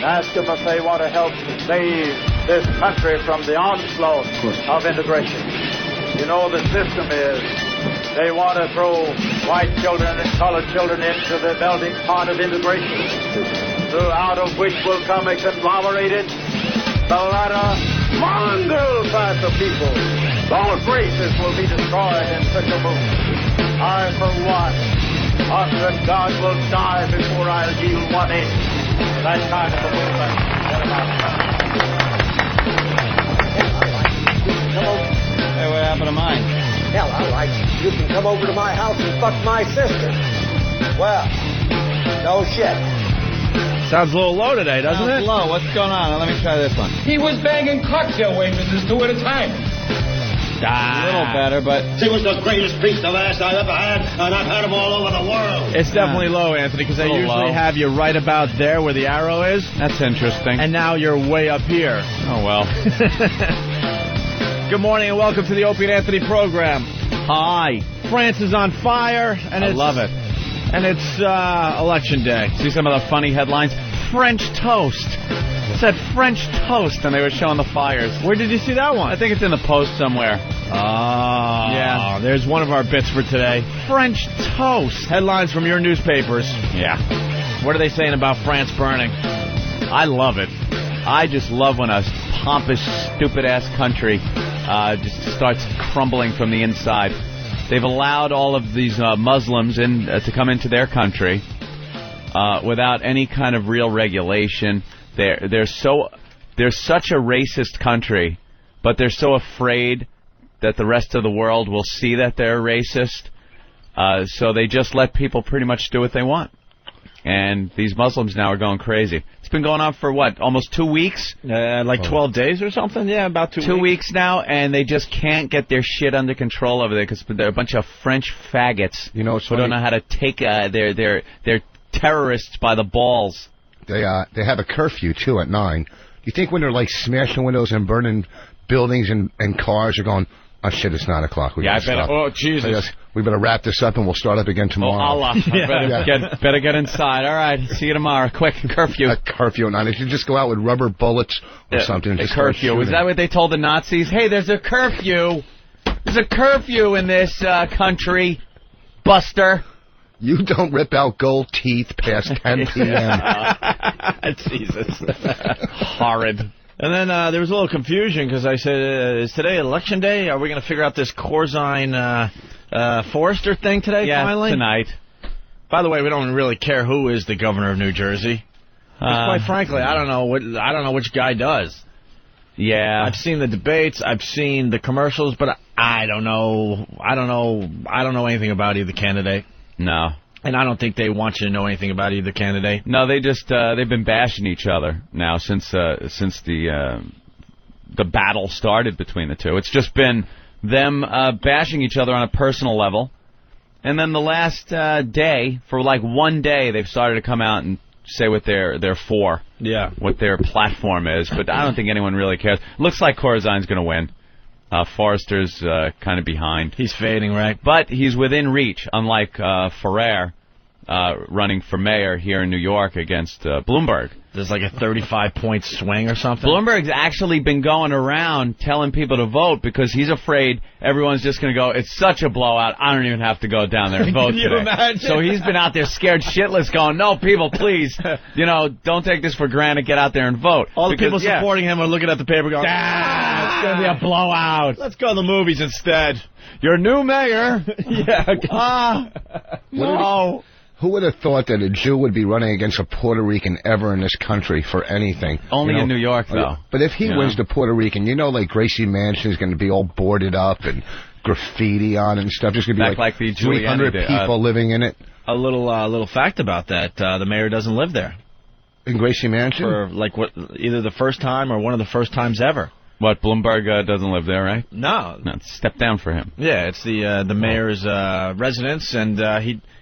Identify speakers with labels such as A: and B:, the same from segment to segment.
A: and ask them if they want to help save this country from the onslaught of integration. You know, the system is they want to throw white children and colored children into the melting pot of integration, out of which will come a conglomerated, mongrel class of people. Those races will be destroyed in such a move. I, for one, hope that God will die before I'll yield 1 inch to that kind of a movement.
B: Hey, what happened to mine?
C: Hell, all right. You can come over to my house and fuck my sister. Well, no shit.
D: Sounds a little low today, doesn't it?
B: Low. What's going on? Let me try this one.
E: He was banging cocktail waitresses 2 at a time.
B: A little better, but...
F: He was the greatest piece of ass I've ever had, and I've had him all over the world.
D: It's definitely low, Anthony, because they usually have you right about there where the arrow is.
B: That's interesting.
D: And now you're way up here.
B: Oh, well.
D: Good morning and welcome to the Opie and Anthony program. Hi. France is on fire. And I
B: love it.
D: And it's election day.
B: See some of the funny headlines? French toast. It said French toast, and they were showing the fires.
D: Where did you see that one?
B: I think it's in the Post somewhere.
D: Oh,
B: yeah.
D: There's one of our bits for today.
B: French toast.
D: Headlines from your newspapers.
B: Yeah.
D: What are they saying about France burning?
B: I love it. I just love when a pompous, stupid-ass country just starts crumbling from the inside. They've allowed all of these Muslims to come into their country without any kind of real regulation. They're such a racist country, but they're so afraid that the rest of the world will see that they're racist, so they just let people pretty much do what they want. And these Muslims now are going crazy. It's been going on for, what, almost 2 weeks?
D: 12 days or something? Yeah, about 2 weeks.
B: 2 weeks now, and they just can't get their shit under control over there because they're a bunch of French faggots who don't know how to take their terrorists by the balls.
G: They have a curfew, too, at 9. You think when they're, like, smashing windows and burning buildings and cars, you're going, oh, shit, it's 9 o'clock.
B: I better. Oh, Jesus.
G: We better wrap this up and we'll start up again tomorrow.
B: Oh, Allah. Better get inside. All right. See you tomorrow. Quick, curfew.
G: A curfew at 9. They should just go out with rubber bullets or something.
B: A curfew. Is that what they told the Nazis? Hey, there's a curfew. There's a curfew in this country, Buster.
G: You don't rip out gold teeth past 10 p.m.
D: Jesus. Horrid. And then there was a little confusion because I said, is today election day? Are we going to figure out this Corzine Forrester thing today, finally?
B: Yeah, tonight.
D: By the way, we don't really care who is the governor of New Jersey. Quite frankly, I don't know which guy does.
B: Yeah.
D: I've seen the debates, I've seen the commercials, but I don't know anything about either candidate.
B: No.
D: And I don't think they want you to know anything about either candidate.
B: No, they just they've been bashing each other now since the battle started between the two. It's just been them bashing each other on a personal level, and then the last day, for like 1 day, they've started to come out and say what they're for.
D: Yeah.
B: What their platform is, but I don't think anyone really cares. Looks like Corzine's going to win. Forrester's kind of behind.
D: He's fading, right?
B: But he's within reach, unlike Ferrer running for mayor here in New York against Bloomberg.
D: There's like a 35-point swing or something?
B: Bloomberg's actually been going around telling people to vote because he's afraid everyone's just going to go, it's such a blowout, I don't even have to go down there and vote today.
D: Imagine?
B: So he's been out there scared shitless going, no, people, please, don't take this for granted, get out there and vote.
D: All the people supporting him are looking at the paper going,
B: it's going to be a blowout.
D: Let's go to the movies instead.
B: Your new mayor.
D: No.
G: Who would have thought that a Jew would be running against a Puerto Rican ever in this country for anything?
B: Only in New York, though.
G: But if he wins the Puerto Rican, like Gracie Mansion is going to be all boarded up and graffiti on it and stuff. There's going to be
B: like the
G: 300 people living in it.
D: A little fact about that: the mayor doesn't live there.
G: In Gracie Mansion?
D: For either the first time or one of the first times ever.
B: What, Bloomberg doesn't live there, right?
D: No,
B: step down for him.
D: Yeah, it's the mayor's residence, and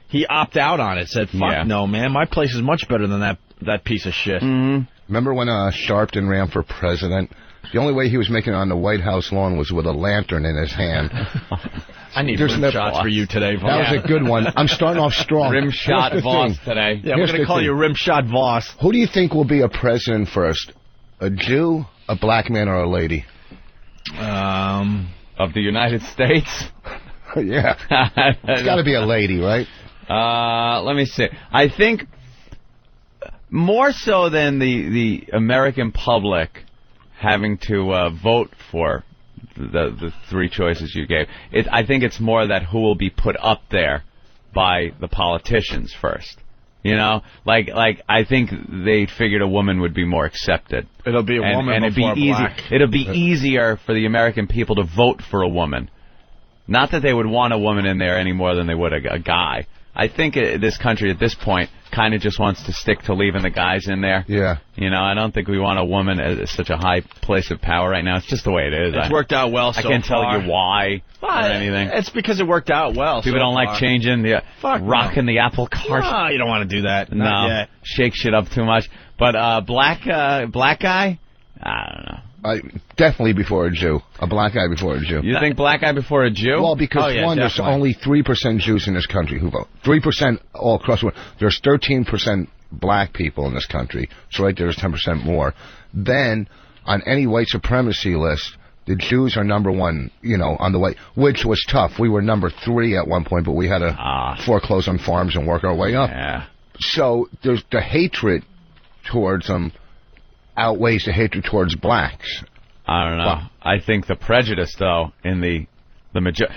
D: he opted out on it. Said, "Fuck no, man, my place is much better than that piece of shit."
G: Mm-hmm. Remember when Sharpton ran for president, The only way he was making it on the White House lawn was with a lantern in his hand.
D: I need rim shots for you today, Voss.
G: That was a good one. I'm starting off strong.
B: Rim shot Voss today.
D: Yeah, we're going to call you Rim Shot Voss.
G: Who do you think will be a president first? A Jew, a black man, or a lady?
B: Of the United States?
G: Yeah. It's got to be a lady, right?
B: Let me see. I think more so than the American public having to vote for the three choices you gave. I think it's more that who will be put up there by the politicians first. You know, like I think they figured a woman would be more accepted.
D: It'll be a woman and before black.
B: It'll be easier for the American people to vote for a woman. Not that they would want a woman in there any more than they would a guy. I think this country at this point kind of just wants to stick to leaving the guys in there.
G: Yeah.
B: You know, I don't think we want a woman at such a high place of power right now. It's just the way it is.
D: It's worked out well so far.
B: I can't tell you why or anything.
D: It's because it worked out well.
B: People don't like changing the rocking the apple cart.
D: No, you don't want to do that.
B: No,
D: yet.
B: Shake shit up too much. But black guy, I don't know.
G: Definitely before a Jew. A black guy before a Jew.
B: You think black guy before a Jew?
G: Well, because there's only 3% Jews in this country who vote. 3% all across the world. There's 13% black people in this country. So right there's 10% more. Then, on any white supremacy list, the Jews are number one, you know, on the white, which was tough. We were number 3 at one point, but we had to foreclose on farms and work our way up.
B: Yeah.
G: So there's the hatred towards them outweighs the hatred towards blacks.
B: I don't know. Well, I think the prejudice, though, in the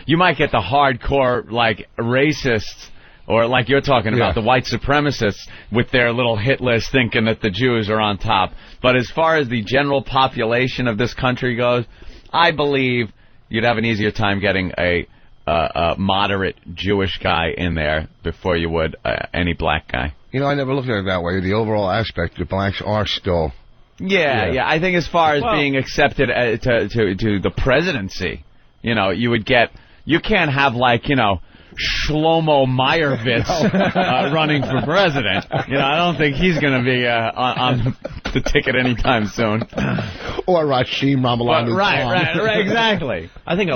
B: you might get the hardcore, like, racists, or like you're talking about, the white supremacists with their little hit list thinking that the Jews are on top. But as far as the general population of this country goes, I believe you'd have an easier time getting a moderate Jewish guy in there before you would any black guy.
G: You know, I never looked at it that way. The overall aspect, the blacks are still...
B: Yeah. I think as far as being accepted to the presidency, you know, you can't have, like, you know, Shlomo Meyerowitz running for president. You know, I don't think he's going to be on the ticket anytime soon.
G: Or Rashim Ramalani.
B: Right, exactly.
D: I think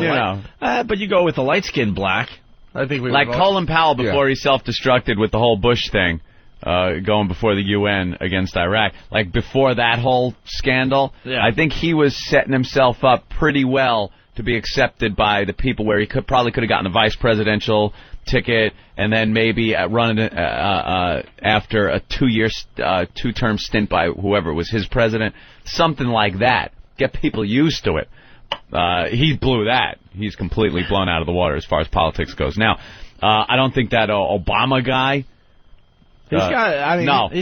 D: but you go with the light-skinned black. I think we
B: like Colin Powell before he self-destructed with the whole Bush thing. Going before the UN against Iraq. Like, before that whole scandal, I think he was setting himself up pretty well to be accepted by the people, where he probably could have gotten a vice presidential ticket and then maybe running after a two-term stint by whoever was his president. Something like that. Get people used to it. He blew that. He's completely blown out of the water as far as politics goes. Now, I don't think that Obama guy...
D: He's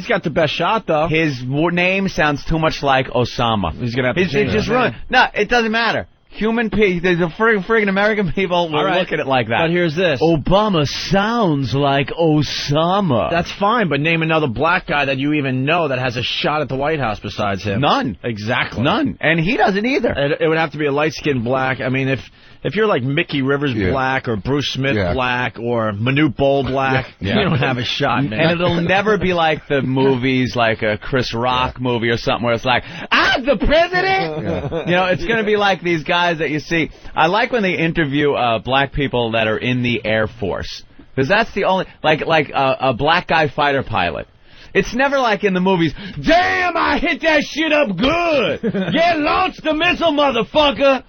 D: got the best shot, though.
B: His name sounds too much like Osama.
D: He's gonna have to change
B: just run. No, it doesn't matter. Human people, the friggin' American people will look at it like that.
D: But here's this.
B: Obama sounds like Osama.
D: That's fine, but name another black guy that you even know that has a shot at the White House besides him.
B: None.
D: Exactly.
B: None. And he doesn't either.
D: It would have to be a light-skinned black. I mean, if you're like Mickey Rivers black or Bruce Smith black or Manute Bol black, you don't have a shot, man.
B: And it'll never be like the movies, like a Chris Rock movie or something where it's like, I'm the president! You know, it's going to be like these guys that you see. I like when they interview black people that are in the Air Force. Because that's the only, like a black guy fighter pilot. It's never like in the movies, damn, I hit that shit up good! Yeah, launch the missile, motherfucker!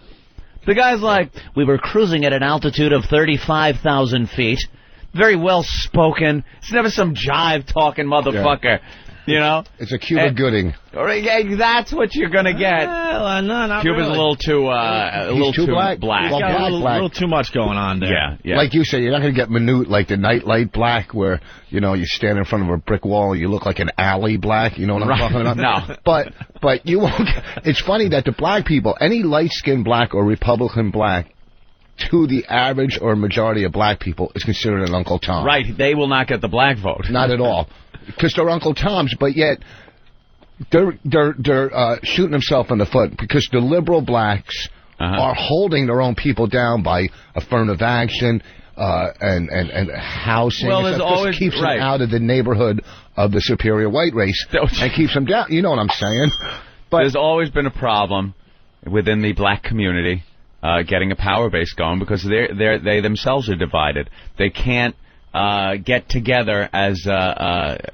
B: The guy's like, we were cruising at an altitude of 35,000 feet. Very well spoken. It's never some jive-talking motherfucker. You know?
G: It's a Cuba Gooding.
B: That's what you're going to get.
D: Well, no, not
B: Cuba's
D: really.
B: a little too black.
G: Well,
D: Got a little too much going on there.
B: Yeah.
G: Like you say, you're not going to get Manute like the nightlight black where, you know, you stand in front of a brick wall and you look like an alley black. You know what I'm talking about?
B: No.
G: But you won't. It's funny that the black people, any light-skinned black or Republican black, to the average or majority of black people, is considered an Uncle Tom.
B: Right. They will not get the black vote.
G: Not at all. Because they're Uncle Toms, but yet they're shooting themselves in the foot because the liberal blacks are holding their own people down by affirmative action and housing.
B: Well, there's always
G: keeps them out of the neighborhood of the superior white race and keeps them down. You know what I'm saying?
B: But there's always been a problem within the black community getting a power base going because they themselves are divided. They can't get together as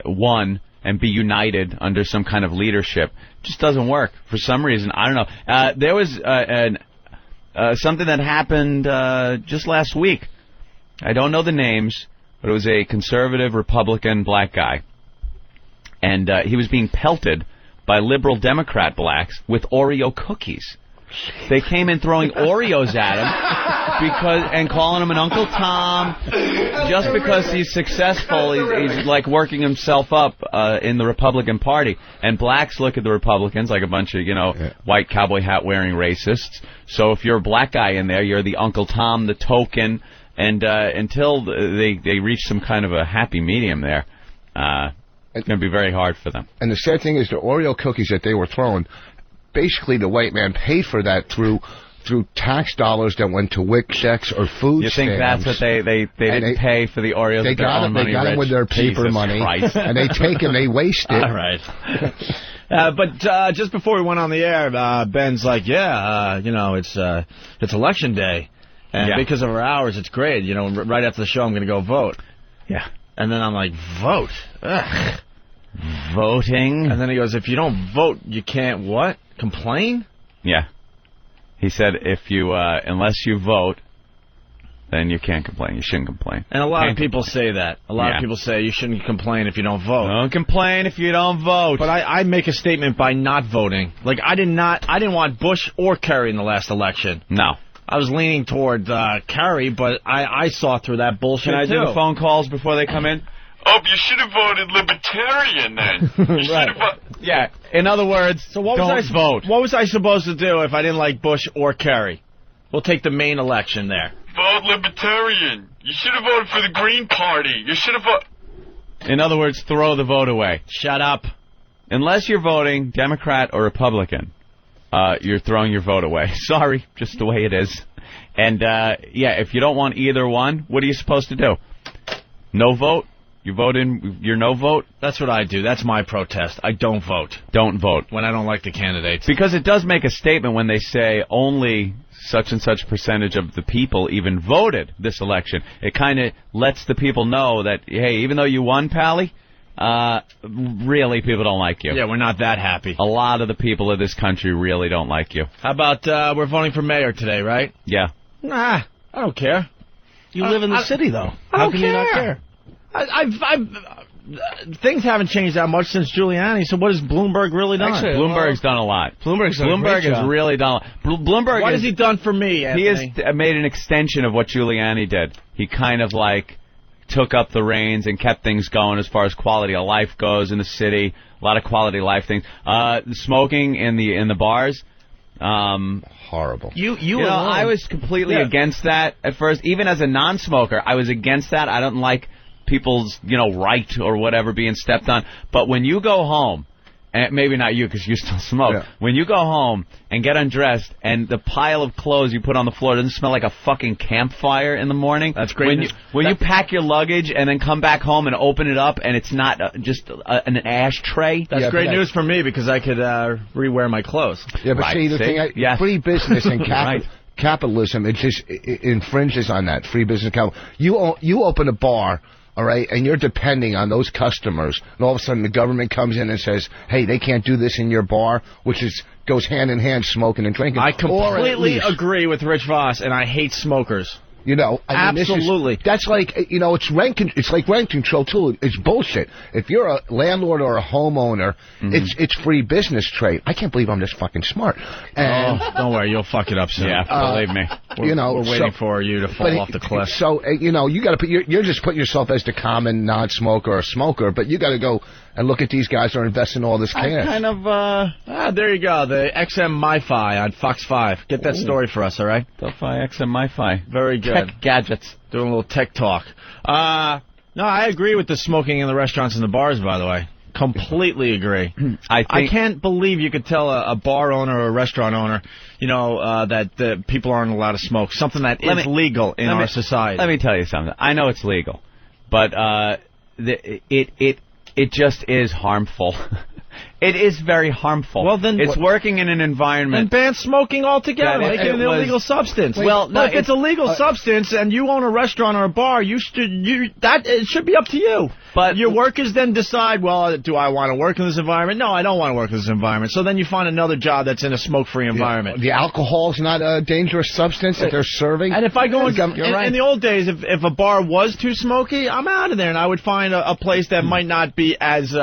B: one and be united under some kind of leadership. It just doesn't work for some reason. I don't know. There was something that happened just last week. I don't know the names, but it was a conservative Republican black guy. And he was being pelted by liberal Democrat blacks with Oreo cookies. They came in throwing Oreos at him and calling him an Uncle Tom just because he's successful. He's like working himself up in the Republican Party. And blacks look at the Republicans like a bunch of, white cowboy hat wearing racists. So if you're a black guy in there, you're the Uncle Tom, the token. And until they reach some kind of a happy medium there, it's going to be very hard for them.
G: And the sad thing is the Oreo cookies that they were throwing, basically the white man paid for that through tax dollars that went to WIC checks or food stamps.
B: You think that's what they didn't pay for the Oreos?
G: They got them with their paper money, and they take and they waste it.
D: All right. But just before we went on the air, Ben's like, it's election day. And because of our hours, it's great. Right after the show, I'm going to go vote.
B: Yeah.
D: And then I'm like, vote? Ugh.
B: Voting?
D: And then he goes, if you don't vote, you can't what? Complain?
B: Yeah. He said if you, unless you vote, then you can't complain. You shouldn't complain.
D: And a lot of people say that. A lot of people say you shouldn't complain if you don't vote.
B: Don't complain if you don't vote.
D: But I make a statement by not voting. Like, I didn't want Bush or Kerry in the last election.
B: No.
D: I was leaning toward Kerry, but I saw through that bullshit,
B: Can I do the phone calls before they come in?
H: Oh, you should have voted Libertarian then. You should have
B: Yeah. In other words,
D: so don't
B: vote.
D: What was I supposed to do if I didn't like Bush or Kerry? We'll take the main election there.
H: Vote Libertarian. You should have voted for the Green Party. You should have voted...
B: In other words, throw the vote away.
D: Shut up.
B: Unless you're voting Democrat or Republican, you're throwing your vote away. Sorry, just the way it is. And, if you don't want either one, what are you supposed to do? No vote? You vote in your no vote?
D: That's what I do. That's my protest. I don't vote.
B: Don't vote.
D: When I don't like the candidates.
B: Because it does make a statement when they say only such and such percentage of the people even voted this election. It kind of lets the people know that, hey, even though you won, Pally, really people don't like you.
D: Yeah, we're not that happy.
B: A lot of the people of this country really don't like you.
D: How about we're voting for mayor today, right?
B: Yeah.
D: Nah, I don't care.
I: You live in the city, though.
D: How can you not care? Things haven't changed that much since Giuliani, so what has Bloomberg really done?
B: Actually, Bloomberg's done a lot. Bloomberg has really done a lot. Bloomberg
D: what has he done for me, Anthony?
B: He has made an extension of what Giuliani did. He kind of took up the reins and kept things going as far as quality of life goes in the city. A lot of quality of life things. Smoking in the bars.
G: Horrible.
B: I was completely against that at first. Even as a non-smoker, I was against that. I don't like people's, right or whatever being stepped on. But when you go home, and maybe not you because you still smoke, when you go home and get undressed and the pile of clothes you put on the floor doesn't smell like a fucking campfire in the morning.
D: That's great.
B: When you pack your luggage and then come back home and open it up and it's not just an ashtray.
D: That's great news for me because I could rewear my clothes.
G: Yeah, but see, the thing, free business and capitalism, it just infringes on that. Free business and capital. You open a bar, all right, and you're depending on those customers, and all of a sudden the government comes in and says, hey, they can't do this in your bar, which goes hand in hand, smoking and drinking.
D: I completely agree with Rich Voss, and I hate smokers.
G: Absolutely. That's like, it's like rent control, too. It's bullshit. If you're a landlord or a homeowner, it's free business trade. I can't believe I'm this fucking smart. And
D: don't worry, you'll fuck it up soon.
B: Yeah, believe me.
D: We're waiting for you to fall off the cliff.
G: So, you got to put, you're just putting yourself as the common non-smoker or smoker, but you got to go and look at these guys that are investing all this cash.
B: Kind of,
D: there you go, the XM MiFi on Fox 5. Get that story for us, all right?
B: Delphi XM MiFi.
D: Very good.
B: Tech gadgets.
D: Doing a little tech talk. No, I agree with the smoking in the restaurants and the bars, by the way. Completely agree. I can't believe you could tell a bar owner or a restaurant owner, that the people aren't allowed to smoke. Something that is legal in our society.
B: Let me tell you something. I know it's legal, but it just is harmful. It is very harmful.
D: Well, then
B: it's working in an environment.
D: And ban smoking altogether. Make it an illegal substance.
B: Well, no,
D: if it's a legal substance and you own a restaurant or a bar, it should be up to you. But your workers then decide, well, do I want to work in this environment? No, I don't want to work in this environment. So then you find another job that's in a smoke-free environment.
G: The alcohol's not a dangerous substance that they're serving.
D: And if I go in the old days, if a bar was too smoky, I'm out of there, and I would find a place that might not be as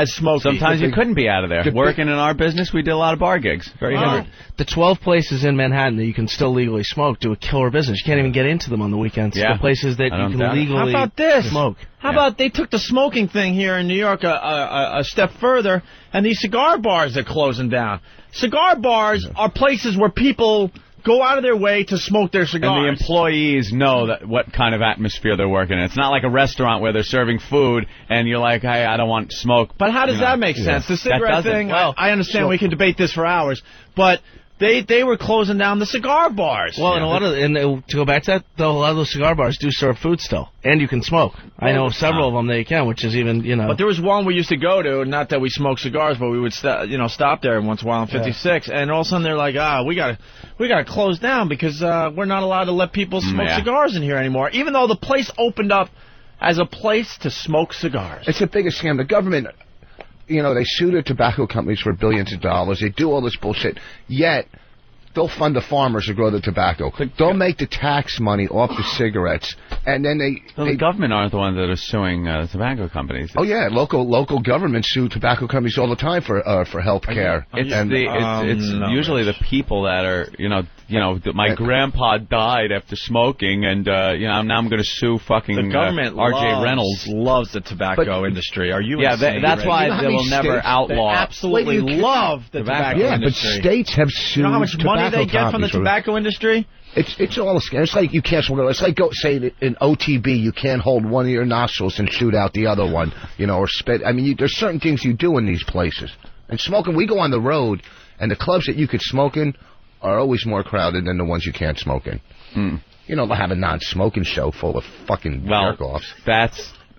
D: smoky.
B: Sometimes you couldn't be out of there. Working in our business, we did a lot of bar gigs. Very good.
I: The 12 places in Manhattan that you can still legally smoke do a killer business. You can't even get into them on the weekends.
B: Yeah.
I: The places that you can legally
D: How about this?
I: smoke.
D: How about they took the smoking thing here in New York a step further, and these cigar bars are closing down. Cigar bars are places where people go out of their way to smoke their cigars.
B: And the employees know what kind of atmosphere they're working in. It's not like a restaurant where they're serving food and you're like, hey, I don't want smoke.
D: But how does that make sense? The cigarette thing, I understand we can debate this for hours, but they were closing down the cigar bars.
I: Well, to go back to that, though, a lot of those cigar bars do serve food still, and you can smoke. I know several of them that you can, which is even,
D: But there was one we used to go to, not that we smoked cigars, but we would stop there once in a while on 56, and all of a sudden they're like, we gotta close down because we're not allowed to let people smoke cigars in here anymore, even though the place opened up as a place to smoke cigars.
G: It's the biggest scam. The government, they sue the tobacco companies for billions of dollars. They do all this bullshit. Yet, they'll fund the farmers to grow the tobacco. They'll make the tax money off the cigarettes. And then
B: the government aren't the ones that are suing the tobacco companies.
G: Oh, yeah. Local governments sue tobacco companies all the time for health care.
B: It's usually the people that are, my grandpa died after smoking, and, now I'm going to sue fucking
D: the government
B: R.J. Reynolds.
D: Loves the tobacco industry. Are you
B: insane? That's why they will never outlaw.
D: They absolutely love the tobacco industry.
G: Yeah, but states have sued.
D: You know how much money they get from the tobacco industry?
G: It's all a scam. It's like you can't smoke. It's like say in OTB you can't hold one of your nostrils and shoot out the other one, or spit. I mean, there's certain things you do in these places. And smoking, we go on the road, and the clubs that you could smoke in are always more crowded than the ones you can't smoke in. They'll have a non-smoking show full of fucking jerk-offs.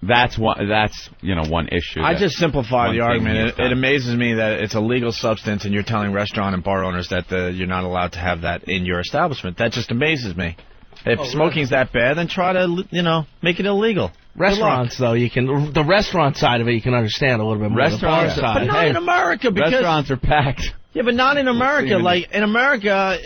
B: That's one issue.
D: I just simplify the argument. It amazes me that it's a legal substance and you're telling restaurant and bar owners that you're not allowed to have that in your establishment. That just amazes me. If smoking's that bad, then try to, make it illegal.
I: Restaurants, though, the restaurant side of it you can understand a little bit more.
B: Restaurants,
I: the bar side.
D: But not in America, because
B: restaurants are packed.
D: Yeah, but not in America. Like, in America,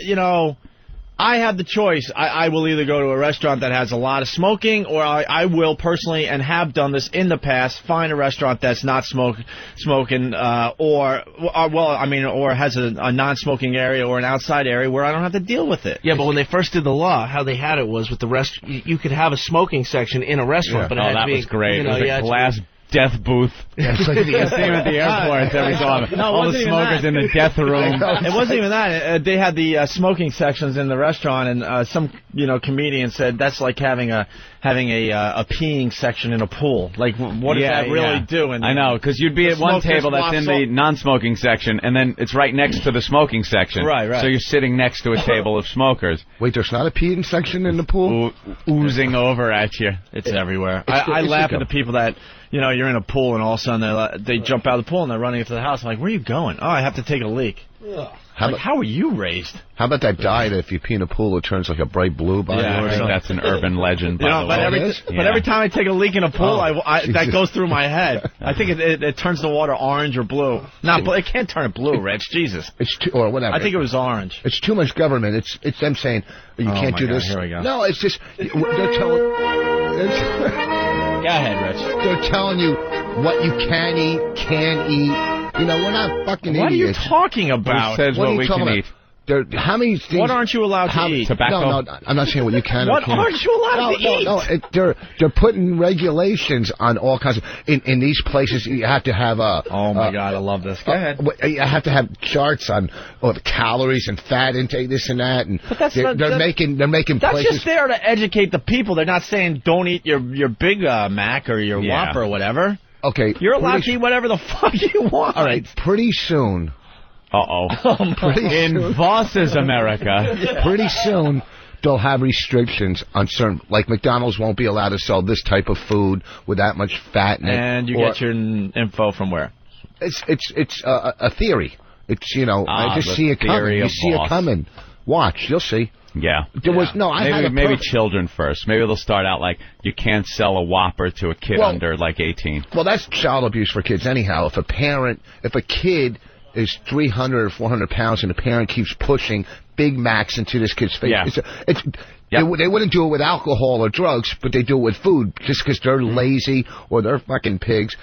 D: I have the choice. I will either go to a restaurant that has a lot of smoking, or I will personally, and have done this in the past, find a restaurant that's not smoking, or has a non-smoking area or an outside area where I don't have to deal with it.
I: Yeah, but when they first did the law, how they had it was with the you could have a smoking section in a restaurant, but it had to be,
B: was great. It was a glass death booth.
G: Yeah, it's like the
B: at the airport every time. All the smokers in the death room.
D: It wasn't even that. They had the smoking sections in the restaurant, and some comedian said that's like having a peeing section in a pool. Like, what does that really do? And
B: I know, because you'd be at one table that's in the non-smoking section, and then it's right next to the smoking section.
D: Right.
B: So you're sitting next to a table of smokers.
G: Wait, there's not a peeing section in the pool?
B: Oozing over at you.
D: It's everywhere. I laugh at the people that, you're in a pool and all of a sudden they jump out of the pool and they're running into the house. I'm like, where are you going? Oh, I have to take a leak. How were you raised?
G: How about that dye that if you pee in a pool it turns like a bright blue body?
B: Yeah, I think that's an urban legend.
D: But every time I take a leak in a pool, that goes through my head. I think it turns the water orange or blue. It can't turn it blue, Rich. Jesus.
G: Or whatever.
D: I think it was orange.
G: It's too much government. It's them saying you can't do this.
D: Here we go.
G: No, it's just they're telling.
D: Go ahead, Rich.
G: They're telling you what you can eat, can't eat. We're not fucking idiots.
D: What are you talking about?
B: Who says what we can eat?
G: How many things?
D: What aren't you allowed to eat?
B: Tobacco?
G: No, I'm not saying what you can or
D: What
G: can't.
D: aren't you allowed to eat?
G: No, they're putting regulations on all kinds of... In these places, you have to have a...
D: Oh, my God, I love this. Go ahead.
G: You have to have charts on the calories and fat intake, this and that. And
D: but
G: they're making places...
D: That's just there to educate the people. They're not saying don't eat your Big Mac or your Whopper or whatever.
G: Okay.
D: You're allowed to eat whatever the fuck you want.
G: All right, pretty soon...
B: In Voss's America.
G: Pretty soon, they'll have restrictions on certain... Like, McDonald's won't be allowed to sell this type of food with that much fat in it.
D: And you get your info from where?
G: it's a theory. It's I just see it coming. You see it coming. Watch, you'll see.
B: Yeah.
G: There was
B: maybe children first. Maybe they'll start out like you can't sell a Whopper to a kid under like 18.
G: Well, that's child abuse for kids anyhow. If a kid is 300 or 400 pounds and the parent keeps pushing Big Macs into this kid's face, they wouldn't do it with alcohol or drugs, but they do it with food just because they're lazy or they're fucking pigs.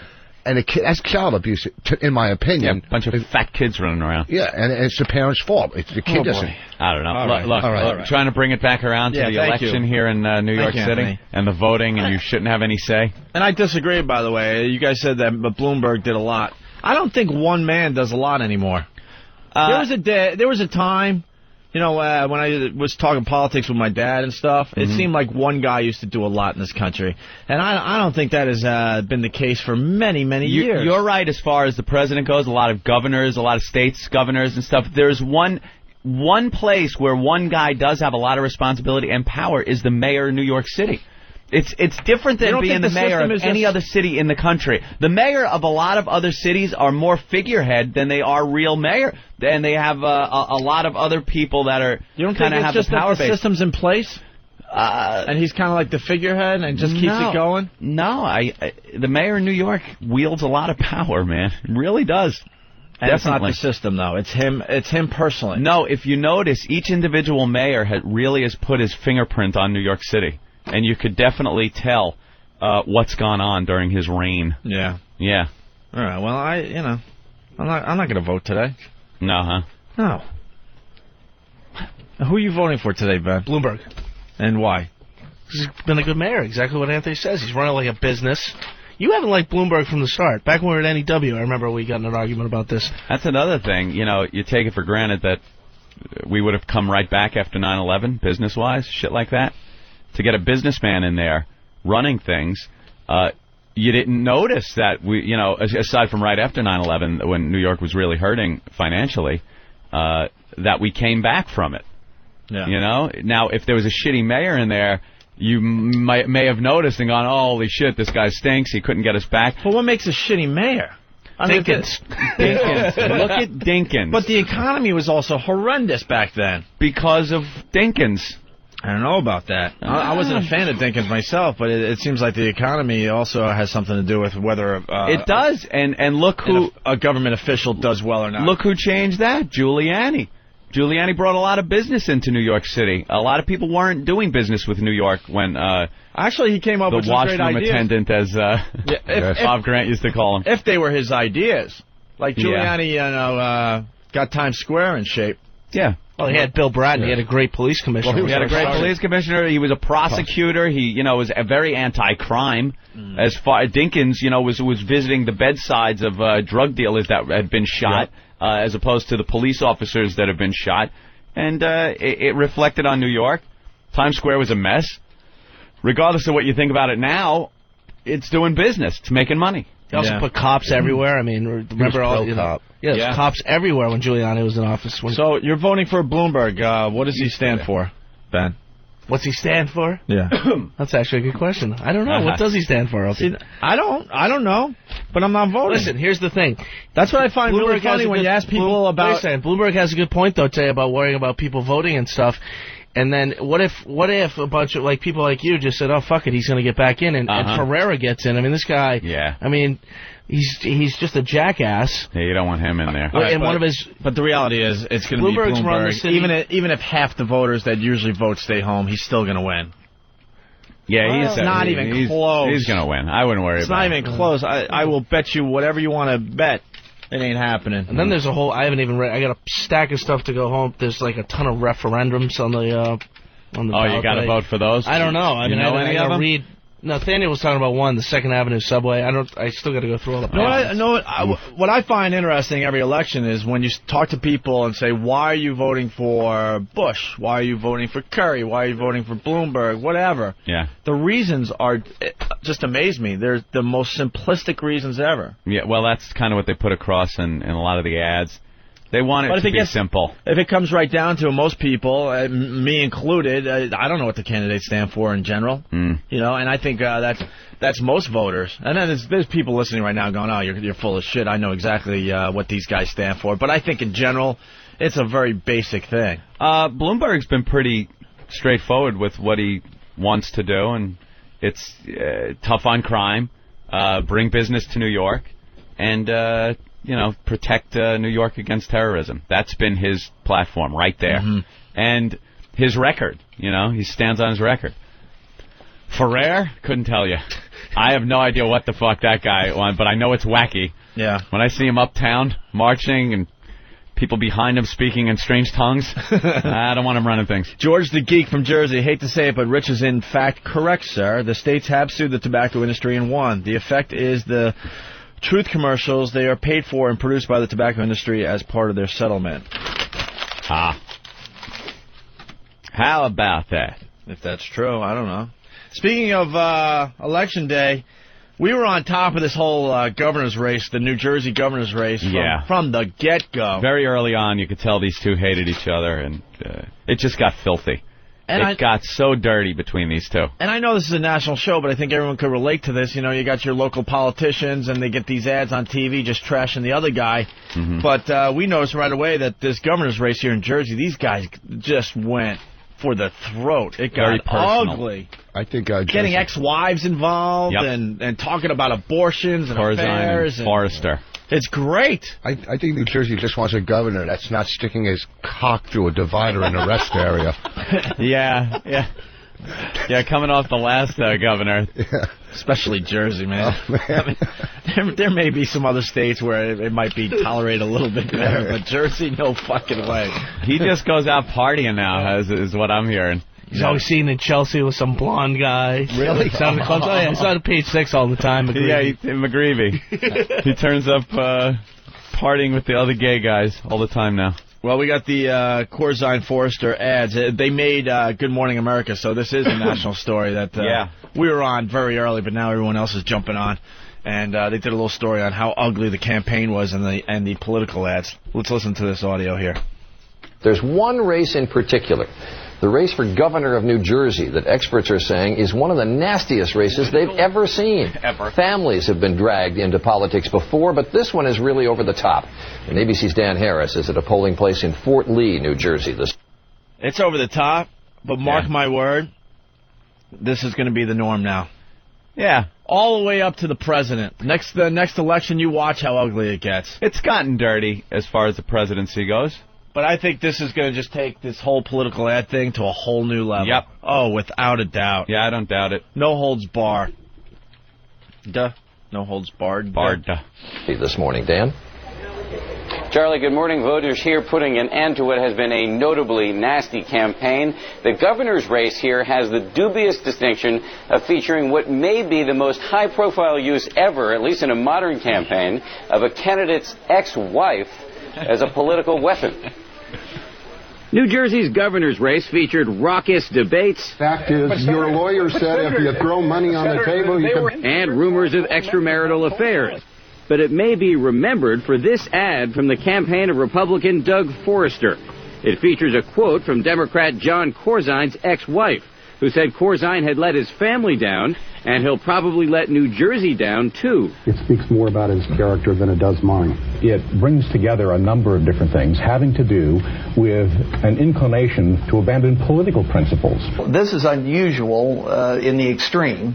G: And a kid, that's child abuse, in my opinion.
B: Yeah, a bunch of fat kids running around.
G: Yeah, and it's the parent's fault. It's the kid doesn't.
B: I don't know. Look, trying to bring it back around to the election here in New York City and the voting, and you shouldn't have any say.
D: And I disagree, by the way. You guys said that Bloomberg did a lot. I don't think one man does a lot anymore. There was a time, when I was talking politics with my dad and stuff, it seemed like one guy used to do a lot in this country. And I don't think that has been the case for many, many years.
B: You're right as far as the president goes. A lot of governors, a lot of states, governors and stuff. There's one place where one guy does have a lot of responsibility and power is the mayor of New York City. It's different than being the mayor of any other city in the country. The mayor of a lot of other cities are more figurehead than they are real mayor, and they have a lot of other people that are kind of have the power base.
D: The system's in place, and he's kind of like the figurehead and just keeps it going.
B: No, the mayor of New York wields a lot of power, man. It really does.
D: And it's not the system, though. It's him. It's him personally.
B: No, if you notice, each individual mayor really has put his fingerprint on New York City. And you could definitely tell what's gone on during his reign.
D: Yeah.
B: Yeah.
D: All right. Well, I'm not going to vote today.
B: No, huh?
D: No. Who are you voting for today, Ben?
I: Bloomberg.
D: And why?
I: He's been a good mayor. Exactly what Anthony says. He's running like a business. You haven't liked Bloomberg from the start. Back when we were at NEW, I remember we got in an argument about this.
B: That's another thing. You take it for granted that we would have come right back after 9/11, business-wise, shit like that. To get a businessman in there running things, you didn't notice that aside from right after 9/11, when New York was really hurting financially, that we came back from it. Yeah. Now if there was a shitty mayor in there, you may have noticed and gone, oh, holy shit, this guy stinks. He couldn't get us back.
D: Well, what makes a shitty mayor?
B: Dinkins. Look at Dinkins.
D: But the economy was also horrendous back then
B: because of Dinkins.
D: I don't know about that. I wasn't a fan of Dinkins myself, but it seems like the economy also has something to do with whether
B: it does. And look who
D: a government official does well or not.
B: Look who changed that. Giuliani. Giuliani brought a lot of business into New York City. A lot of people weren't doing business with New York when
D: actually he came up with some great ideas.
B: The washroom attendant, as Bob Grant used to call him.
D: If they were his ideas, like Giuliani, got Times Square in shape.
B: Yeah.
I: Well, he had Bill Bratton. He had a great police commissioner.
B: Well, he had a great police commissioner. He was a prosecutor. He, was a very anti-crime. As far Dinkins, was visiting the bedsides of drug dealers that had been shot, as opposed to the police officers that have been shot. And it reflected on New York. Times Square was a mess. Regardless of what you think about it now, it's doing business. It's making money.
I: He also put cops everywhere. I mean, remember all cop. Yeah, there's cops everywhere when Giuliani was in office.
D: So you're voting for Bloomberg. What does he stand for, Ben?
I: What's he stand for?
D: Yeah.
I: That's actually a good question. I don't know. What does he stand for?
D: I don't know, but I'm not voting.
I: Listen, here's the thing.
D: That's what I find really funny when you ask people about...
I: Bloomberg has a good point, though, today about worrying about people voting and stuff. And then what if a bunch of people like you just said, oh, fuck it, he's going to get back in, and Ferreira gets in. I mean, this guy...
B: Yeah.
I: I mean... He's just a jackass.
B: Yeah, you don't want him in there.
D: But the reality is, it's going to be Bloomberg. Even if half the voters that usually vote stay home, he's still going to win.
B: Yeah,
D: he's not even close.
B: He's going to win. I wouldn't worry about it.
D: It's not even close. I will bet you whatever you want to bet. It ain't happening.
I: And then there's a whole... I haven't even read... I got a stack of stuff to go home. There's like a ton of referendums on the ballot.
B: You got to vote for those?
I: I don't know. I mean,
B: I got to
I: read... Nathaniel was talking about one, the 2nd Avenue subway. I still got to go through all the...
D: What I find interesting every election is when you talk to people and say, why are you voting for Bush? Why are you voting for Kerry? Why are you voting for Bloomberg? Whatever.
B: Yeah.
D: The reasons are just amaze me. They're the most simplistic reasons ever.
B: Yeah, well, that's kind of what they put across in a lot of the ads. They want it to be simple.
D: If it comes right down to it, most people, me included, I don't know what the candidates stand for in general. You know, and I think that's most voters. And then there's people listening right now going, "Oh, you're full of shit. I know exactly what these guys stand for." But I think in general, it's a very basic thing.
B: Bloomberg's been pretty straightforward with what he wants to do, and it's tough on crime, bring business to New York, and protect New York against terrorism. That's been his platform right there. And his record, he stands on his record. Ferrer, couldn't tell you. I have no idea what the fuck that guy won, but I know it's wacky.
D: Yeah.
B: When I see him uptown marching and people behind him speaking in strange tongues, I don't want him running things.
D: George the Geek from Jersey. Hate to say it, but Rich is in fact correct, sir. The states have sued the tobacco industry and won. The effect is the truth commercials they are paid for and produced by the tobacco industry as part of their settlement.
B: How about that?
D: If that's true, I don't know. Speaking of Election Day, we were on top of this whole governor's race, the New Jersey governor's race, from the get-go.
B: Very early on, you could tell these two hated each other, and it just got filthy. And it got so dirty between these two.
D: And I know this is a national show, but I think everyone could relate to this. You got your local politicians, and they get these ads on TV just trashing the other guy. But we noticed right away that this governor's race here in Jersey, these guys just went for the throat. It got ugly.
G: I think
D: getting ex-wives involved and talking about abortions and affairs.
B: And Forrester.
D: It's great.
G: I think New Jersey just wants a governor that's not sticking his cock through a divider in a rest area.
B: Yeah, coming off the last governor.
D: Especially Jersey, man. I mean, there may be some other states where it might be tolerated a little bit better, but Jersey, no fucking way.
B: He just goes out partying now, is what I'm hearing.
I: He's always seen in Chelsea with some blonde guy.
D: Really?
I: He's on page 6 all the time. McGreevy.
B: Yeah, McGreevy. He turns up partying with the other gay guys all the time now.
D: Well, we got the Corzine Forrester ads. They made Good Morning America, so this is a national story that we were on very early, but now everyone else is jumping on. And they did a little story on how ugly the campaign was and the political ads. Let's listen to this audio here.
J: There's one race in particular, the race for governor of New Jersey, that experts are saying is one of the nastiest races they've ever seen. Families have been dragged into politics before, but this one is really over the top. And ABC's Dan Harris is at a polling place in Fort Lee, New Jersey.
D: It's over the top, but mark my word, this is going to be the norm now.
B: Yeah.
D: All the way up to the president. The next election, you watch how ugly it gets.
B: It's gotten dirty as far as the presidency goes.
D: But I think this is going to just take this whole political ad thing to a whole new level.
B: Yep.
D: Oh, without a doubt.
B: Yeah, I don't doubt it.
D: No holds barred. No holds barred.
J: This morning, Dan.
K: Charlie, good morning. Voters here putting an end to what has been a notably nasty campaign. The governor's race here has the dubious distinction of featuring what may be the most high-profile use ever, at least in a modern campaign, of a candidate's ex-wife as a political weapon.
L: New Jersey's governor's race featured raucous debates.
M: Fact is, your lawyer said if you throw money on the table, you can...
L: And rumors of extramarital affairs. But it may be remembered for this ad from the campaign of Republican Doug Forrester. It features a quote from Democrat John Corzine's ex-wife, who said Corzine had let his family down, and he'll probably let New Jersey down, too.
M: It speaks more about his character than it does mine.
N: It brings together a number of different things having to do with an inclination to abandon political principles.
O: This is unusual in the extreme,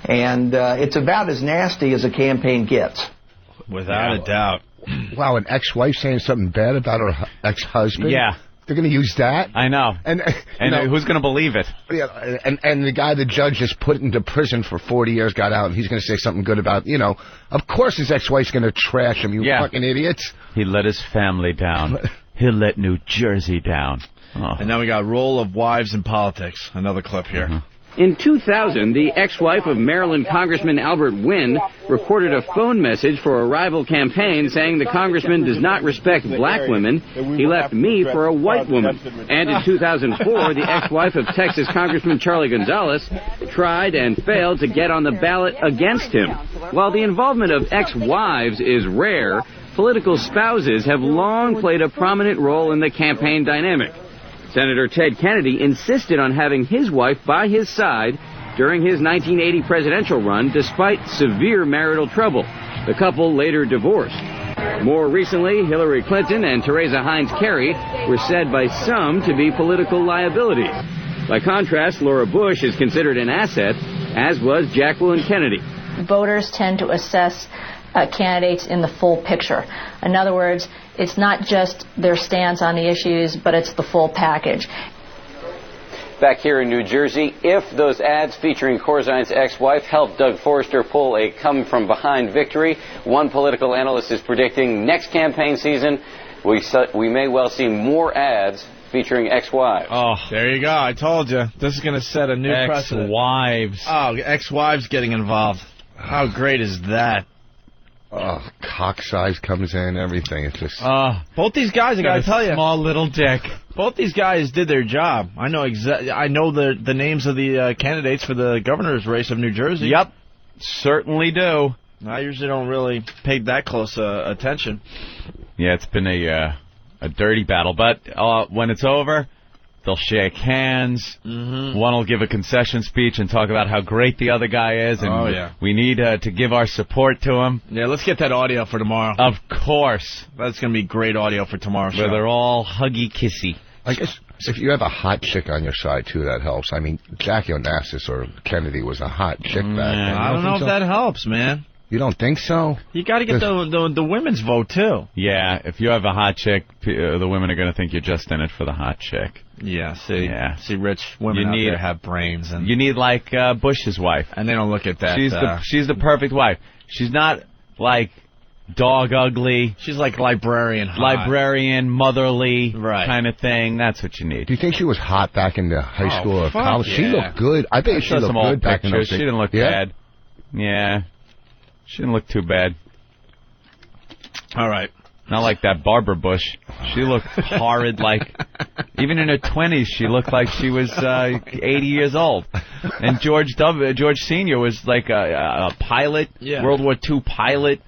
O: and it's about as nasty as a campaign gets.
D: Without a doubt.
G: Wow, an ex-wife saying something bad about her ex-husband?
B: Yeah.
G: They're going to use that?
B: I know. And who's going to believe it?
G: Yeah, and the guy the judge just put into prison for 40 years got out, and he's going to say something good about, of course his ex-wife's going to trash him, you fucking idiots.
B: He let his family down. He'll let New Jersey down. Oh.
D: And now we got role of wives in politics. Another clip here.
L: In 2000, the ex-wife of Maryland Congressman Albert Wynn recorded a phone message for a rival campaign saying the congressman does not respect black women. He left me for a white woman. And in 2004, the ex-wife of Texas Congressman Charlie Gonzalez tried and failed to get on the ballot against him. While the involvement of ex-wives is rare, political spouses have long played a prominent role in the campaign dynamic. Senator Ted Kennedy insisted on having his wife by his side during his 1980 presidential run, despite severe marital trouble. The couple later divorced. More recently, Hillary Clinton and Teresa Heinz Kerry were said by some to be political liabilities. By contrast, Laura Bush is considered an asset, as was Jacqueline Kennedy.
P: Voters tend to assess candidates in the full picture. In other words, it's not just their stance on the issues, but it's the full package.
K: Back here in New Jersey, if those ads featuring Corzine's ex-wife helped Doug Forrester pull a come-from-behind victory, one political analyst is predicting next campaign season we may well see more ads featuring ex-wives.
D: Oh, there you go. I told you. This is going to set a new precedent.
B: Ex-wives.
D: Oh, ex-wives getting involved. How great is that?
G: Oh, cock size comes in, everything. It's just...
D: both these guys, I got to tell you.
B: Small little dick.
D: Both these guys did their job. I know the names of the candidates for the governor's race of New Jersey.
B: Yep, certainly do.
D: I usually don't really pay that close attention.
B: Yeah, it's been a dirty battle, but when it's over, they'll shake hands. Mm-hmm. One will give a concession speech and talk about how great the other guy is, and we need to give our support to him.
D: Yeah, let's get that audio for tomorrow.
B: Of course.
D: That's going to be great audio for tomorrow's show.
B: Where they're all huggy-kissy.
G: I guess if you have a hot chick on your side, too, that helps. I mean, Jackie Onassis or Kennedy was a hot chick back then.
D: I don't know if that helps, man.
G: You don't think so?
D: You got to get the women's vote, too.
B: Yeah, if you have a hot chick, the women are going to think you're just in it for the hot chick.
D: Yeah, see, rich women out there have brains. And
B: you need, like, Bush's wife.
D: And they don't look at that.
B: She's the perfect wife. She's not, like, dog ugly.
D: She's like librarian hot.
B: Librarian, motherly kind of thing. That's what you need.
G: Do you think she was hot back in the high school or college?
B: Yeah.
G: She looked good. I bet she looked good back in those days.
B: She didn't look bad. Yeah. She didn't look too bad.
D: All right.
B: Not like that Barbara Bush. She looked horrid. Like, even in her 20s, she looked like she was 80 years old. And George Sr. was like a pilot, World War II pilot.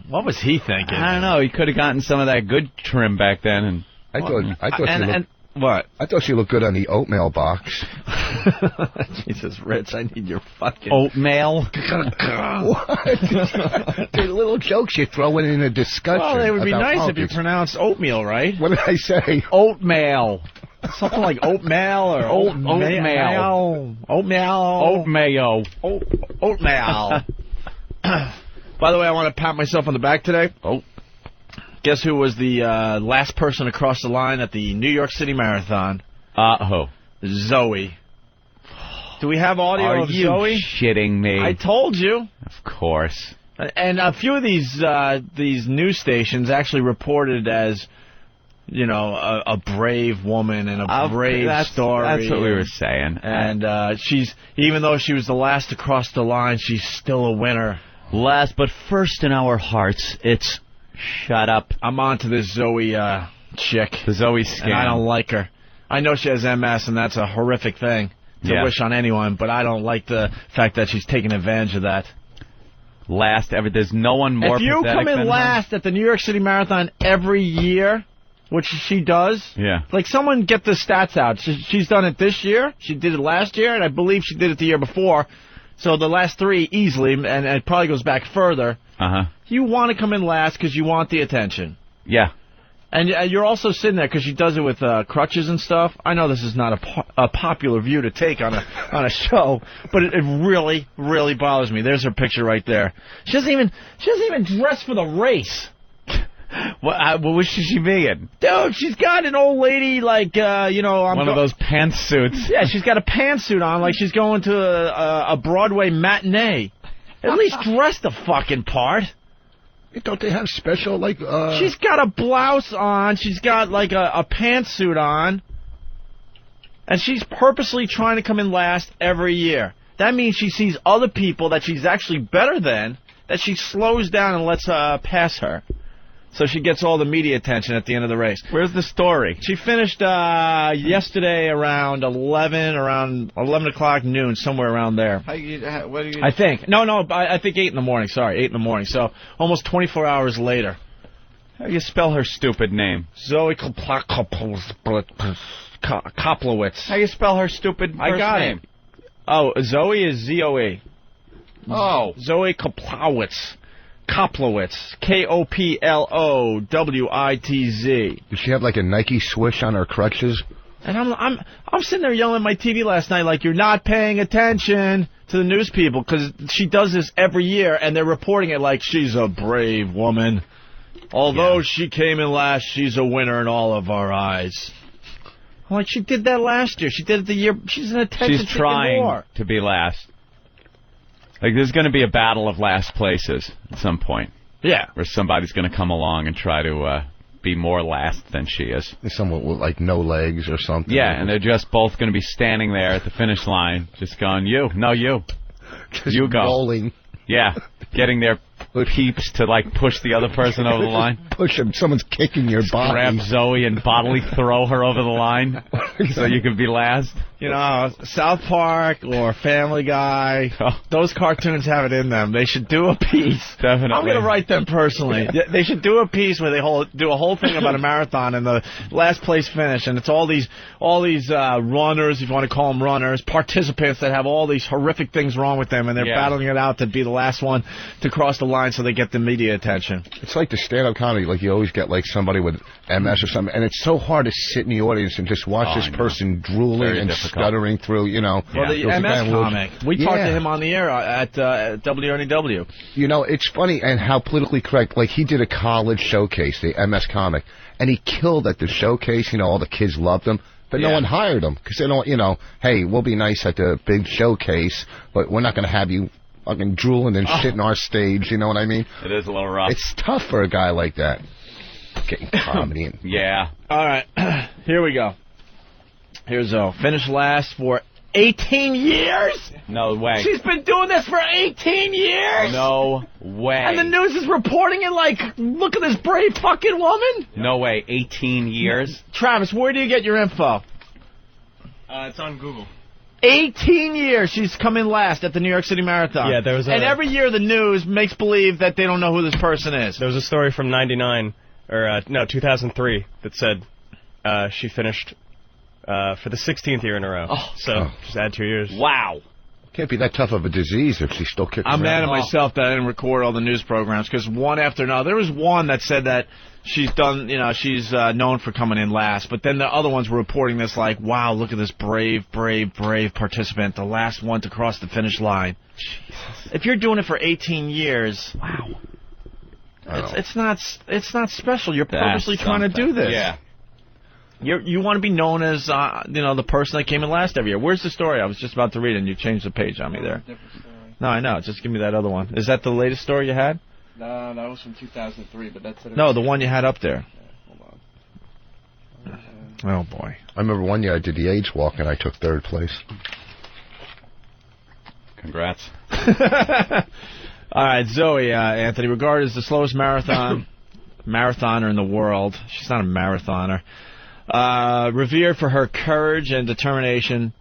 D: What was he thinking?
B: I don't know. He could have gotten some of that good trim back then. And
G: I thought she looked good on the oatmeal box.
D: Jesus, Rich, I need your fucking...
B: Oatmeal?
G: What? The little jokes you throw in a discussion.
D: Well, it would be nice
G: politics.
D: if you pronounced oatmeal, right?
G: What did I say?
B: Oatmeal.
D: Something like oatmeal or
B: oatmeal.
D: Oatmeal. Oatmeal. By the way, I want to pat myself on the back today. Guess who was the last person across the line at the New York City Marathon?
B: Who?
D: Zoe. Do we have audio of Zoe?
B: Are you shitting me?
D: I told you.
B: Of course.
D: And a few of these news stations actually reported as, you know, a brave woman and a brave story.
B: That's what we were saying.
D: And she's, even though she was the last to cross the line, she's still a winner.
B: Last but first in our hearts, it's shut up.
D: I'm on to this Zoe chick.
B: The Zoe scam.
D: And I don't like her. I know she has MS, and that's a horrific thing to wish on anyone, but I don't like the fact that she's taking advantage of that.
B: Last ever. There's no one more pathetic than her.
D: If you come in last at the New York City Marathon every year, which she does, like someone get the stats out. She's done it this year, she did it last year, and I believe she did it the year before. So the last three easily, and it probably goes back further. You want to come in last because you want the attention.
B: Yeah.
D: And you're also sitting there because she does it with crutches and stuff. I know this is not a popular view to take on a show, but it really, really bothers me. There's her picture right there. She doesn't even dress for the race.
B: What was she being?
D: Dude, she's got an old lady like
B: one of those pantsuits.
D: Yeah, she's got a pantsuit on like she's going to a Broadway matinee. At least dress the fucking part.
G: Don't they have special, like...
D: She's got a blouse on. She's got, like, a pantsuit on. And she's purposely trying to come in last every year. That means she sees other people that she's actually better than, that she slows down and lets pass her. So she gets all the media attention at the end of the race.
B: Where's the story?
D: She finished yesterday around 11 o'clock noon, somewhere around there. I think. No, I think 8 in the morning. Sorry, 8 in the morning. So almost 24 hours later.
B: How do you spell her stupid name?
D: Zoe Koplowitz.
B: How do you spell her stupid first
D: I got
B: name?
D: it. Oh, Zoe is Z-O-E.
B: Oh.
D: Zoe Koplowitz. Koplowitz.
G: Does she have like a Nike swoosh on her crutches?
D: And I'm sitting there yelling at my TV last night like, you're not paying attention to the news people, because she does this every year, and they're reporting it like she's a brave woman. Although she came in last, she's a winner in all of our eyes. I'm like, she did that last year. She did it the year. She's an attention-seeking
B: She's trying
D: whore.
B: to be last. Like, there's going to be a battle of last places at some point.
D: Yeah.
B: Where somebody's going to come along and try to be more last than she is.
G: Someone with, like, no legs or something.
B: Yeah, and they're just both going to be standing there at the finish line, just going, you.
G: Just
B: you go.
G: rolling.
B: Yeah, getting their peeps to, like, push the other person over the line.
G: Push him. Someone's kicking your body.
B: Grab Zoe and bodily throw her over the line so you can be last.
D: You know, South Park or Family Guy, those cartoons have it in them. They should do a piece.
B: Definitely.
D: I'm going to write them personally. They should do a piece where they do a whole thing about a marathon and the last place finish, and it's all these runners, if you want to call them runners, participants that have all these horrific things wrong with them, and they're battling it out to be the last one to cross the line so they get the media attention.
G: It's like the stand-up comedy, like you always get like somebody with MS or something, and it's so hard to sit in the audience and just watch this person drooling and stuttering through, you know.
D: Well, the MS comic, we talked to him on the air at WNEW.
G: You know, it's funny and how politically correct, like he did a college showcase, the MS comic, and he killed at the showcase, you know, all the kids loved him. But no one hired him because they don't, you know, hey, we'll be nice at the big showcase, but we're not going to have you fucking drooling and shit in our stage, you know what I mean?
B: It is a little rough.
G: It's tough for a guy like that. Getting comedy.
B: Yeah.
D: All right, here we go. Here's Zoe. Finished last for 18 years?
B: No way.
D: She's been doing this for 18 years?
B: No way.
D: And the news is reporting it like, look at this brave fucking woman?
B: No way. 18 years?
D: Travis, where do you get your info?
Q: It's on Google.
D: 18 years she's come in last at the New York City Marathon.
Q: Yeah, there was
D: and every year the news makes believe that they don't know who this person is.
Q: There was a story from 2003 that said she finished for the 16th year in a row. So just add 2 years.
B: Wow.
G: Can't be that tough of a disease if she's still kicking
D: I'm
G: around.
D: mad at myself that I didn't record all the news programs, because one after another. There was one that said that she's done, you know, she's known for coming in last, but then the other ones were reporting this like, wow, look at this brave participant, the last one to cross the finish line. Jesus. If you're doing it for 18 years, wow. It's not special. You're purposely trying to do this.
B: Yeah.
D: You want to be known as you know, the person that came in last every year. Where's the story? I was just about to read it, and you changed the page on me there. No, I know. Just give me that other one. Is that the latest story you had?
Q: No, that was from 2003, but that's it.
D: No, the one you had up there.
Q: Hold on.
D: Oh boy.
G: I remember one year I did the age walk and I took 3rd place.
B: Congrats.
D: All right, Zoe, Anthony, regarded as the slowest marathoner in the world. She's not a marathoner. Revered for her courage and determination.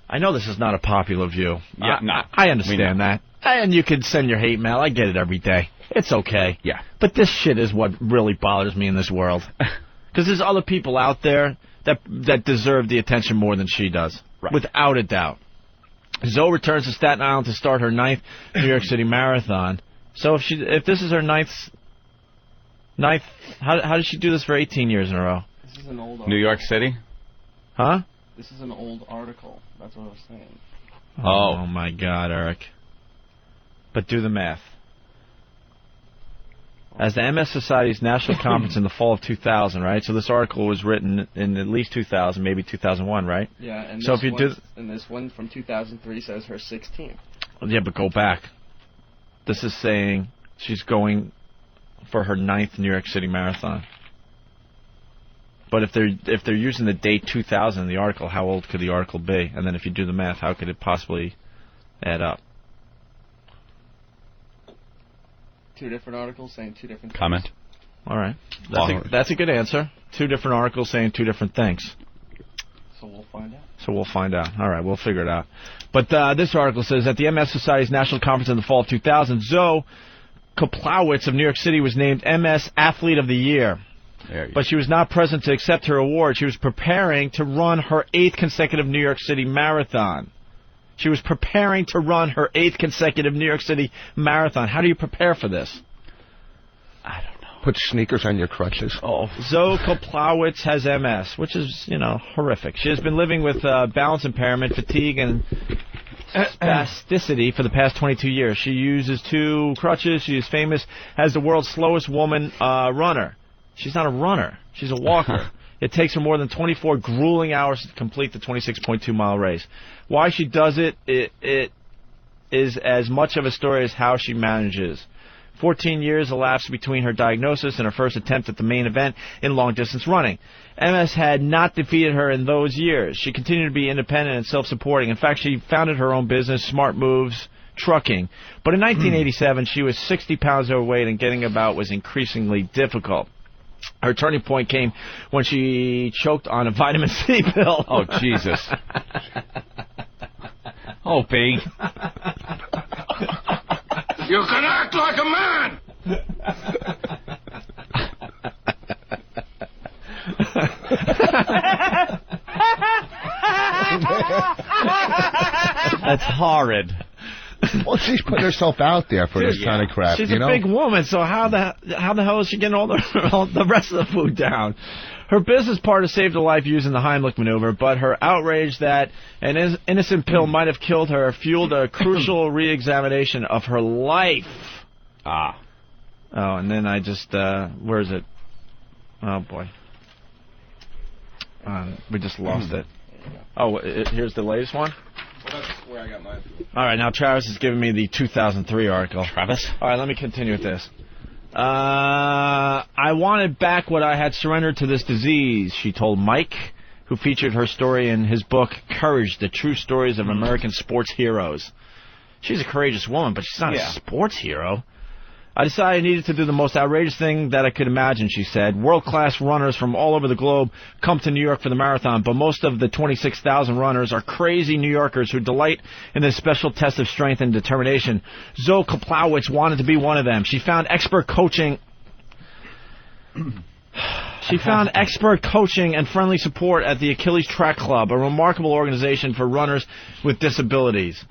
D: I know this is not a popular view.
B: Yeah, no.
D: I understand that. And you can send your hate mail. I get it every day. It's okay.
B: Yeah.
D: But this shit is what really bothers me in this world. Because there's other people out there that deserve the attention more than she does. Right. Without a doubt. Zoe returns to Staten Island to start her 9th New York City Marathon. So if this is her ninth, how did she do this for 18 years in a row?
Q: This is an old article.
B: New York City?
D: Huh?
Q: This is an old article. That's what I was saying.
D: Oh my God, Eric. But do the math. As the MS Society's National Conference in the fall of 2000, right? So this article was written in at least 2000, maybe 2001, right?
Q: Yeah, and
D: so
Q: this
D: if you do,
Q: and this one from 2003 says her 16th.
D: Yeah, but go back. This is saying she's going for her 9th New York City Marathon. But if they're using the date 2000 in the article, how old could the article be? And then if you do the math, how could it possibly add up?
Q: Two different articles saying two different
B: comment.
Q: Things.
D: All right, that's a good answer. 2 different articles saying 2 different things.
Q: So we'll find out.
D: All right, we'll figure it out. But this article says, at the MS Society's National Conference in the fall of 2000, Zoe Koplowitz of New York City was named MS Athlete of the Year. But she was not present to accept her award. She was preparing to run her 8th consecutive New York City marathon. She was preparing to run her 8th consecutive New York City marathon. How do you prepare for this? I don't know.
G: Put sneakers on your crutches.
D: Oh, Zoe Koplowitz has MS, which is, horrific. She has been living with balance impairment, fatigue, and spasticity for the past 22 years. She uses 2 crutches. She is famous as the world's slowest woman runner. She's not a runner. She's a walker. It takes her more than 24 grueling hours to complete the 26.2-mile race. Why she does it is as much of a story as how she manages. 14 years elapsed between her diagnosis and her first attempt at the main event in long-distance running. MS had not defeated her in those years. She continued to be independent and self-supporting. In fact, she founded her own business, Smart Moves Trucking. But in 1987, she was 60 pounds overweight, and getting about was increasingly difficult. Her turning point came when she choked on a vitamin C pill.
B: Oh, Jesus. Opie.
F: You can act like a man!
B: That's horrid.
G: Well, she's putting herself out there for this kind of crap.
D: She's a big woman, so how the hell is she getting all the rest of the food down? Her business partner saved her life using the Heimlich maneuver, but her outrage that an innocent pill might have killed her fueled a crucial re-examination of her life. Oh, and then I just, where is it? Oh, boy. We just lost it. Oh, here's the latest one?
Q: Well, that's where I got mine.
D: All right, now Travis is giving me the 2003 article.
B: Travis?
D: All right, let me continue with this. I wanted back what I had surrendered to this disease, she told Mike, who featured her story in his book, Courage, The True Stories of American Sports Heroes. She's a courageous woman, but she's not a sports hero. I decided I needed to do the most outrageous thing that I could imagine, she said. World-class runners from all over the globe come to New York for the marathon, but most of the 26,000 runners are crazy New Yorkers who delight in this special test of strength and determination. Zoe Koplowitz wanted to be one of them. She found expert coaching and friendly support at the Achilles Track Club, a remarkable organization for runners with disabilities.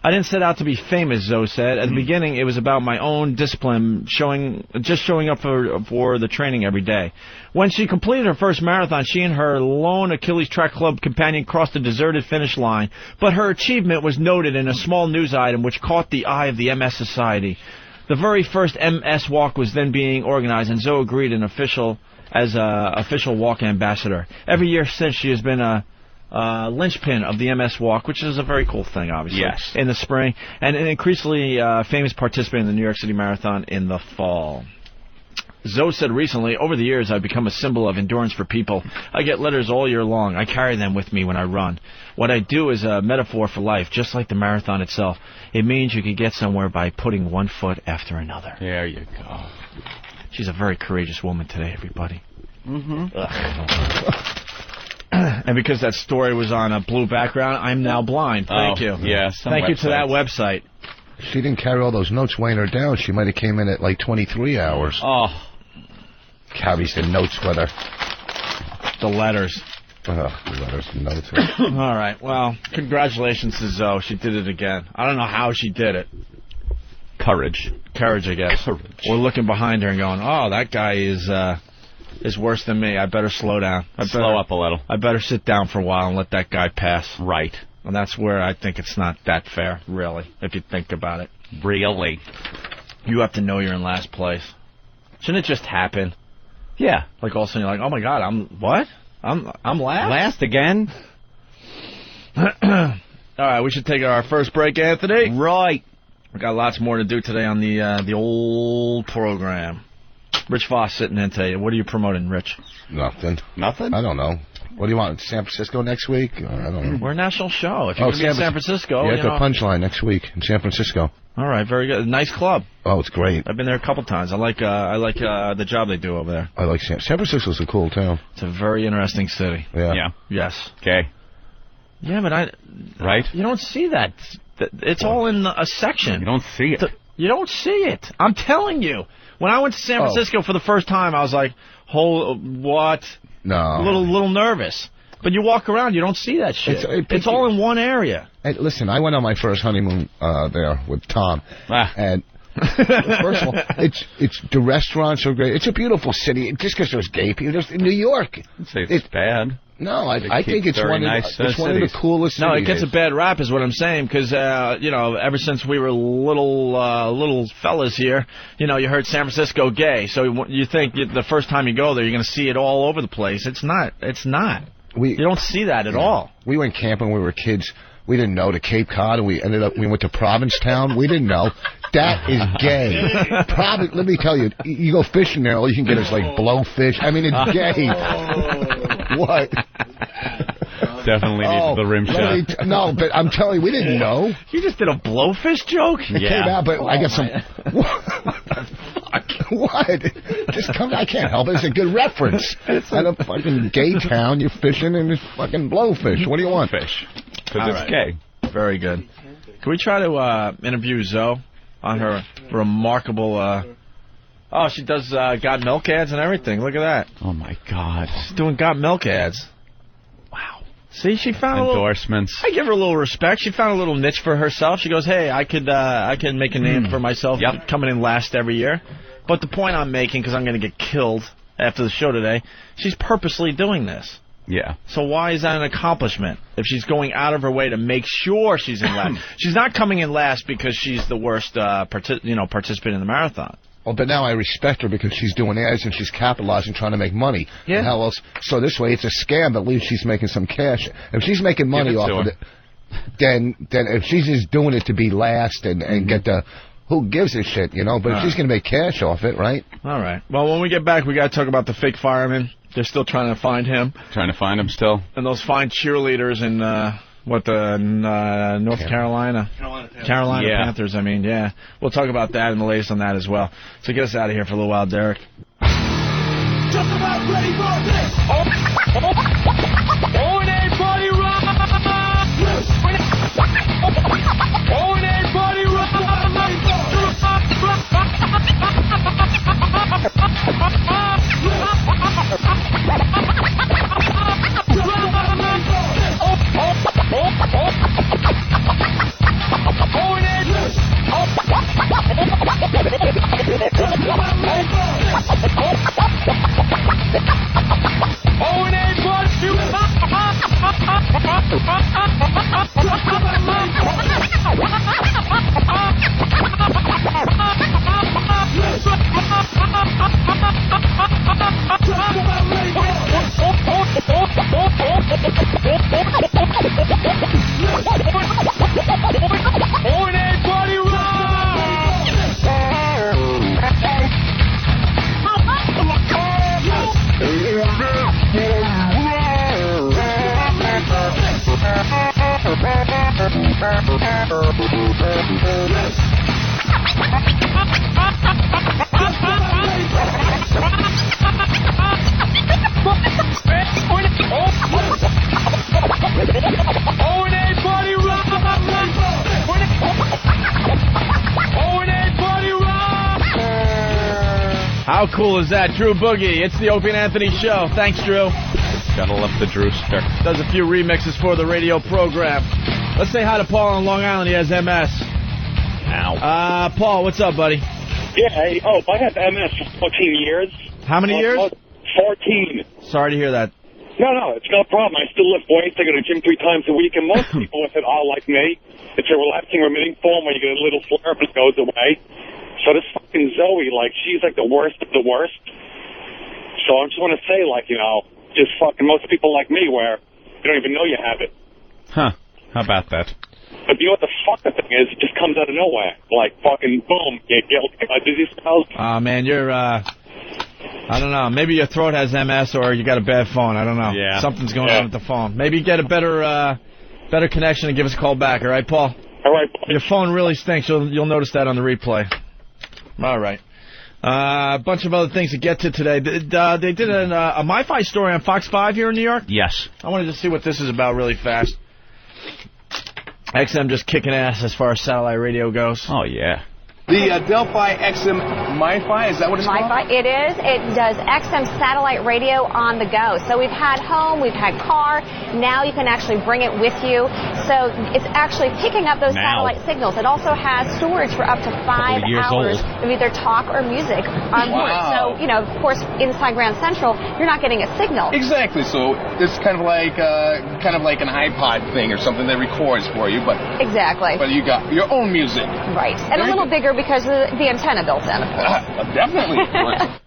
D: I didn't set out to be famous, Zoe said. At the beginning, it was about my own discipline, showing up for the training every day. When she completed her first marathon, she and her lone Achilles Track Club companion crossed a deserted finish line. But her achievement was noted in a small news item which caught the eye of the MS Society. The very first MS walk was then being organized, and Zoe agreed as official walk ambassador. Every year since, she has been a linchpin of the MS Walk, which is a very cool thing, obviously.
B: Yes.
D: In the spring, and an increasingly famous participant in the New York City Marathon in the fall. Zoe said recently, over the years, I've become a symbol of endurance for people. I get letters all year long. I carry them with me when I run. What I do is a metaphor for life, just like the marathon itself. It means you can get somewhere by putting one foot after another.
B: There you go.
D: She's a very courageous woman today, everybody.
B: Mm-hmm.
D: And because that story was on a blue background, I'm now blind. Thank you.
B: Yeah,
D: Thank you to that website.
G: She didn't carry all those notes weighing her down. She might have came in at like 23 hours.
B: Oh.
G: Carries the notes with her.
D: The letters.
G: The letters and notes.
D: All right. Well, congratulations to Zoe. She did it again. I don't know how she did it.
B: Courage,
D: I guess.
B: Courage.
D: We're looking behind her and going, oh, that guy is worse than me. I better slow down.
B: Slow up a little.
D: I better sit down for a while and let that guy pass.
B: Right.
D: And that's where I think it's not that fair, really, if you think about it.
B: Really?
D: You have to know you're in last place. Shouldn't it just happen?
B: Yeah.
D: Like all of a sudden you're like, oh my God, I'm last?
B: Last again?
D: All right, we should take our first break, Anthony.
B: Right.
D: We got lots more to do today on the old program. Rich Voss sitting in today. What are you promoting, Rich?
G: Nothing.
B: Nothing?
G: I don't know. What do you want? San Francisco next week? I don't know.
D: We're a national show. If you're going to be in San Francisco,
G: yeah, it's a Punchline next week in San Francisco.
D: All right, very good. Nice club.
G: Oh, it's great.
D: I've been there a couple times. I like the job they do over there.
G: I like San Francisco's a cool town.
D: It's a very interesting city.
G: Yeah.
D: Yes.
B: Okay.
D: Yeah, but
B: Right?
D: You don't see that. It's all in a section.
B: You don't see it.
D: You don't see it. I'm telling you. When I went to San Francisco for the first time, I was like, what?
G: No.
D: A little nervous. But you walk around, you don't see that shit. It's all in one area.
G: And listen, I went on my first honeymoon there with Tom, and first of all, it's the restaurants are great. It's a beautiful city. Just because there's gay people, there's in New York.
B: It's bad.
G: No, I think it's one of the coolest cities.
D: No, it gets a bad rap, is what I'm saying, because ever since we were little fellas here, you heard San Francisco gay, so you think the first time you go there, you're going to see it all over the place. It's not. You don't see that at all.
G: We went camping when we were kids. We didn't know to Cape Cod, and we went to Provincetown. We didn't know. That is gay. Let me tell you, you go fishing there, all you can get is like blowfish. I mean, it's gay. What?
B: Definitely needs the rim shot.
G: No, but I'm telling you, we didn't know.
D: You just did a blowfish joke?
G: It came out, but I got some... What? Just come. I can't help it. It's a good reference. At a fucking gay town, you're fishing and it's fucking blowfish. What do you want?
B: Fish. Because it's gay.
D: Very good. Can we try to interview Zoe on her remarkable... she does Got Milk ads and everything. Look at that.
B: Oh, my God.
D: She's doing Got Milk ads. Wow. See, she found
B: endorsements.
D: I give her a little respect. She found a little niche for herself. She goes, hey, I can make a name for myself coming in last every year. But the point I'm making, because I'm going to get killed after the show today, she's purposely doing this.
B: Yeah.
D: So why is that an accomplishment if she's going out of her way to make sure she's in last? She's not coming in last because she's the worst participant in the marathon.
G: Well, but now I respect her because she's doing ads and she's capitalizing, trying to make money. Yeah. And how else? So this way, it's a scam, but at least she's making some cash. If she's making money off of it, then if she's just doing it to be last and get the... Who gives a shit, But if she's going to make cash off it, right?
D: All right. Well, when we get back, we got to talk about the fake fireman. They're still trying to find him.
B: Trying to find him still?
D: And those fine cheerleaders in, North Carolina? Carolina Panthers, I mean, yeah. We'll talk about that and the latest on that as well. So get us out of here for a little while, Derek.
R: Just about ready for this. Oh, and everybody rock. Oh, and everybody rock.
D: How cool is that? Drew Boogie. It's the Opie and Anthony Show. Thanks, Drew.
B: Gotta love the Drewster.
D: Does a few remixes for the radio program. Let's say hi to Paul on Long Island. He has MS.
B: Ow.
D: Paul, what's up, buddy?
S: Yeah, hey, I have MS for 14 years.
D: How many years?
S: 14.
D: Sorry to hear that.
S: No, it's no problem. I still lift weights. I go to the gym 3 times a week, and most people with it are like me. It's a relaxing, remitting form where you get a little flare up and it goes away. So this fucking Zoe, she's like the worst of the worst. So I just want to say, just fucking most people like me where you don't even know you have it.
B: Huh. How about that?
S: But you know what the fuck the thing is? It just comes out of nowhere. Fucking boom, you get dizzy spells.
D: Man, you're, I don't know. Maybe your throat has MS or you got a bad phone. I don't know.
B: Yeah.
D: Something's going on with the phone. Maybe get a better connection and give us a call back. All right, Paul?
S: All right.
D: Your phone really stinks. You'll notice that on the replay. All right. A bunch of other things to get to today. They did a MiFi story on Fox 5 here in New York.
B: Yes.
D: I wanted to see what this is about really fast. XM just kicking ass as far as satellite radio goes.
B: Oh, yeah.
T: The Delphi XM MiFi, is that what it's called?
U: MiFi, it is. It does XM satellite radio on the go. So we've had home, we've had car. Now you can actually bring it with you. So it's actually picking up those satellite signals. It also has storage for up to 5 hours of either talk or music on board. So, you know, of course, inside Grand Central, you're not getting a signal.
T: Exactly. So it's kind of like an iPod thing or something that records for you, but
U: exactly.
T: But you got your own music.
U: Right. And a little bigger because of the antenna built in, of course.
T: Definitely.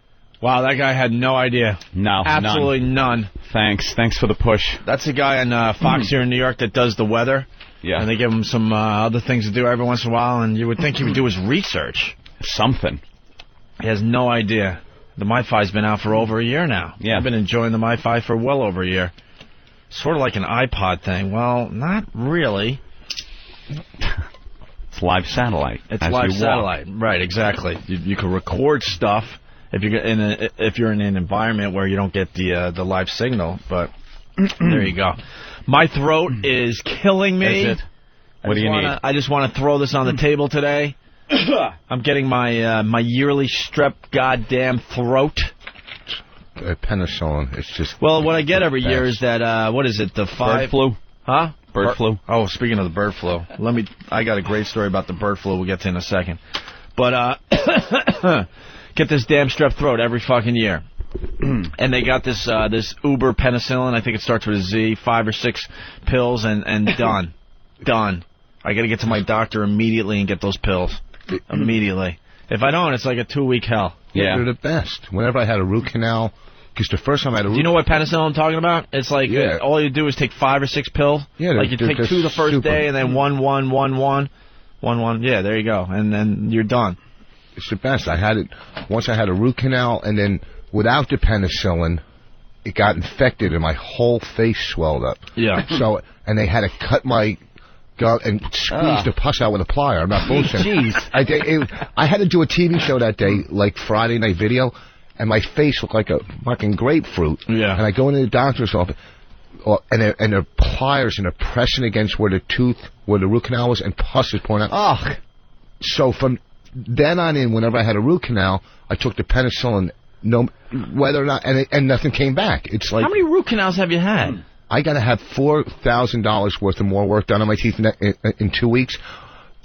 D: Wow, that guy had no idea.
B: No,
D: absolutely none.
B: Thanks for the push.
D: That's a guy on Fox here in New York that does the weather.
B: Yeah.
D: And they give him some other things to do every once in a while, and you would think he would do his research.
B: Something.
D: He has no idea. The MiFi's been out for over a year now.
B: Yeah.
D: I've been enjoying the MiFi for well over a year. Sort of like an iPod thing. Well, not really.
B: It's live satellite.
D: It's live satellite, right? Exactly. You can record stuff if you're in an environment where you don't get the live signal. But there you go. My throat is killing me.
B: Is it? What do you need?
D: I just want to throw this on the table today. I'm getting my yearly strep goddamn throat.
G: Penicillin. It's just.
D: Well, what I get every year is that what is it? The
B: bird flu.
D: Huh?
B: Bird flu.
D: Oh, speaking of the bird flu, I got a great story about the bird flu we'll get to in a second. But get this damn strep throat every fucking year. And they got this Uber penicillin, I think it starts with a Z, 5 or 6 pills, and done. Done. I got to get to my doctor immediately and get those pills. Immediately. If I don't, it's like a 2-week hell.
G: Yeah, they're the best. Whenever I had a root canal, because the first time I had a root...
D: Do you know what penicillin I'm talking about? It's like all you do is take 5 or 6 pills.
G: Yeah,
D: like you take 2 the first day and then 1. Yeah, there you go. And then you're done.
G: It's the best. I had it once. I had a root canal, and then without the penicillin, it got infected and my whole face swelled up.
D: Yeah.
G: So, and they had to cut my gut and squeeze the pus out with a plier. I'm not bullshitting.
D: Jeez.
G: I had to do a TV show that day, like Friday Night Video, and my face looked like a fucking grapefruit.
D: Yeah.
G: And I go into the doctor's office, and they're pliers, and they're pressing against where the root canal was, and pus is pouring out.
D: Ugh.
G: So from then on in, whenever I had a root canal, I took the penicillin, no, whether or not, and nothing came back. It's like,
D: how many root canals have you had?
G: I got to have $4,000 worth of more work done on my teeth in 2 weeks.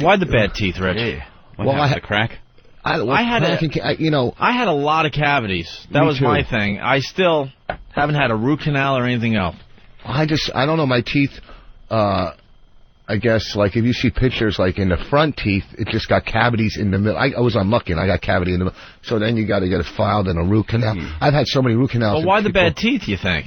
D: Why the bad teeth, Rich?
B: Yeah. I had the crack.
D: I had a lot of cavities. That was my thing. I still haven't had a root canal or anything else.
G: I don't know, my teeth, I guess, like, if you see pictures, like, in the front teeth, it just got cavities in the middle. I was unlucky, and I got cavity in the middle. So then you got to get it filed in a root canal. I've had so many root canals.
D: Well, why the bad teeth, you think?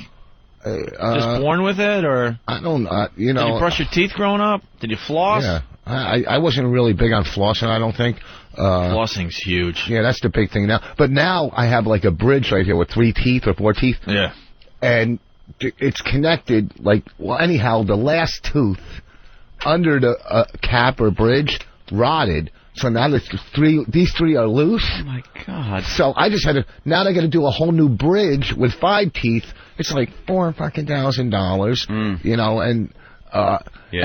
D: Just born with it, or?
G: I don't know,
D: Did you brush your teeth growing up? Did you floss?
G: Yeah. I wasn't really big on flossing, I don't think.
D: Flossing's huge.
G: Yeah, that's the big thing now. But now I have, like, a bridge right here with 3 teeth or 4 teeth.
D: Yeah.
G: And it's connected, like, well, anyhow, the last tooth under the cap or bridge rotted. So now these 3 are loose.
B: Oh, my God.
G: So I just now they got to do a whole new bridge with 5 teeth. It's like $4,000, you know, and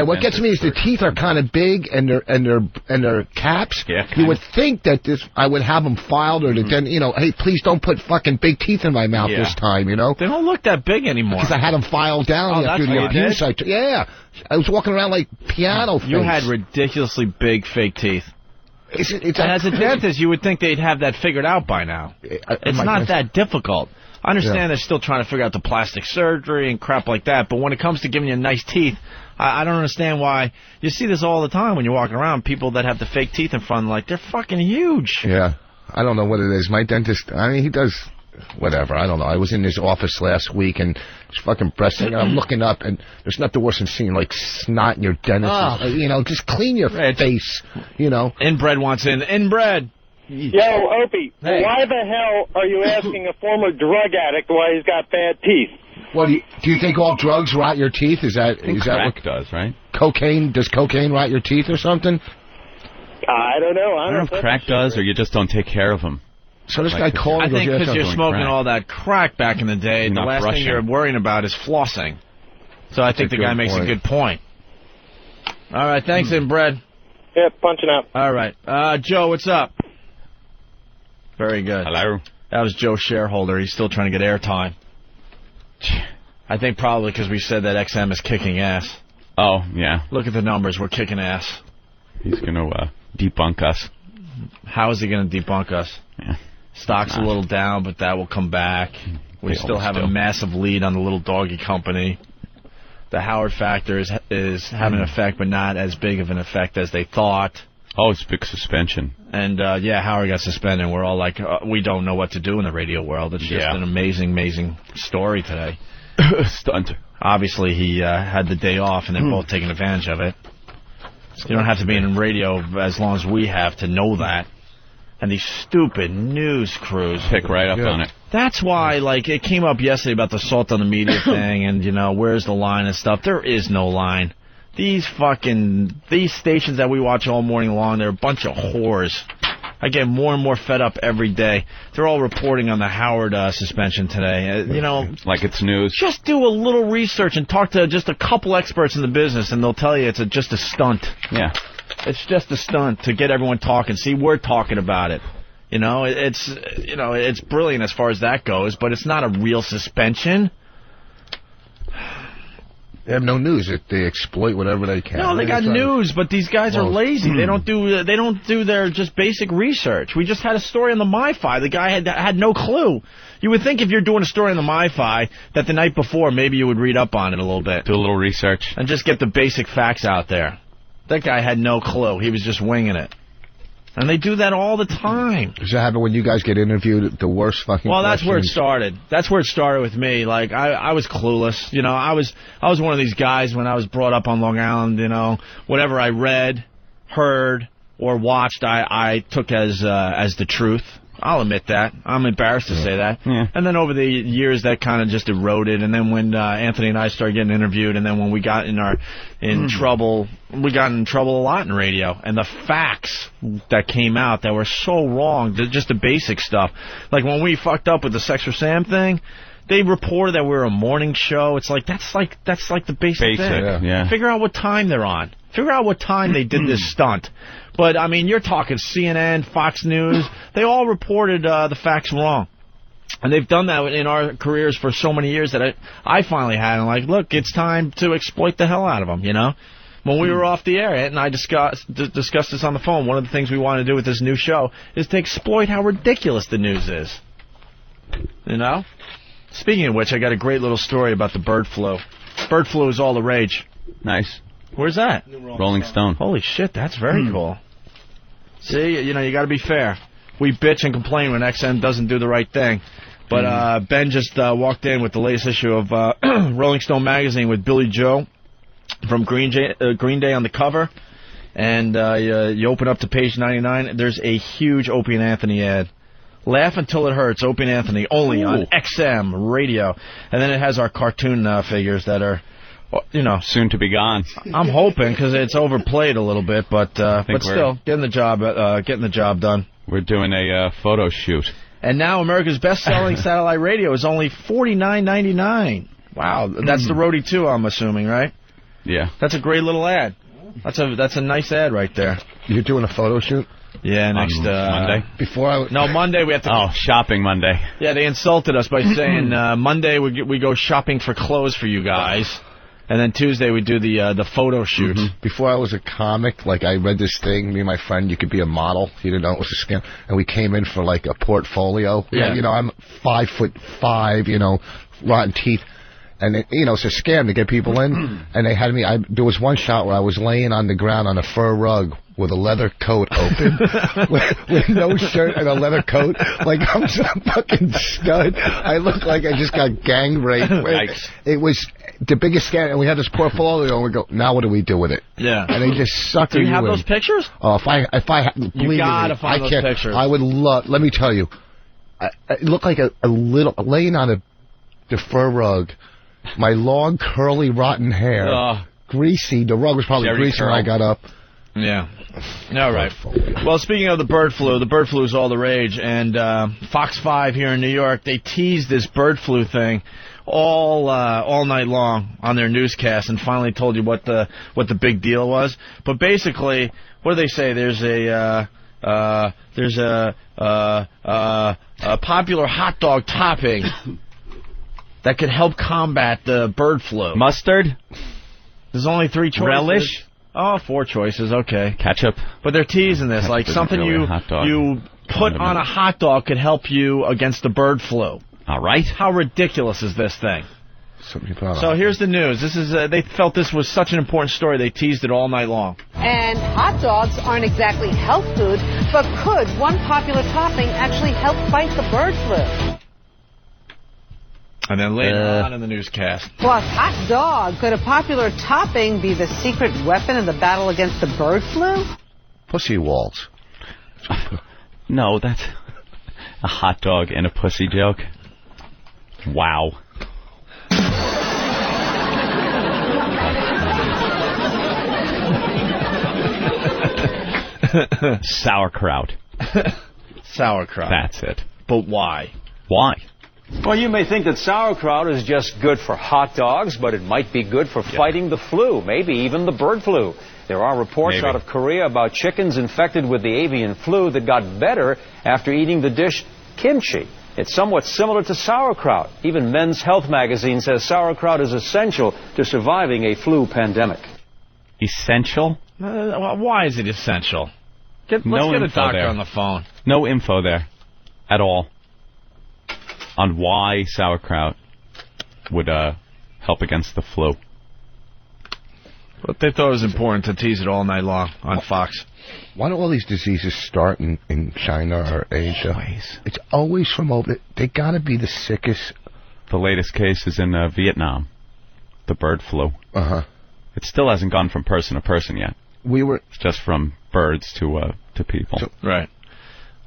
G: what gets me is the teeth are kind of big and they're caps.
B: Yeah,
G: you would think that I would have them filed or then, you know, hey, please don't put fucking big teeth in my mouth this time, you know.
D: They don't look that big anymore.
G: Because I had them filed down after the abuse. I was walking around like piano face.
D: You had ridiculously big fake teeth. And as a dentist, you would think they'd have that figured out by now. It's not that difficult. I understand they're still trying to figure out the plastic surgery and crap like that, but when it comes to giving you nice teeth, I don't understand why. You see this all the time when you're walking around, people that have the fake teeth in front, like, they're fucking huge.
G: Yeah. I don't know what it is. My dentist, I mean, he does whatever. I don't know. I was in his office last week, and it's fucking pressing, and I'm looking up, and there's nothing worse than seeing, like, snot in your dentist. You know, just clean your face, you know.
D: Inbred wants inbred.
V: Yo, Opie, why the hell are you asking a former drug addict why he's got bad teeth?
G: Well, do you think all drugs rot your teeth? Is that
B: crack does, right?
G: Does cocaine rot your teeth or something?
V: I don't know.
B: I don't know if crack does or you just don't take care of them.
G: So this guy called.
D: I think because you're smoking all that crack back in the day, the last thing you're worrying about is flossing. So I think the guy makes a good point. All right, thanks, inbred.
V: Yeah, punching out.
D: All right. Joe, what's up? Very good.
B: Hello.
D: That was Joe Shareholder. He's still trying to get airtime. I think probably because we said that XM is kicking ass.
B: Oh, yeah.
D: Look at the numbers. We're kicking ass.
B: He's going to debunk us.
D: How is he going to debunk us?
B: Yeah.
D: Stock's a little down, but that will come back. We still have a massive lead on the little doggy company. The Howard factor is having an effect, but not as big of an effect as they thought.
B: Oh, it's big suspension.
D: And, Howard got suspended. We're all like, we don't know what to do in the radio world. It's just an amazing, amazing story today.
B: Stunt.
D: Obviously, he had the day off, and they're both taking advantage of it. You don't have to be in radio as long as we have to know that. And these stupid news crews
B: pick right up on it.
D: That's why, it came up yesterday about the salt on the media thing, and, where's the line and stuff. There is no line. These stations that we watch all morning long, they're a bunch of whores. I get more and more fed up every day. They're all reporting on the Howard suspension today.
B: Like it's news.
D: Just do a little research and talk to just a couple experts in the business, and they'll tell you it's just a stunt.
B: Yeah.
D: It's just a stunt to get everyone talking. See, we're talking about it. It's brilliant as far as that goes, but it's not a real suspension.
G: They have no news. They exploit whatever they can.
D: No, they got news, but these guys are lazy. They don't do their just basic research. We just had a story on the MiFi. The guy had no clue. You would think if you're doing a story on the MiFi that the night before maybe you would read up on it a little bit.
B: Do a little research.
D: And just get the basic facts out there. That guy had no clue. He was just winging it. And they do that all the time.
G: Does that happen when you guys get interviewed? The worst fucking
D: Well, that's
G: questions?
D: where it started. That's where it started with me. I was clueless. I was one of these guys when I was brought up on Long Island. Whatever I read, heard, or watched, I took as the truth. I'll admit that. I'm embarrassed to say that.
B: Yeah.
D: And then over the years, that kind of just eroded. And then when Anthony and I started getting interviewed, and then when we got in trouble, we got in trouble a lot in radio. And the facts that came out that were so wrong, just the basic stuff. Like when we fucked up with the Sex for Sam thing, they reported that we were a morning show. It's like that's like the basic thing.
B: Yeah.
D: Figure out what time they're on. Figure out what time they did this stunt. But, you're talking CNN, Fox News. They all reported the facts wrong. And they've done that in our careers for so many years that I finally had. And look, it's time to exploit the hell out of them, When we were off the air, Ant and I discussed this on the phone. One of the things we want to do with this new show is to exploit how ridiculous the news is. Speaking of which, I got a great little story about the bird flu. Bird flu is all the rage.
B: Nice.
D: Where's that?
B: Rolling Stone.
D: Holy shit, that's very cool. See, you got to be fair. We bitch and complain when XM doesn't do the right thing. But Ben just walked in with the latest issue of Rolling Stone magazine with Billy Joe from Green Day on the cover. And you open up to page 99, there's a huge Opie and Anthony ad. Laugh Until It Hurts, Opie and Anthony, only on XM radio. And then it has our cartoon figures that are...
B: soon to be gone.
D: I'm hoping because it's overplayed a little bit, but still getting the job done.
B: We're doing a photo shoot,
D: and now America's best-selling satellite radio is only $49.99. Wow, that's the Roadie 2, I'm assuming, right?
B: Yeah,
D: that's a great little ad. That's a nice ad right there.
G: You're doing a photo shoot?
D: Yeah, next
B: Monday.
D: Monday we have to.
B: Oh, shopping Monday.
D: Yeah, they insulted us by saying Monday we go shopping for clothes for you guys. And then Tuesday we do the photo shoot.
G: Before I was a comic, I read this thing, me and my friend, you could be a model. He didn't know it was a scam. And we came in for a portfolio.
D: Yeah.
G: I'm 5'5", rotten teeth. And it's a scam to get people in. And they had me, there was one shot where I was laying on the ground on a fur rug with a leather coat open, with no shirt and a leather coat, like I'm some fucking stud. I look like I just got gang raped. It was the biggest scam, and we had this portfolio, and we go, now what do we do with it?
D: Yeah.
G: And they just sucker you in.
D: Do you have those pictures?
G: Oh, if I
D: you gotta find those pictures.
G: I would love. Let me tell you, I look like a little laying on the fur rug, my long curly rotten hair, greasy. The rug was probably greasy when I got up.
D: Yeah. All right. Well, speaking of the bird flu is all the rage, and Fox 5 here in New York, they teased this bird flu thing all night long on their newscast, and finally told you what the big deal was. But basically, what do they say? There's a popular hot dog topping that could help combat the bird flu.
B: Mustard?
D: There's only 3 choices.
B: Relish?
D: Oh, 4 choices. Okay.
B: Ketchup?
D: But they're teasing this, like something
B: really
D: you put on a hot dog could help you against the bird flu.
B: All right.
D: How ridiculous is this thing? So here's the news. This is they felt this was such an important story, they teased it all night long.
A: And hot dogs aren't exactly health food, but could one popular topping actually help fight the bird flu?
D: And then later on in the newscast.
A: Plus, hot dog. Could a popular topping be the secret weapon in the battle against the bird flu?
G: Pussy walls.
B: No, that's a hot dog and a pussy joke. Wow. Sauerkraut.
D: Sauerkraut.
B: That's it.
D: But why?
B: Why?
C: Well, you may think that sauerkraut is just good for hot dogs, but it might be good for fighting the flu, maybe even the bird flu. There are reports out of Korea about chickens infected with the avian flu that got better after eating the dish kimchi. It's somewhat similar to sauerkraut. Even Men's Health magazine says sauerkraut is essential to surviving a flu pandemic.
B: Essential?
D: Why is it essential? Let's get a doctor on the phone.
B: No info there at all on why sauerkraut would help against the flu.
D: But they thought it was important to tease it all night long on Fox.
G: Why do all these diseases start in China or Asia? It's always from over. They got to be the sickest.
B: The latest case is in Vietnam, the bird flu.
G: Uh-huh.
B: It still hasn't gone from person to person yet.
G: It's
B: just from birds to people.
D: Right.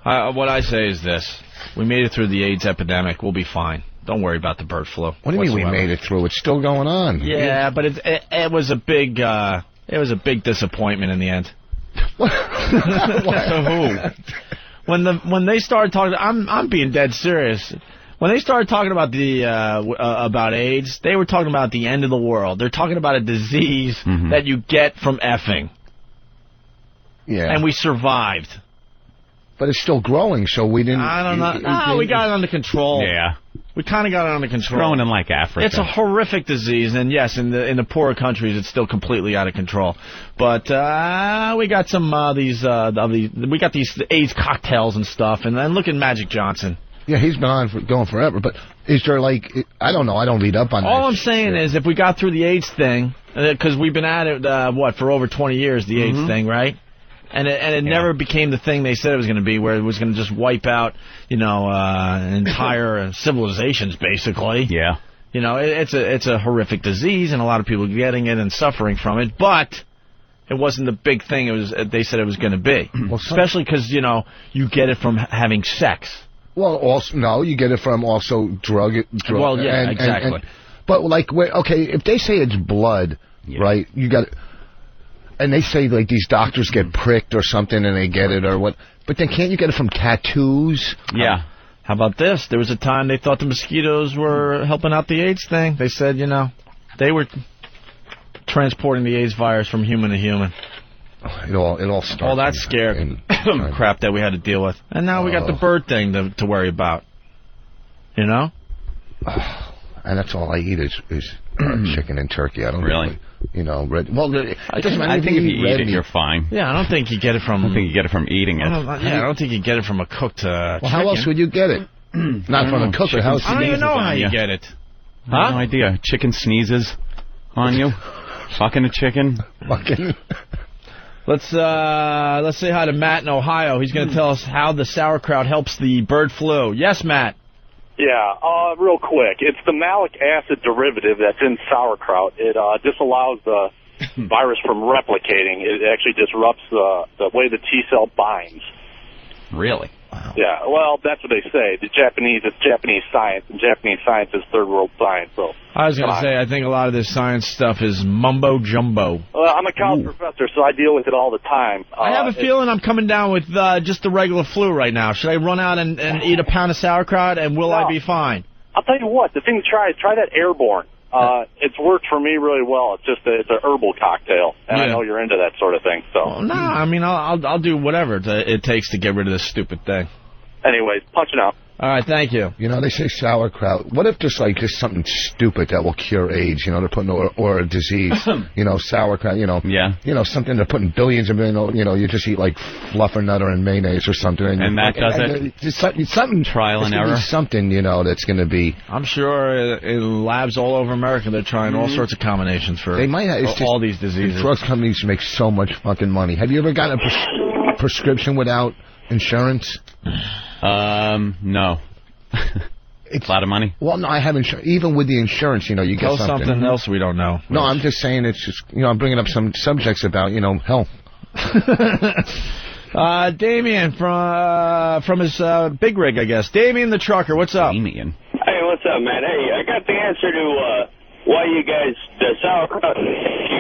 D: What I say is this. We made it through the AIDS epidemic. We'll be fine. Don't worry about the bird flu.
G: What do you mean we made it through? It's still going on.
D: Yeah, but it was a big disappointment in the end. To who? When they started talking, I'm being dead serious. When they started talking about about AIDS, they were talking about the end of the world. They're talking about a disease that you get from effing.
G: Yeah.
D: And we survived.
G: But it's still growing, so we didn't...
D: I don't know. We got it under control.
B: Yeah.
D: We kind of got it under control.
B: It's growing in, like, Africa.
D: It's a horrific disease, and yes, in the poorer countries, it's still completely out of control. But we got some we got these AIDS cocktails and stuff, and then look at Magic Johnson.
G: Yeah, he's been going forever, but is there, like... I don't know, I don't read up on that.
D: All I'm saying is, if we got through the AIDS thing, because we've been at it, for over 20 years, the AIDS thing, right? And it never became the thing they said it was going to be, where it was going to just wipe out, entire civilizations, basically.
B: Yeah.
D: It's a horrific disease, and a lot of people getting it and suffering from it, but it wasn't the big thing they said it was going to be. Well, especially because, you get it from having sex.
G: Well, also, no, you get it from also drug.
D: Well, yeah, exactly.
G: But, like, if they say it's blood, right, you got... And they say, like, these doctors get pricked or something and they get it or what. But then can't you get it from tattoos?
D: Yeah. How about this? There was a time they thought the mosquitoes were helping out the AIDS thing. They said, they were transporting the AIDS virus from human to human.
G: It all started.
D: All that scared crap that we had to deal with. And now we got the bird thing to worry about. And
G: that's all I eat is chicken and turkey. I don't
B: really.
G: I
B: think if you eat it, you're fine.
D: Yeah, I don't think you get it from...
B: I don't think you get it from eating it.
D: I don't think you get it from a cooked chicken.
G: How else would you get it? Not from a cooker.
D: I don't even know how you get it.
B: I have no idea. Chicken sneezes on you. Fucking a chicken.
G: Fucking...
D: Let's say hi to Matt in Ohio. He's going to tell us how the sauerkraut helps the bird flu. Yes, Matt.
W: Yeah, real quick. It's the malic acid derivative that's in sauerkraut. It disallows the virus from replicating. It actually disrupts the way the T cell binds.
B: Really?
W: Wow. Yeah, well, that's what they say. It's Japanese science, and Japanese science is third world science. So
D: I was going to say, I think a lot of this science stuff is mumbo-jumbo.
W: I'm a college professor, so I deal with it all the time.
D: I have a feeling I'm coming down with just the regular flu right now. Should I run out and eat a pound of sauerkraut, and will I be fine?
W: I'll tell you what, the thing to try that airborne. It's worked for me really well. It's an herbal cocktail, and I know you're into that sort of thing. So
D: well, no, I mean I'll do whatever it takes to get rid of this stupid thing.
W: Anyways, punching out.
D: All right, thank you.
G: You know, they say sauerkraut. What if there's like just something stupid that will cure AIDS? You know, they're putting or a disease. You know, sauerkraut. You know, you know something they're putting billions of billions. You know, you just eat like fluffernutter and mayonnaise or something, and
B: that does it.
G: It's something
B: trial and error.
G: Something you know that's going to be.
D: I'm sure in labs all over America they're trying all sorts of combinations for
G: they might have,
D: all these diseases.
G: The drug companies make so much fucking money. Have you ever gotten a prescription without insurance?
B: No. It's a lot of money.
G: Well, no, I have insurance. Even with the insurance, you know, you get
D: something else we don't know.
G: No, I'm just saying it's just, you know, I'm bringing up some subjects about, you know, health.
D: Damien from his big rig, I guess. Damien the trucker, what's up?
B: Damien.
E: Hey, what's up, man? Hey, I got the answer to why you guys, the sauerkraut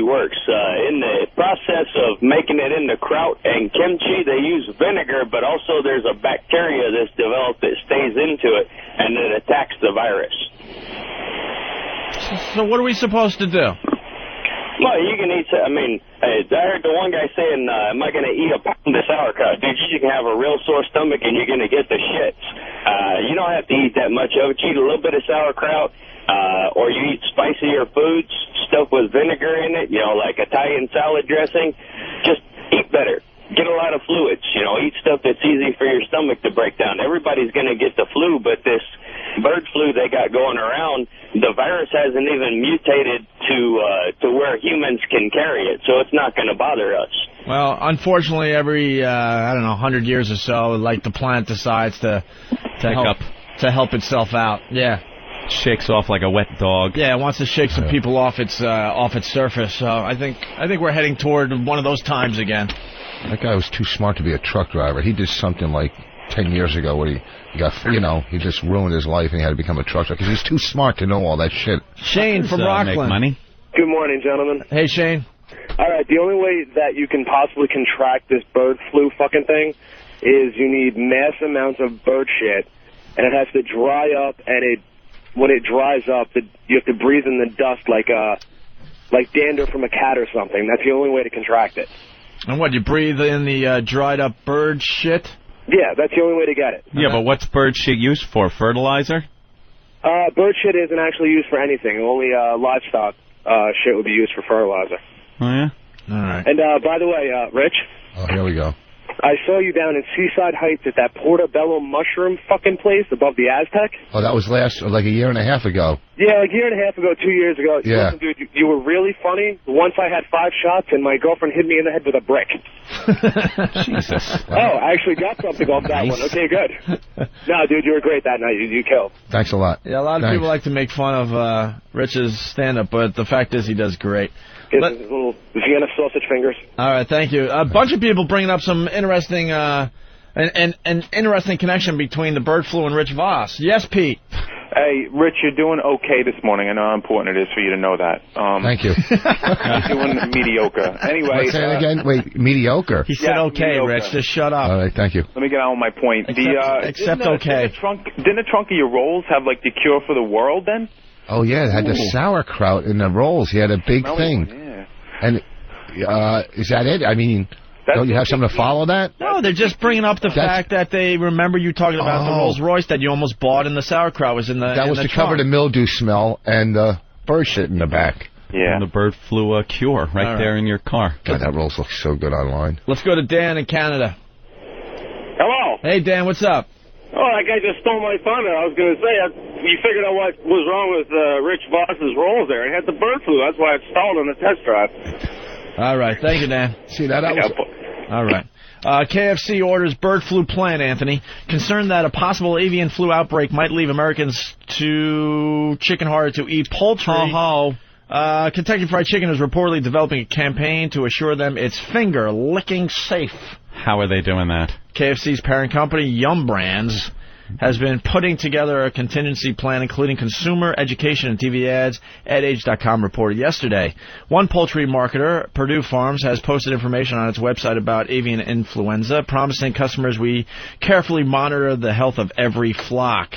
E: works. In the process of making it into kraut and kimchi, they use vinegar, but also there's a bacteria that's developed that stays into it, and it attacks the virus.
D: So what are we supposed to do?
E: Well, you can eat, I mean, I heard the one guy saying, am I going to eat a pound of sauerkraut? Dude, you can have a real sore stomach and you're going to get the shits. You don't have to eat that much of it. You eat a little bit of sauerkraut, or you eat spicier foods, stuff with vinegar in it, you know, like Italian salad dressing. Just eat better. Get a lot of fluids, you know, eat stuff that's easy for your stomach to break down. Everybody's going to get the flu, but this bird flu they got going around, the virus hasn't even mutated to where humans can carry it, so it's not going to bother us.
D: Well, unfortunately, every, 100 years or so, like the plant decides to help itself out. Yeah.
B: Shakes off like a wet dog.
D: Yeah, it wants to shake some people off its surface. So I think we're heading toward one of those times again.
G: That guy was too smart to be a truck driver. He did something like 10 years ago where he got, you know, he just ruined his life and he had to become a truck driver because he's too smart to know all that shit.
D: Shane from Rockland.
B: Make money.
W: Good morning, gentlemen.
D: Hey, Shane.
W: All right, the only way that you can possibly contract this bird flu fucking thing is you need mass amounts of bird shit, and it has to dry up, and when it dries up, you have to breathe in the dust like dander from a cat or something. That's the only way to contract it.
D: And what, you breathe in the dried up bird shit?
W: Yeah, that's the only way to get it.
B: Yeah, but what's bird shit used for? Fertilizer?
W: Bird shit isn't actually used for anything. Only livestock shit would be used for fertilizer.
B: Oh, yeah?
D: All right.
W: And by the way, Rich.
G: Oh, here we go.
W: I saw you down in Seaside Heights at that Portobello mushroom fucking place above the Aztec.
G: Oh, that was like a year and a half ago.
W: Yeah, like a year and a half ago, 2 years ago.
G: Yeah.
W: Listen, dude, you were really funny. Once I had 5 shots and my girlfriend hit me in the head with a brick.
B: Jesus.
W: Oh, I actually got something off that one. Okay, good. No, dude, you were great that night. You killed.
G: Thanks a lot.
D: Yeah, a lot of people like to make fun of Rich's stand-up, but the fact is he does great.
W: Little Vienna sausage fingers.
D: All right, thank you. A bunch of people bringing up some interesting an interesting connection between the bird flu and Rich Voss. Yes, Pete.
H: Hey, Rich, you're doing okay this morning. I know how important it is for you to know that.
G: Thank you.
H: You're doing mediocre. Anyway.
G: Say it again. Wait, mediocre?
D: He said okay, mediocre. Rich. Just shut up.
G: All right, thank you.
H: Let me get on with my point.
D: Except okay.
H: Didn't the trunk of your rolls have, like, the cure for the world then?
G: Oh, yeah, it had the sauerkraut in the rolls. He had a big thing.
H: Yeah.
G: And is that it? I mean, don't you have something to follow that?
D: No, they're just bringing up the fact that they remember you talking about the Rolls Royce that you almost bought and the sauerkraut was in the
G: That was to cover the mildew smell and the bird shit in the back.
H: Yeah.
B: And the bird flu cure right there in your car.
G: God, that Rolls looks so good online.
D: Let's go to Dan in Canada.
W: Hello.
D: Hey, Dan, what's up?
W: Oh, that guy just stole my thunder. I was going to say, you figured out what was wrong with Rich Voss's rolls there. He had the bird flu. That's why it stalled on the test drive.
D: All right. Thank you, Dan.
G: See, that was...
D: All right. KFC orders bird flu plan, Anthony. Concerned that a possible avian flu outbreak might leave Americans too chicken-hearted to eat poultry. Kentucky Fried Chicken is reportedly developing a campaign to assure them it's finger-licking safe.
B: How are they doing that?
D: KFC's parent company, Yum Brands, has been putting together a contingency plan including consumer education and TV ads, EdAge.com reported yesterday. One poultry marketer, Purdue Farms, has posted information on its website about avian influenza, promising customers we carefully monitor the health of every flock.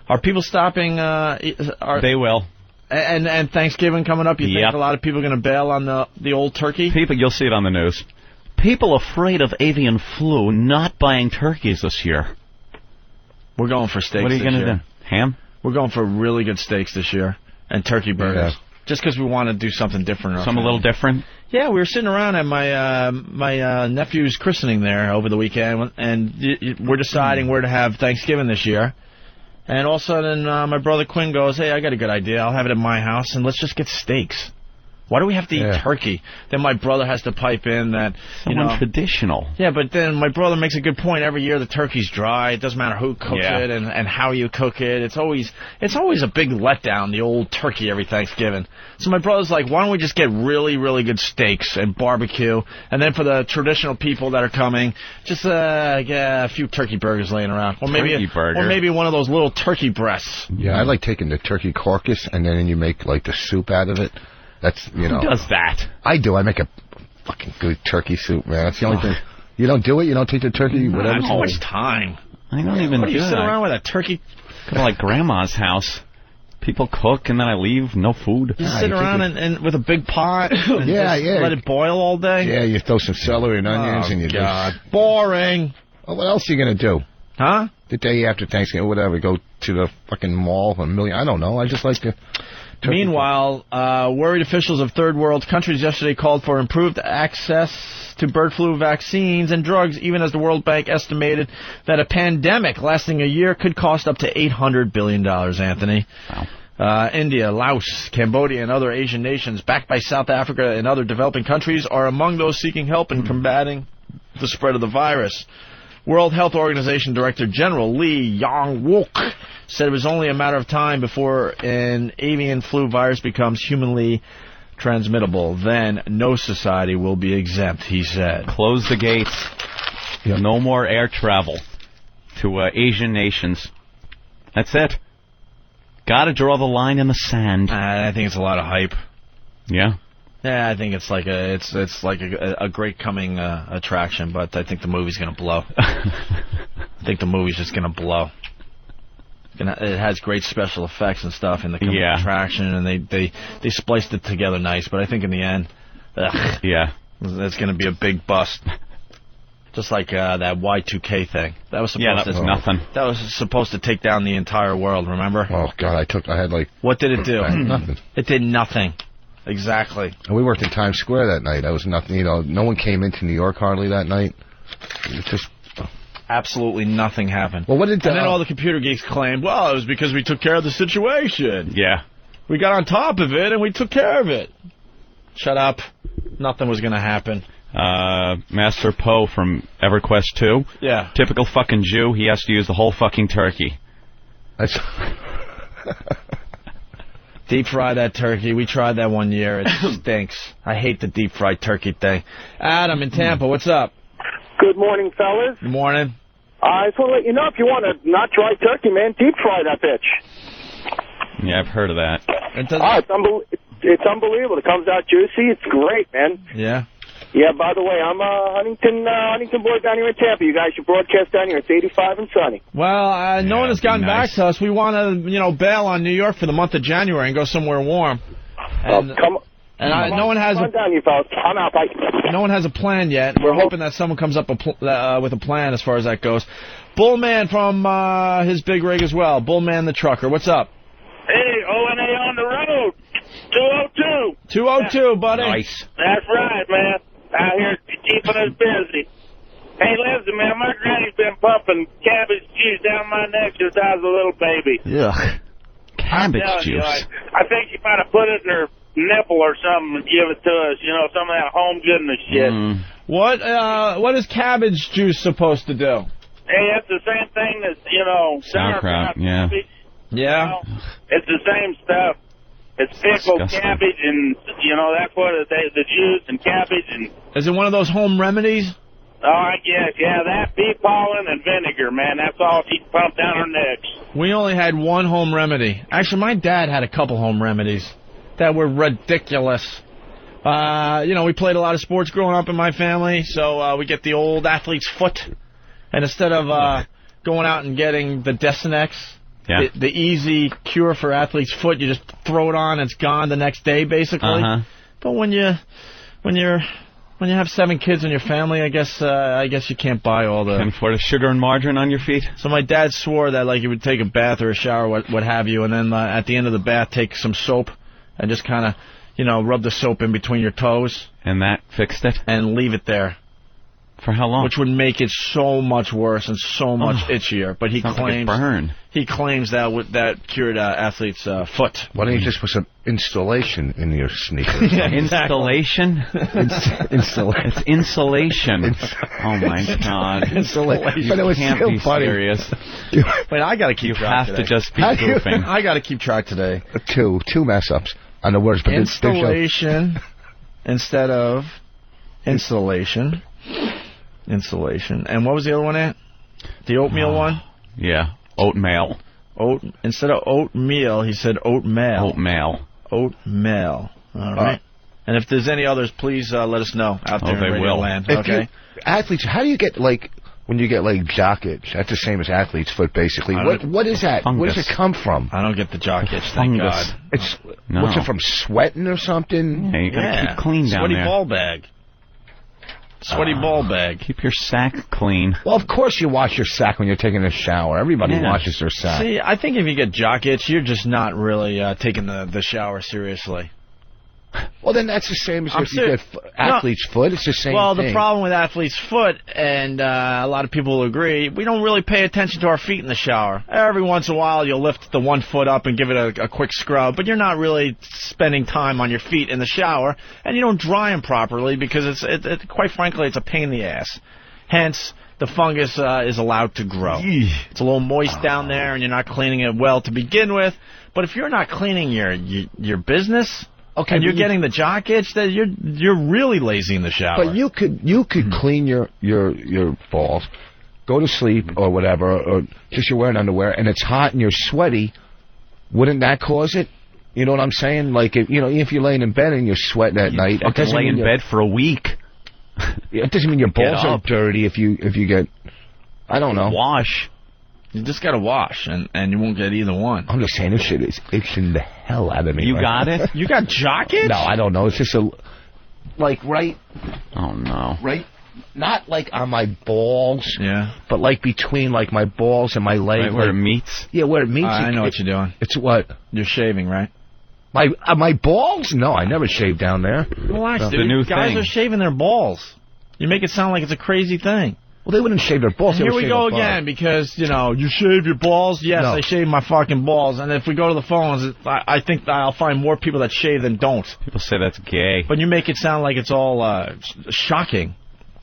D: Are people stopping...
B: They will.
D: And Thanksgiving coming up, you think a lot of people are going to bail on the old turkey?
B: People, you'll see it on the news. People afraid of avian flu not buying turkeys this year.
D: We're going for steaks.
B: What are you
D: going to
B: do? Ham?
D: We're going for really good steaks this year and turkey burgers.
B: Yeah.
D: Just because we want to do something different.
B: Something a little different?
D: Yeah, we were sitting around at my nephew's christening there over the weekend, and we're deciding where to have Thanksgiving this year. And all of a sudden, my brother Quinn goes, hey, I got a good idea. I'll have it at my house, and let's just get steaks. Why do we have to eat turkey? Then my brother has to pipe in that,
B: traditional.
D: Yeah, but then my brother makes a good point. Every year the turkey's dry. It doesn't matter who cooks it and how you cook it. It's always a big letdown, the old turkey every Thanksgiving. So my brother's like, why don't we just get really, really good steaks and barbecue, and then for the traditional people that are coming, just get a few turkey burgers laying around, or maybe one of those little turkey breasts.
G: Yeah, I like taking the turkey carcass and then you make like the soup out of it. That's,
B: Who does that?
G: I do. I make a fucking good turkey soup, man. That's the only thing. You don't do it? You don't take the turkey? Whatever.
D: I don't have much time.
B: I don't even do
D: you
B: that.
D: sit around with a turkey?
B: Kind of like Grandma's house. People cook and then I leave, no food.
D: You sit around and with a big pot and let it boil all day?
G: Yeah, you throw some celery and onions and you
D: just... Boring.
G: Oh, what else are you going to do?
D: Huh?
G: The day after Thanksgiving, whatever, go to the fucking mall, I don't know. I just like to...
D: Meanwhile, worried officials of third world countries yesterday called for improved access to bird flu vaccines and drugs, even as the World Bank estimated that a pandemic lasting a year could cost up to $800 billion, Anthony. Wow. India, Laos, Cambodia, and other Asian nations, backed by South Africa and other developing countries, are among those seeking help in combating the spread of the virus. World Health Organization Director General Lee Yong-wook said it was only a matter of time before an avian flu virus becomes humanly transmittable. Then no society will be exempt, he said.
B: Close the gates. No more air travel to Asian nations. That's it. Got to draw the line in the sand.
D: I think it's a lot of hype.
B: Yeah?
D: Yeah, I think it's like a great coming attraction, but I think the movie's going to blow. I think the movie's just going to blow. It has great special effects and stuff in the attraction, and they spliced it together nice, but I think in the end, it's going to be a big bust. Just like that Y2K thing. That was supposed
B: that was nothing.
D: That was supposed to take down the entire world, remember?
G: Oh, God, I had like...
D: What did it do?
G: Nothing.
D: It did nothing. Exactly.
G: And we worked in Times Square that night. That was nothing. No one came into New York hardly that night. It just...
D: Absolutely nothing happened.
G: Well, what did
D: and then all the computer geeks claimed, well, it was because we took care of the situation.
B: Yeah.
D: We got on top of it, and we took care of it. Shut up. Nothing was going to happen.
B: Master Poe from EverQuest 2.
D: Yeah.
B: Typical fucking Jew. He has to use the whole fucking turkey.
G: That's...
D: Deep fry that turkey. We tried that one year. It stinks. I hate the deep fried turkey thing. Adam in Tampa, what's up?
V: Good morning, fellas.
D: Good morning.
V: I just want to let you know, if you want to not try turkey, man, deep fry that bitch.
B: Yeah, I've heard of that.
V: It's unbelievable. It comes out juicy. It's great, man.
D: Yeah.
V: Yeah, by the way, I'm a Huntington boy down here in Tampa. You guys should broadcast down here. It's 85 and sunny.
D: Well, no one has gotten back to us. We want to, bail on New York for the month of January and go somewhere warm. And, no one has
V: I'm out, bye.
D: No one has a plan yet. We're hoping that someone comes up with a plan as far as that goes. Bullman from his big rig as well. Bullman the trucker. What's up?
V: Hey, O&A on the road. 202.
D: 202, buddy.
B: Nice.
V: That's right, man. Out here keeping us busy. Hey, listen, man, my granny's been pumping cabbage juice down my neck since I was a little baby.
B: Ugh. Cabbage juice.
V: I think she might have put it in her nipple or something and give it to us, some of that home goodness shit.
D: What is cabbage juice supposed to do?
V: Hey, it's the same thing that, sauerkraut.
B: Yeah.
D: Yeah.
V: It's the same stuff. It's pickled cabbage and, that's what the juice and cabbage and...
D: Is it one of those home remedies?
V: Oh, I guess, yeah, that bee pollen and vinegar, man, that's all she pumped down her necks.
D: We only had one home remedy. Actually, my dad had a couple home remedies that were ridiculous. We played a lot of sports growing up in my family, so we get the old athlete's foot. And instead of going out and getting the Desinex the easy cure for athlete's foot. You just throw it on, it's gone the next day, basically. But when you have 7 kids in your family, I guess you can't buy all the...
B: Can't afford sugar and margarine on your feet?
D: So my dad swore that like he would take a bath or a shower, what have you, and then at the end of the bath take some soap and just kind of, rub the soap in between your toes.
B: And that fixed it?
D: And leave it there.
B: For how long?
D: Which would make it so much worse and so much itchier. But he claims that cured athlete's foot.
G: Why don't you just put some installation in your sneakers?
B: Installation? It's insulation. Oh my God!
G: Insulation. But it was
B: can't
G: still
B: be
G: funny.
B: serious.
D: Wait, I got to keep track today.
B: You have to just be goofing.
D: I got to keep track today.
G: Two mess ups on the words. But
D: installation instead of insulation. Insulation. And what was the other one at? The oatmeal one?
B: Yeah, oatmeal.
D: Instead of oatmeal, he said oatmeal.
B: Oatmeal.
D: All right. And if there's any others, please let us know out there in Radio Land. Okay.
G: Athletes, how do you get when you get jock itch? That's the same as athlete's foot, basically. What is that?
B: Fungus.
G: Where does it come from?
D: I don't get the jock itch. Thank God.
G: What's it from? Sweating or something?
B: Yeah, you gotta keep clean down there.
D: Sweaty ball bag.
B: Keep your sack clean.
G: Well, of course you wash your sack when you're taking a shower. Everybody washes their sack.
D: See, I think if you get jock itch, you're just not really taking the shower seriously.
G: Well, then that's the same as if you get athlete's foot. It's the same thing.
D: Well, the problem with athlete's foot, and a lot of people will agree, we don't really pay attention to our feet in the shower. Every once in a while, you'll lift the one foot up and give it a quick scrub, but you're not really spending time on your feet in the shower, and you don't dry them properly because, quite frankly, it's a pain in the ass. Hence, the fungus is allowed to grow. It's a little moist down there, and you're not cleaning it well to begin with. But if you're not cleaning your business... Okay, and you're getting the jock itch, that you're really lazy in the shower.
G: But you could clean your balls, go to sleep or whatever, or just you're wearing underwear and it's hot and you're sweaty. Wouldn't that cause it? You know what I'm saying? Like if you're laying in bed and you're sweating at night,
B: it doesn't lay in bed for a week.
G: It doesn't mean your balls are dirty if you get. I don't know.
B: Wash.
D: You just got to wash, and you won't get either one.
G: I'm just saying, this shit is itching the hell out of me.
B: You got it?
D: You got jock itch?
G: No, I don't know. It's just right...
B: Oh, no.
G: Right... Not on my balls.
D: Yeah.
G: But between my balls and my leg.
B: Right where it meets?
G: Yeah, where it meets.
D: I know what you're doing.
G: It's what?
D: You're shaving, right?
G: My balls? No, I never shave down there.
D: Relax, dude. Guys are shaving their balls. You make it sound like it's a crazy thing.
G: Well, they wouldn't shave their balls.
D: Here we go again, because, you shave your balls? Yes, I shave my fucking balls. And if we go to the phones, I think I'll find more people that shave than don't.
B: People say that's gay.
D: But you make it sound like it's all shocking.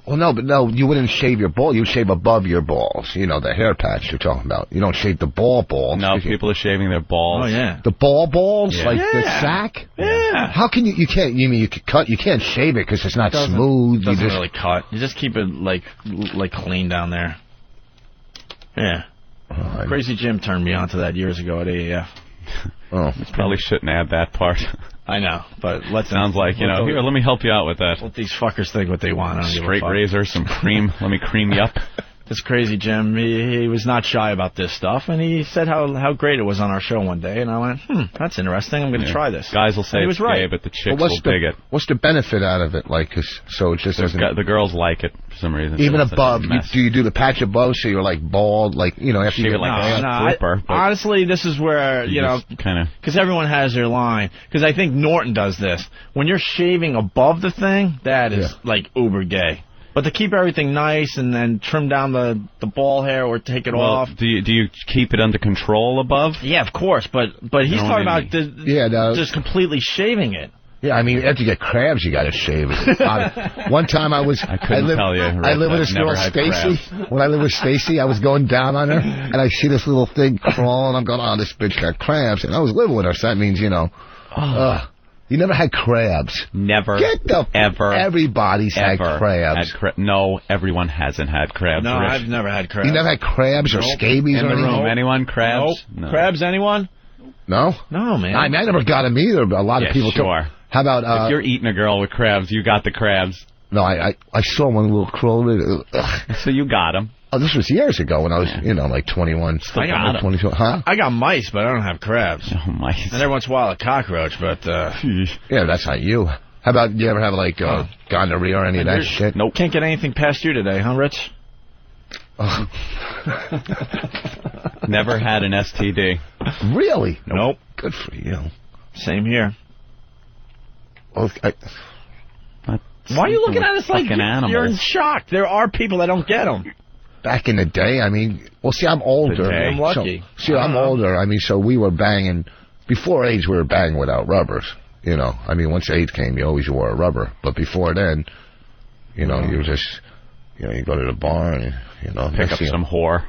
G: Well, no, you wouldn't shave your ball. You shave above your balls. The hair patch you're talking about. You don't shave the balls.
B: No, people are shaving their balls.
D: Oh, yeah.
G: The balls?
D: Yeah.
G: The sack?
D: Yeah.
G: How can you can't, you could cut, you can't shave it because it's not smooth.
D: It doesn't really cut. You just keep it, like clean down there. Yeah. Crazy Jim turned me onto that years ago at AAF.
G: Oh.
B: Probably shouldn't add that part.
D: I know, but
B: sounds like, here, let me help you out with that.
D: Let these fuckers think what they want.
B: Straight razor, some cream. Let me cream you up.
D: This Crazy Jim, he was not shy about this stuff, and he said how great it was on our show one day, and I went, that's interesting, I'm going to try this.
B: Guys will say
D: it's
B: gay, but the chicks will dig it.
G: What's the benefit out of it? So it just doesn't...
B: The girls like it for some reason.
G: Even above, do you do the patch above so you're bald, after you get
B: flipper?
D: Honestly, this is where,
B: kind of...
D: Because everyone has their line. Because I think Norton does this. When you're shaving above the thing, that is, uber gay. But to keep everything nice and then trim down the ball hair or take it off.
B: Do you keep it under control above?
D: Yeah, of course. But he's talking about just completely shaving it.
G: Yeah, I mean, after you get crabs, you got to shave it. One time I lived with this girl, Stacy. When I lived with Stacy, I was going down on her, and I see this little thing crawling. I'm going, oh, this bitch got crabs. And I was living with her, so that means, you never had crabs.
B: Never.
G: Ever. Everybody's had crabs.
B: No, everyone hasn't had crabs.
D: No, I've never had crabs.
G: You never had crabs or scabies
B: in
G: or
B: the
G: anything?
B: room? Anyone? Crabs?
D: Nope. No. Crabs, anyone?
G: No?
D: No, man.
G: I never got them either. A lot of people...
B: Sure.
G: How about...
B: if you're eating a girl with crabs, you got the crabs.
G: No, I saw one little crawler.
B: So you got him.
G: Oh, this was years ago when I was, like 21.
D: I got him.
G: 22. Huh?
D: I got mice, but I don't have crabs.
B: Oh, mice.
D: And every once in a while a cockroach, but...
G: Yeah, that's not you. How about, you ever have, like, gonorrhea or any of that shit?
D: Nope. Can't get anything past you today, huh, Rich?
G: Oh.
B: Never had an STD.
G: Really?
D: Nope.
G: Good for you.
D: Same here.
G: Well,
D: why are you looking at us like you're in shock? There are people that don't get them.
G: Back in the day, I mean, well, see, I'm older.
D: I'm lucky.
G: So, I'm older. I mean, so we were banging, before AIDS, we were banging without rubbers. I mean, once AIDS came, you always wore a rubber. But before then, you were just, you go to the bar and,
B: pick up some whore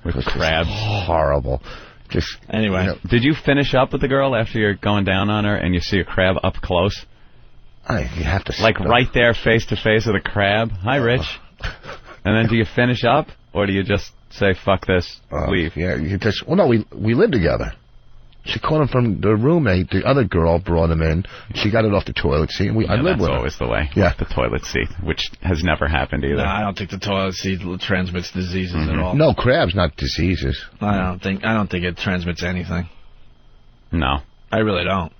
B: with crabs.
G: Horrible. Just
D: anyway.
B: Did you finish up with the girl after you're going down on her and you see a crab up close?
G: You have to
B: like right there, face to face with a crab. Hi, Rich. And then do you finish up, or do you just say "fuck this"? Leave?
G: Yeah, you just. Well, no, we lived together. She caught him from the roommate. The other girl brought him in. She got it off the toilet seat. And I lived with her.
B: That's always the way.
G: Yeah,
B: the toilet seat, which has never happened either.
D: No, I don't think the toilet seat transmits diseases at all.
G: No, crabs, not diseases.
D: I don't think it transmits anything.
B: No,
D: I really don't.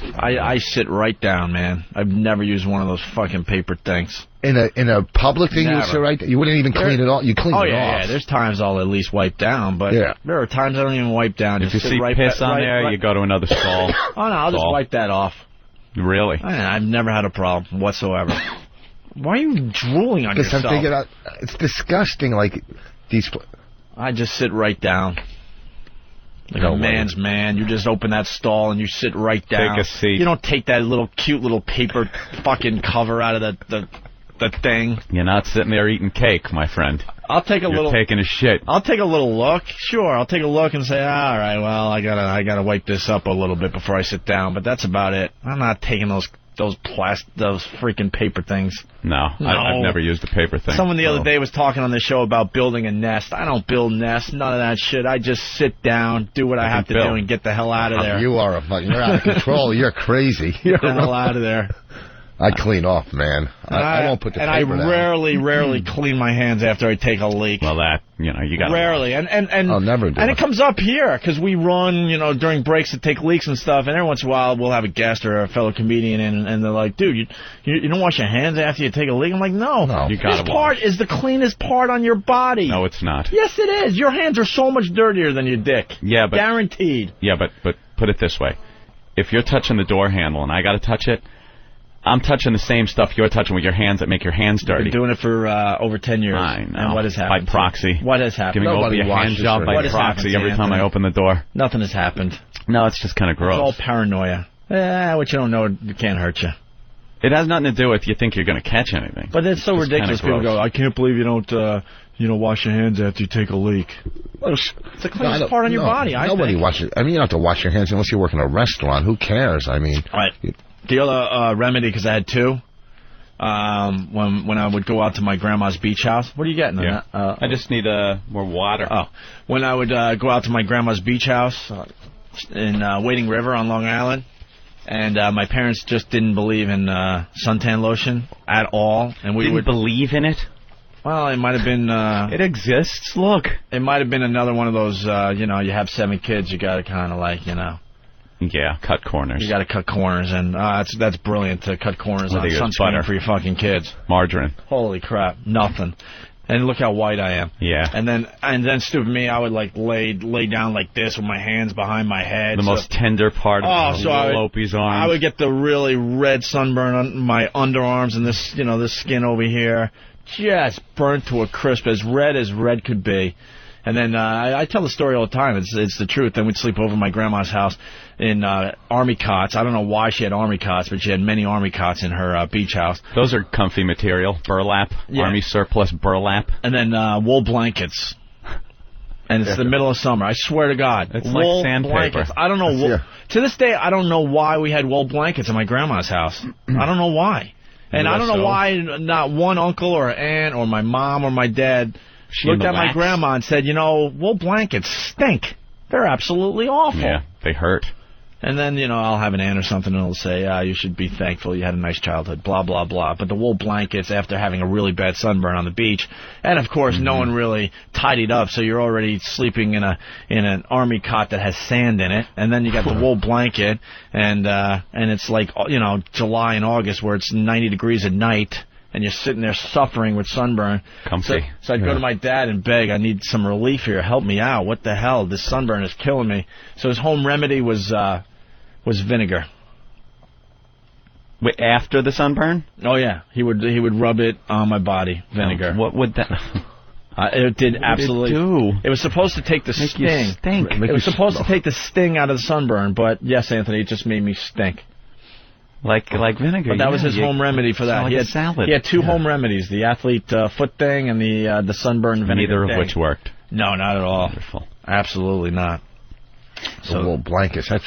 D: I sit right down, man. I've never used one of those fucking paper things.
G: In a public thing, you would sit right down? You wouldn't even clean it off? You clean it off?
D: Yeah. There's times I'll at least wipe down, but there are times I don't even wipe down.
B: If you see piss on there, you go to another stall.
D: Oh, no, I'll just wipe that off.
B: Really?
D: I've never had a problem whatsoever. Why are you drooling on yourself?
G: I'm thinking, it's disgusting, like, these...
D: I just sit right down. Like a man's man. You just open that stall and you sit right down.
B: Take a seat.
D: You don't take that cute little paper fucking cover out of the thing.
B: You're not sitting there eating cake, my friend.
D: You're
B: taking a shit.
D: I'll take a little look. Sure, I'll take a look and say, all right, well, I gotta wipe this up a little bit before I sit down. But that's about it. I'm not taking those freaking paper things.
B: No. I've never used a paper thing.
D: Someone the other day was talking on the show about building a nest. I don't build nests, none of that shit. I just sit down, do what I have to do, and get the hell out of there.
G: You are you're out of control. You're crazy.
D: Get the hell out of there.
G: I clean off, man. I won't put the paper down.
D: And I rarely clean my hands after I take a leak.
B: Well, you got
D: rarely. And
G: I'll never do
D: it. And it comes up here because we run, during breaks to take leaks and stuff. And every once in a while we'll have a guest or a fellow comedian in, and they're like, "Dude, you don't wash your hands after you take a leak?" I'm like, "No. This part is the cleanest part on your body."
B: No, it's not.
D: Yes, it is. Your hands are so much dirtier than your dick.
B: Yeah, but
D: guaranteed.
B: Yeah, but put it this way: if you're touching the door handle and I got to touch it, I'm touching the same stuff you're touching with your hands that make your hands dirty.
D: You've been doing it for over 10 years.
B: I know.
D: And what has happened?
B: By proxy.
D: What has happened?
B: Giving Opie a hand job by proxy every time I open the door.
D: Nothing has happened.
B: No, it's just kind of gross.
D: It's all paranoia. What you don't know, it can't hurt you.
B: It has nothing to do with you think you're going to catch anything.
D: But it's so ridiculous. People go, I can't believe you don't wash your hands after you take a leak. It's the cleanest part on your body, I think.
G: Nobody washes. I mean, you don't have to wash your hands unless you work in a restaurant. Who cares? I mean...
D: Right. The other remedy, because I had two... when I would go out to my grandma's beach house. What are you getting?
B: Yeah. I just need more water.
D: Oh, when I would go out to my grandma's beach house in Wading River on Long Island, and my parents just didn't believe in suntan lotion at all, and we would
B: believe in it.
D: Well, it might have been.
B: It exists. Look,
D: it might have been another one of those. You have 7 kids, you got to kind of like
B: Yeah, cut corners.
D: You got to cut corners, and that's brilliant to cut corners on sunscreen for your fucking kids.
B: Margarine.
D: Holy crap, nothing. And look how white I am.
B: Yeah.
D: And then stupid me, I would like lay down like this with my hands behind my head.
B: The most tender part of Opie's arm.
D: I would get the really red sunburn on my underarms and this skin over here, just burnt to a crisp, as red could be. And then I tell the story all the time. It's the truth. Then we'd sleep over at my grandma's house in army cots. I don't know why she had army cots, but she had many army cots in her beach house.
B: Those are comfy material. Burlap. Yeah. Army surplus burlap.
D: And then wool blankets. And it's the middle of summer. I swear to God.
B: It's
D: wool
B: like sandpaper.
D: Blankets. I don't know. To this day, I don't know why we had wool blankets in my grandma's house. I don't know why. And I don't know why not one uncle or aunt or my mom or my dad... looked at my grandma and said, wool blankets stink. They're absolutely awful.
B: Yeah, they hurt.
D: And then, I'll have an aunt or something, and it'll say, you should be thankful you had a nice childhood, blah, blah, blah. But the wool blankets after having a really bad sunburn on the beach, and, of course, no one really tidied up, so you're already sleeping in an army cot that has sand in it, and then you got the wool blanket, and it's like, July and August where it's 90 degrees at night, and you're sitting there suffering with sunburn.
B: Comfy.
D: So I'd go to my dad and beg, I need some relief here, help me out, what the hell, this sunburn is killing me. So his home remedy was vinegar.
B: Wait, after the sunburn?
D: Oh yeah, he would rub it on my body. Vinegar.
B: What would that?
D: It did absolutely.
B: What did it do?
D: It was supposed to take the
B: Make
D: sting.
B: you stink.
D: It was supposed to take the sting out of the sunburn, but yes, Anthony, it just made me stink.
B: Like vinegar.
D: But that was his home remedy for that.
B: Like
D: He had
B: salad.
D: He had two home remedies: the athlete foot thing and the sunburn vinegar.
B: Neither of
D: thing.
B: which worked.
D: No, not at all.
B: Wonderful.
D: Absolutely not.
G: So little blankets. That's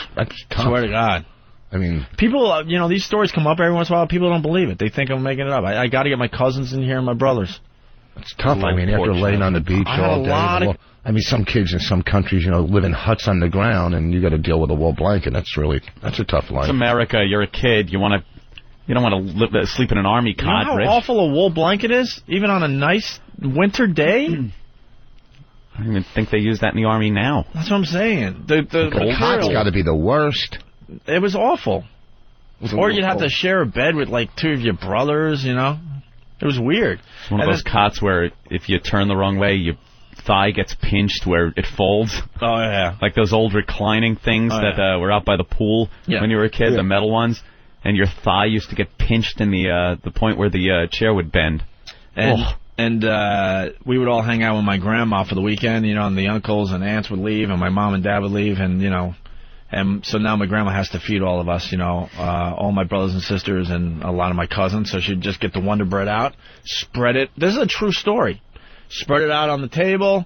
G: tough.
D: Swear to God.
G: I mean,
D: people, these stories come up every once in a while. People don't believe it. They think I'm making it up. I got to get my cousins in here and my brothers.
G: It's tough. I mean, after laying on the beach all day. Some kids in some countries, live in huts on the ground, and you got to deal with a wool blanket. That's a tough life.
B: It's America. You're a kid. You don't want to sleep in an army cot,
D: You know how
B: Rich.
D: awful a wool blanket is, even on a nice winter day?
B: I don't even think they use that in the army now.
D: That's what I'm saying. The
G: cot's got to be the worst.
D: It was awful. Or you'd have to share a bed with, like, two of your brothers, It was weird.
B: It's one of those cots where if you turn the wrong way, your thigh gets pinched where it folds.
D: Oh, yeah.
B: Like those old reclining things that were out by the pool when you were a kid, the metal ones. And your thigh used to get pinched in the point where the chair would bend.
D: And we would all hang out with my grandma for the weekend, and the uncles and aunts would leave, and my mom and dad would leave, and so now my grandma has to feed all of us, all my brothers and sisters and a lot of my cousins, so she'd just get the Wonder Bread out, spread it. This is a true story. Spread it out on the table,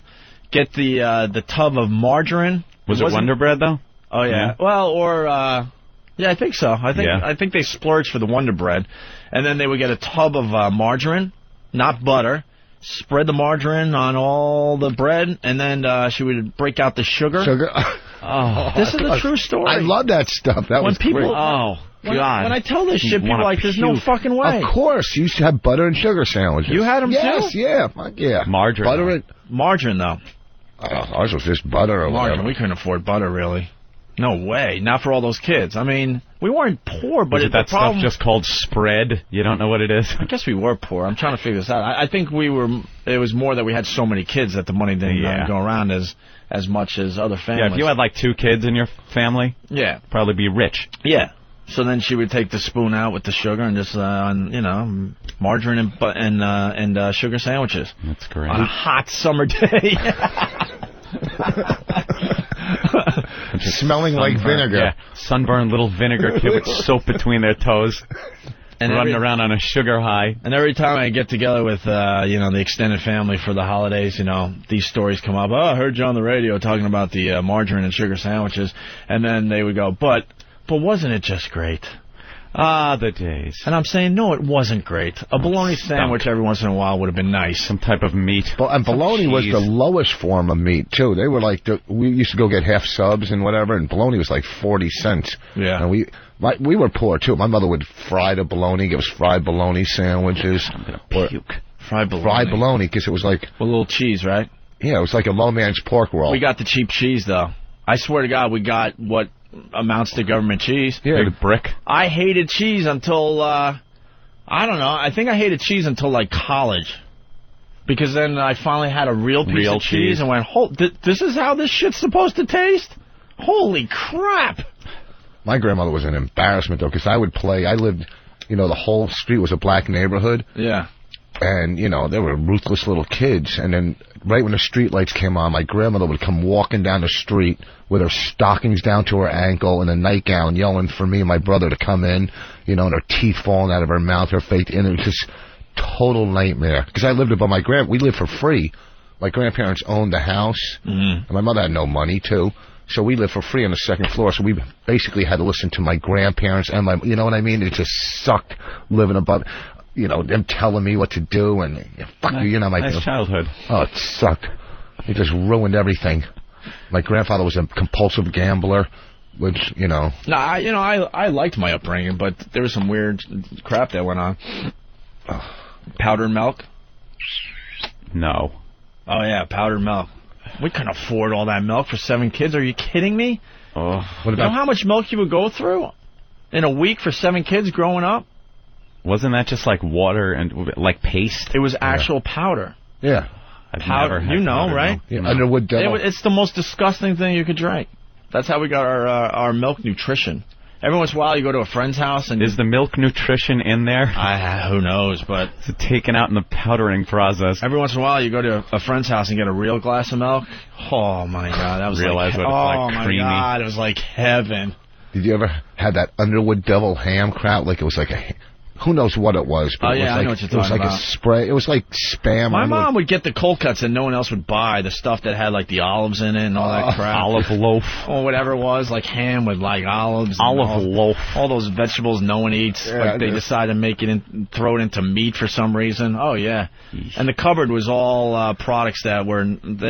D: get the tub of margarine.
B: Was it Wonder Bread, though?
D: Oh, yeah. Well, yeah, I think so. I think they splurged for the Wonder Bread, and then they would get a tub of margarine, not butter, spread the margarine on all the bread, and then she would break out the sugar. This is a true story.
G: I love that stuff. That was
D: people,
G: great.
B: God.
D: When I tell this shit, people are like, there's no fucking way.
G: Of course. You used to have butter and sugar sandwiches.
D: You had them
G: too?
D: Yeah.
B: Margarine.
G: Butter and...
D: Margarine, though.
G: Ours was just butter or
D: margarine.
G: whatever.
D: We couldn't afford butter, really. No way. Not for all those kids. I mean, we weren't poor, but
B: that stuff just called spread? You don't know what it is?
D: I guess we were poor. I'm trying to figure this out. I think it was more that we had so many kids that the money didn't go around as much as other families.
B: Yeah, if you had like 2 kids in your family, probably be rich.
D: Yeah. So then she would take the spoon out with the sugar and just, margarine and sugar sandwiches.
B: That's great.
D: On a hot summer day.
G: Smelling like vinegar.
B: Yeah, sunburned little vinegar kid with soap between their toes. And running around on a sugar high.
D: And every time I get together with, the extended family for the holidays, these stories come up. Oh, I heard you on the radio talking about the margarine and sugar sandwiches. And then they would go, but wasn't it just great?
B: Ah, the days.
D: And I'm saying, no, it wasn't great. A bologna sandwich every once in a while would have been nice.
B: Some type of meat.
G: And bologna was the lowest form of meat, too. They were like, we used to go get half subs and whatever, and bologna was like 40 cents.
D: Yeah.
G: And we were poor, too. My mother would fry the bologna, give us fried bologna sandwiches.
B: I'm going to puke.
G: Fried bologna, because it was like...
D: With a little cheese, right?
G: Yeah, it was like a low man's pork roll.
D: We got the cheap cheese, though. I swear to God, we got what amounts to government cheese.
B: Yeah, the brick.
D: I hated cheese until, I don't know, I think I hated cheese until, like, college. Because then I finally had a real piece of cheese and went, this is how this shit's supposed to taste? Holy crap!
G: My grandmother was an embarrassment, though, because I lived, the whole street was a black neighborhood.
D: Yeah.
G: And, they were ruthless little kids. And then right when the street lights came on, my grandmother would come walking down the street with her stockings down to her ankle and a nightgown yelling for me and my brother to come in, and her teeth falling out of her mouth, her face. And it was just total nightmare. Because I lived above we lived for free. My grandparents owned the house. Mm-hmm. And my mother had no money, too. So we lived for free on the second floor. So we basically had to listen to my grandparents and you know what I mean? It just sucked living above... them telling me what to do, and fuck you,
B: nice childhood.
G: Oh, it sucked. It just ruined everything. My grandfather was a compulsive gambler. which, you know.
D: No, I liked my upbringing, but there was some weird crap that went on. Powdered milk?
B: No.
D: Oh, yeah, powdered milk. We couldn't afford all that milk for 7 kids. Are you kidding me?
B: Oh,
D: what about, you know how much milk you would go through in a week for 7 kids growing up?
B: Wasn't that just like water and like paste?
D: It was actual powder.
G: Yeah.
B: I've never had powder
D: right?
B: milk.
G: Yeah, Underwood Devil.
D: It's the most disgusting thing you could drink. That's how we got our milk nutrition. Every once in a while, you go to a friend's house and...
B: Is the milk nutrition in there?
D: Who knows, but...
B: It's taken out in the powdering process.
D: Every once in a while, you go to a friend's house and get a real glass of milk. Oh, my God. That was
B: Realize what it's like, creamy.
D: Oh, my God. It was like heaven.
G: Did you ever have that Underwood Devil ham crap? Like, it was like a... Who knows what it was? But it was
D: I know what you're talking about.
G: It was like a spray. It was like Spam.
D: My mom would get the cold cuts that no one else would buy. The stuff that had, like, the olives in it and all that crap.
B: Olive loaf.
D: Or whatever it was, like ham with, like, olives.
B: Olive loaf.
D: All those vegetables no one eats.
G: Yeah,
D: but they decide to make it throw it into meat for some reason. Oh, yeah. And the cupboard was all products that were,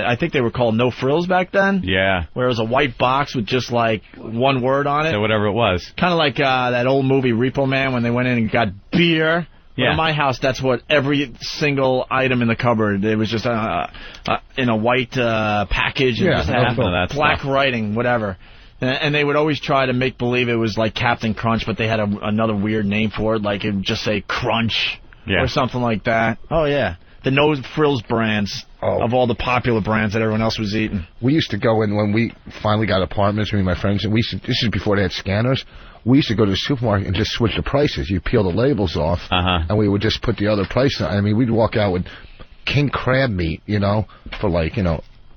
D: I think they were called no frills back then.
B: Yeah.
D: Where it was a white box with just, like, one word on it.
B: So whatever it was.
D: Kind of like that old movie Repo Man when they went in and got beer. Yeah. In my house, that's what every single item in the cupboard, it was just in a white package and just had black writing, whatever. And they would always try to make believe it was like Captain Crunch, but they had another weird name for it, like it would just say Crunch or something like that. Oh, yeah. The No Frills brands of all the popular brands that everyone else was eating.
G: We used to go in when we finally got apartments, me and my friends, and this is before they had scanners. We used to go to the supermarket and just switch the prices. You peel the labels off, and we would just put the other price on. I mean, we'd walk out with king crab meat, for like,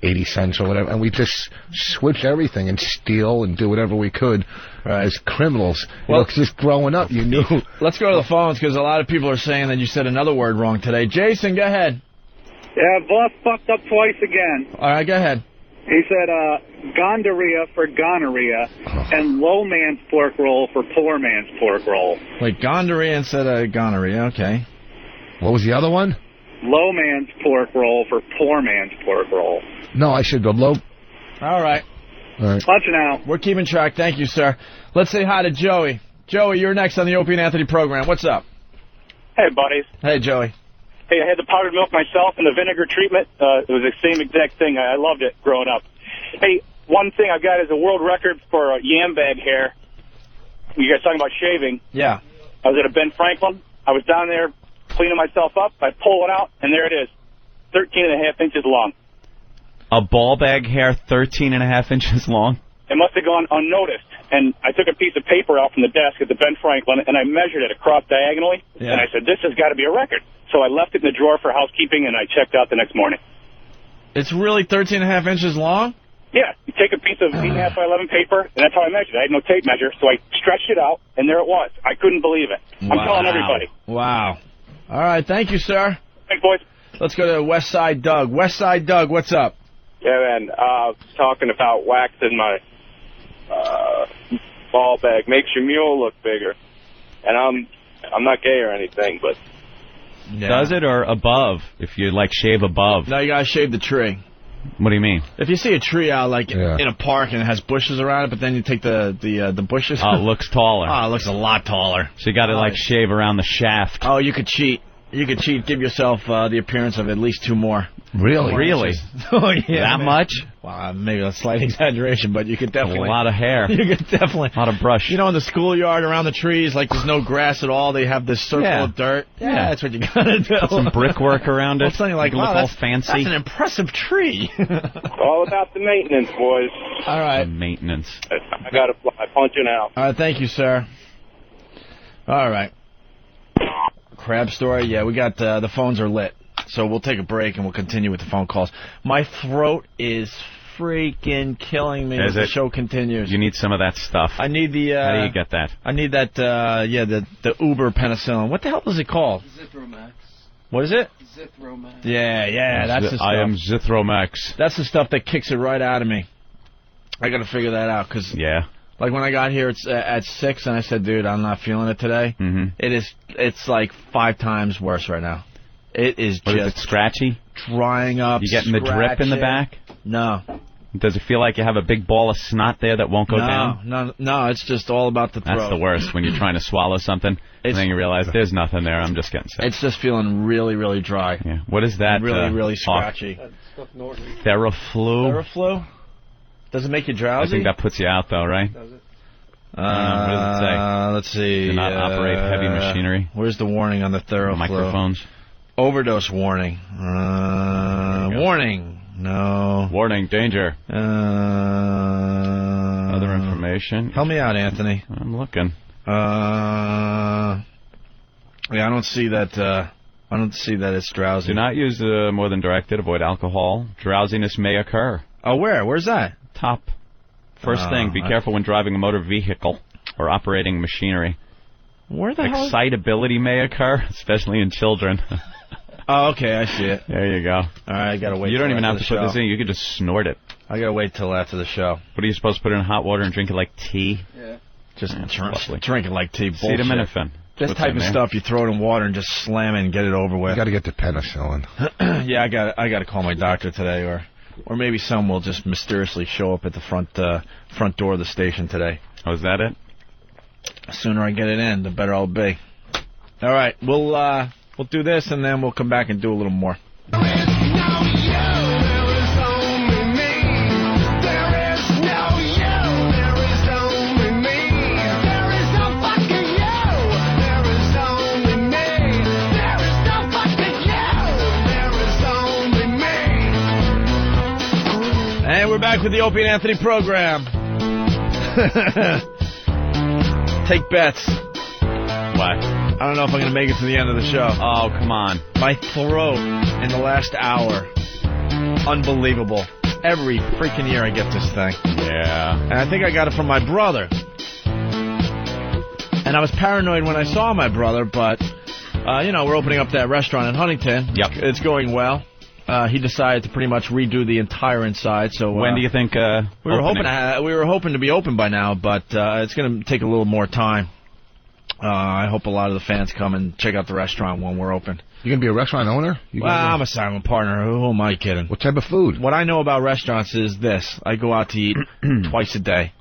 G: 80 cents or whatever, and we just switch everything and steal and do whatever we could as criminals. Well, just growing up, you knew.
D: Let's go to the phones, because a lot of people are saying that you said another word wrong today. Jason, go ahead.
I: Yeah, boss fucked up twice again.
D: All right, go ahead.
I: He said gonorrhea for gonorrhea and low man's pork roll for poor man's pork roll.
D: Wait, gonorrhea instead of gonorrhea, okay.
G: What was the other one?
I: Low man's pork roll for poor man's pork roll.
G: No, I said the low...
D: All right.
I: Punching out.
D: We're keeping track. Thank you, sir. Let's say hi to Joey. Joey, you're next on the Opie and Anthony program. What's up?
J: Hey, buddies.
D: Hey, Joey.
J: Hey, I had the powdered milk myself and the vinegar treatment. It was the same exact thing. I loved it growing up. Hey, one thing I've got is a world record for yam bag hair. You guys talking about shaving.
D: Yeah.
J: I was at a Ben Franklin. I was down there cleaning myself up. I pull it out, and there it is, 13.5 inches long.
B: A ball bag hair 13.5 inches long?
J: It must have gone unnoticed. And I took a piece of paper out from the desk at the Ben Franklin, and I measured it across diagonally. Yeah. And I said, this has got to be a record. So I left it in the drawer for housekeeping, and I checked out the next morning.
D: It's really 13.5 inches long?
J: Yeah. You take a piece of 8.5 by 11 paper, and that's how I measured it. I had no tape measure, so I stretched it out, and there it was. I couldn't believe it. I'm telling everybody.
D: Wow. All right. Thank you, sir.
J: Thanks, boys.
D: Let's go to West Side Doug. West Side Doug, what's up?
M: Yeah, man. Talking about waxing my ball bag makes your mule look bigger. And I'm not gay or anything, but...
B: Yeah. Does it or above? If you, shave above.
D: No, you gotta shave the tree.
B: What do you mean?
D: If you see a tree out, in a park and it has bushes around it, but then you take the bushes...
B: Oh, it looks taller.
D: Oh, it looks a lot taller.
B: So you gotta, shave around the shaft.
D: Oh, you could cheat. You could cheat, give yourself the appearance of at least 2 more.
B: Really? Really?
D: Oh, yeah.
B: That much?
D: Well, maybe a slight exaggeration, but you could definitely...
B: A lot of hair.
D: You could definitely...
B: A lot of brush.
D: You know, in the schoolyard around the trees, there's no grass at all, they have this circle of dirt. Yeah, that's what you gotta do.
B: Put some brickwork around it.
D: Something like,
B: look all fancy.
D: That's an impressive tree.
M: All about the maintenance, boys.
D: All right.
B: Maintenance.
M: I gotta fly. Punching out.
D: All right, thank you, sir. All right. Crab story? Yeah, we got the phones are lit. So we'll take a break and we'll continue with the phone calls. My throat is freaking killing me as the show continues.
B: You need some of that stuff.
D: I need the...
B: How do you get that?
D: I need that, the Uber penicillin. What the hell is it called?
X: Zithromax.
D: What is it?
X: Zithromax.
D: Yeah, that's the stuff.
B: I am Zithromax.
D: That's the stuff that kicks it right out of me. I got to figure that out because...
B: Yeah.
D: Like when I got here it's at 6 and I said, dude, I'm not feeling it today.
B: Mm-hmm.
D: It's like 5 times worse right now. It is
B: just... Is it scratchy?
D: Drying up,
B: You getting the drip in the back?
D: No.
B: Does it feel like you have a big ball of snot there that won't go down?
D: No, it's just all about the throat.
B: That's the worst, when you're trying to swallow something, and then you realize there's nothing there, I'm just getting sick.
D: It's just feeling really, really dry.
B: Yeah. What is that?
D: Really, really scratchy.
B: Theraflu?
D: Does it make you drowsy?
B: I think that puts you out, though, right?
D: Does it?
B: What does it say?
D: Let's see.
B: Do not operate heavy machinery.
D: Where's the warning on the Theraflu?
B: Microphones.
D: Overdose warning. Warning. No.
B: Warning, danger. Other information.
D: Help me out, Anthony.
B: I'm looking.
D: Yeah, I don't see that. I don't see that it's drowsy.
B: Do not use more than directed. Avoid alcohol. Drowsiness may occur.
D: Oh, where? Where's that?
B: Top. First thing, be careful when driving a motor vehicle or operating machinery.
D: Where the hell?
B: Excitability may occur, especially in children.
D: Oh, okay, I see it.
B: There you go.
D: All right, I gotta wait.
B: You don't even have to put
D: show.
B: this in. You can just snort it.
D: I gotta wait till after the show.
B: What are you supposed to put it in hot water and drink it like tea?
D: Yeah. Just drink it like tea.
B: Acetaminophen.
D: This type of stuff, you throw it in water and just slam it and get it over with.
G: You got to get the penicillin.
D: Yeah, I got to call my doctor today, or maybe some will just mysteriously show up at the front door of the station today.
B: Oh, is that it?
D: The sooner I get it in, the better I'll be. All right, we'll do this and then we'll come back and do a little more. And we're back with the Opie and Anthony program. Take bets.
B: What?
D: I don't know if I'm going to make it to the end of the show.
B: Oh, come on.
D: My throat in the last hour. Unbelievable. Every freaking year I get this thing.
B: Yeah.
D: And I think I got it from my brother. And I was paranoid when I saw my brother, but, we're opening up that restaurant in Huntington.
B: Yep.
D: It's going well. He decided to pretty much redo the entire inside. So
B: when do you think?
D: We were hoping to be open by now, but it's going to take a little more time. I hope a lot of the fans come and check out the restaurant when we're open.
G: You going to be a restaurant owner?
D: I'm a silent partner. Who am I kidding?
G: What type of food?
D: What I know about restaurants is this: I go out to eat twice a day.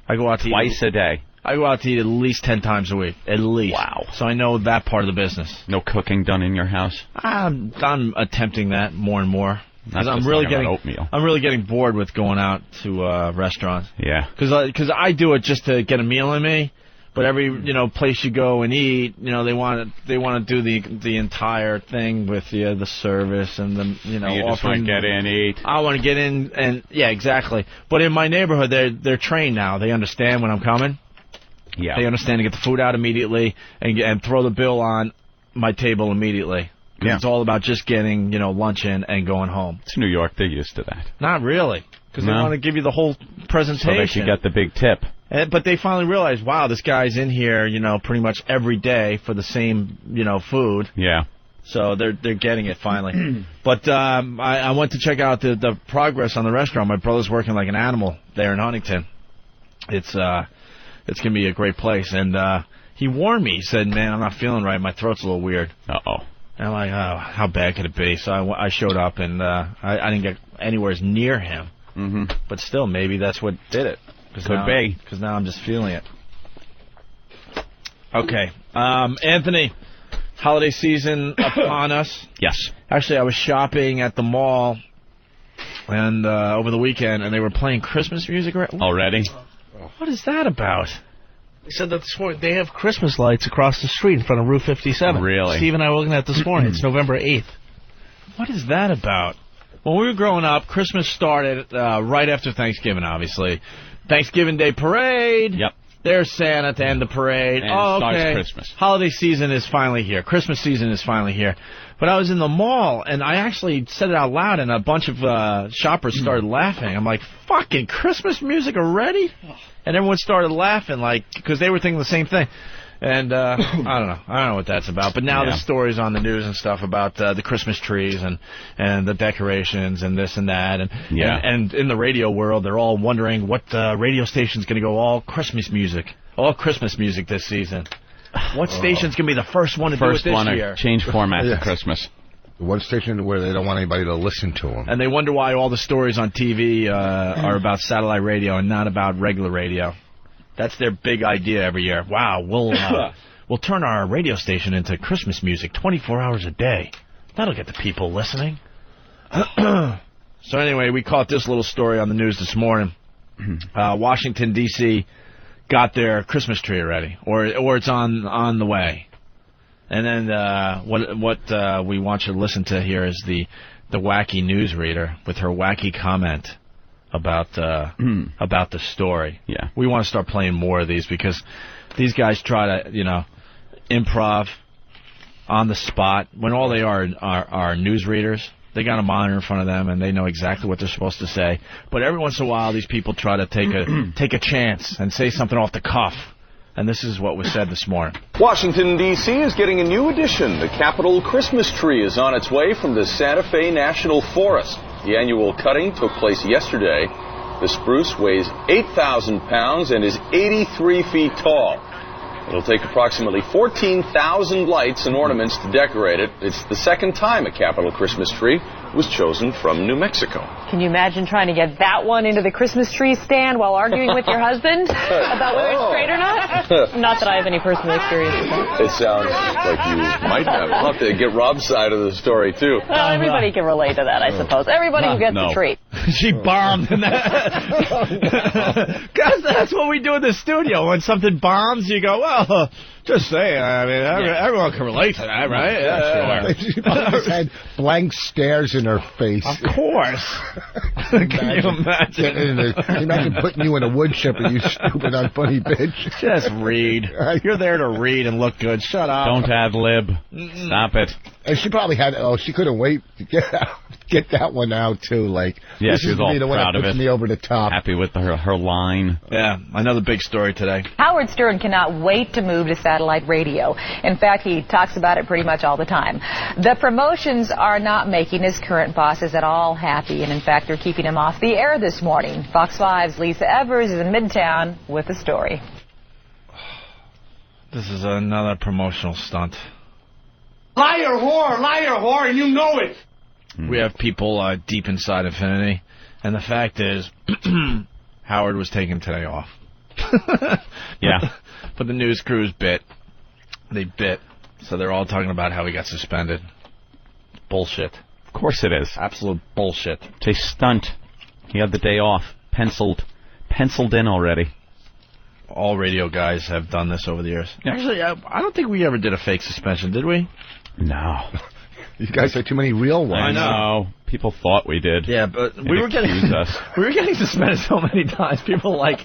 D: I go out to
B: twice a day.
D: I go out to eat at least 10 times a week. At least.
B: Wow.
D: So I know that part of the business.
B: No cooking done in your house?
D: I'm attempting that more and more.
B: Because
D: I'm really getting bored with going out to restaurants.
B: Yeah.
D: Because I do it just to get a meal in me. But every place you go and eat, they want to do the entire thing with the service and the
B: you just want to get in, eat.
D: I want to get in and yeah, exactly. But in my neighborhood, they're trained now. They understand when I'm coming.
B: Yeah.
D: They understand to get the food out immediately and throw the bill on my table immediately. Yeah. It's all about just getting, lunch in and going home.
B: It's New York. They're used to that.
D: Not really. Because they want to give you the whole presentation.
B: So that you get the big tip.
D: But they finally realized, wow, this guy's in here, pretty much every day for the same, food.
B: Yeah.
D: So they're getting it finally. But I went to check out the progress on the restaurant. My brother's working like an animal there in Huntington. It's going to be a great place. And he warned me. He said, man, I'm not feeling right. My throat's a little weird.
B: Uh-oh.
D: And I'm like, oh, how bad could it be? So I showed up, and I didn't get anywhere near him.
B: Mm-hmm.
D: But still, maybe that's what did it.
B: Could be.
D: Because now I'm just feeling it. Okay. Anthony, holiday season upon us.
B: Yes.
D: Actually, I was shopping at the mall and over the weekend, and they were playing Christmas music
B: already.
D: What is that about? They said that this morning they have Christmas lights across the street in front of Route 57.
B: Really?
D: Steve and I were looking at this morning. It's November 8th. What is that about? When we were growing up, Christmas started right after Thanksgiving, obviously. Thanksgiving Day Parade.
B: Yep.
D: There's Santa to end the parade.
B: And
D: starts
B: Christmas.
D: Holiday season is finally here. Christmas season is finally here. But I was in the mall, and I actually said it out loud, and a bunch of shoppers started laughing. I'm like, fucking Christmas music already? And everyone started laughing, because they were thinking the same thing. And I don't know. I don't know what that's about. But now there's stories on the news and stuff about the Christmas trees and the decorations and this and that. And in the radio world, they're all wondering what radio station's going to go all Christmas music this season. What station's going to be the first one to do it this year?
B: Change format for Christmas.
G: One station where they don't want anybody to listen to them.
D: And they wonder why all the stories on TV are about satellite radio and not about regular radio. That's their big idea every year. Wow, we'll turn our radio station into Christmas music 24 hours a day. That'll get the people listening. So anyway, we caught this little story on the news this morning. Washington, D.C. got their Christmas tree already, or it's on the way. And then what we want you to listen to here is the wacky newsreader with her wacky comment about the story.
B: Yeah.
D: We want to start playing more of these because these guys try to, improv on the spot when all they are newsreaders. They got a monitor in front of them and they know exactly what they're supposed to say. But every once in a while, these people try to take a chance and say something off the cuff. And this is what was said this morning.
L: Washington, D.C. is getting a new addition. The Capitol Christmas tree is on its way from the Santa Fe National Forest. The annual cutting took place yesterday. The spruce weighs 8,000 pounds and is 83 feet tall. It'll take approximately 14,000 lights and ornaments to decorate it. It's the second time a Capitol Christmas tree was chosen from New Mexico.
N: Can you imagine trying to get that one into the Christmas tree stand while arguing with your husband about whether it's straight or not? Not that I have any personal experience with that.
L: It sounds like you might have. We'll have to get Rob's side of the story, too.
N: Well, everybody can relate to that, I suppose. Everybody who gets the tree.
D: She bombed in that. Guys, that's what we do in the studio. When something bombs, you go, well, just saying. I mean, everyone can relate to that, right? Yeah, sure.
G: She probably had blank stares in her face.
D: Of course. Can you imagine?
G: Imagine putting you in a wood chipper, you stupid, unfunny bitch.
D: Just read. You're there to read and look good. Shut up.
B: Don't ad-lib. Stop it.
G: And she probably had, she couldn't wait to get that one out, too. Like,
B: yeah,
G: this
B: she was
G: is
B: all
G: the one
B: proud
G: that
B: of
G: puts
B: it.
G: me over the top.
B: Happy with her line.
D: Yeah, another big story today.
N: Howard Stern cannot wait to move to satellite radio. In fact, he talks about it pretty much all the time. The promotions are not making his current bosses at all happy, and in fact, they're keeping him off the air this morning. Fox 5's Lisa Evers is in Midtown with the story.
D: This is another promotional stunt.
R: Liar, whore, and you know it.
D: We have people deep inside Infinity, and the fact is, Howard was taking today off.
B: Yeah.
D: But the news crews bit. They bit. So they're all talking about how he got suspended. Bullshit.
B: Of course it is.
D: Absolute bullshit.
B: It's a stunt. He had the day off. Penciled in already.
D: All radio guys have done this over the years.
B: Yeah.
D: Actually, I don't think we ever did a fake suspension, did we?
B: No.
G: You guys had too many real ones.
B: I know. People thought we did.
D: Yeah, but we were getting suspended so many times. People like,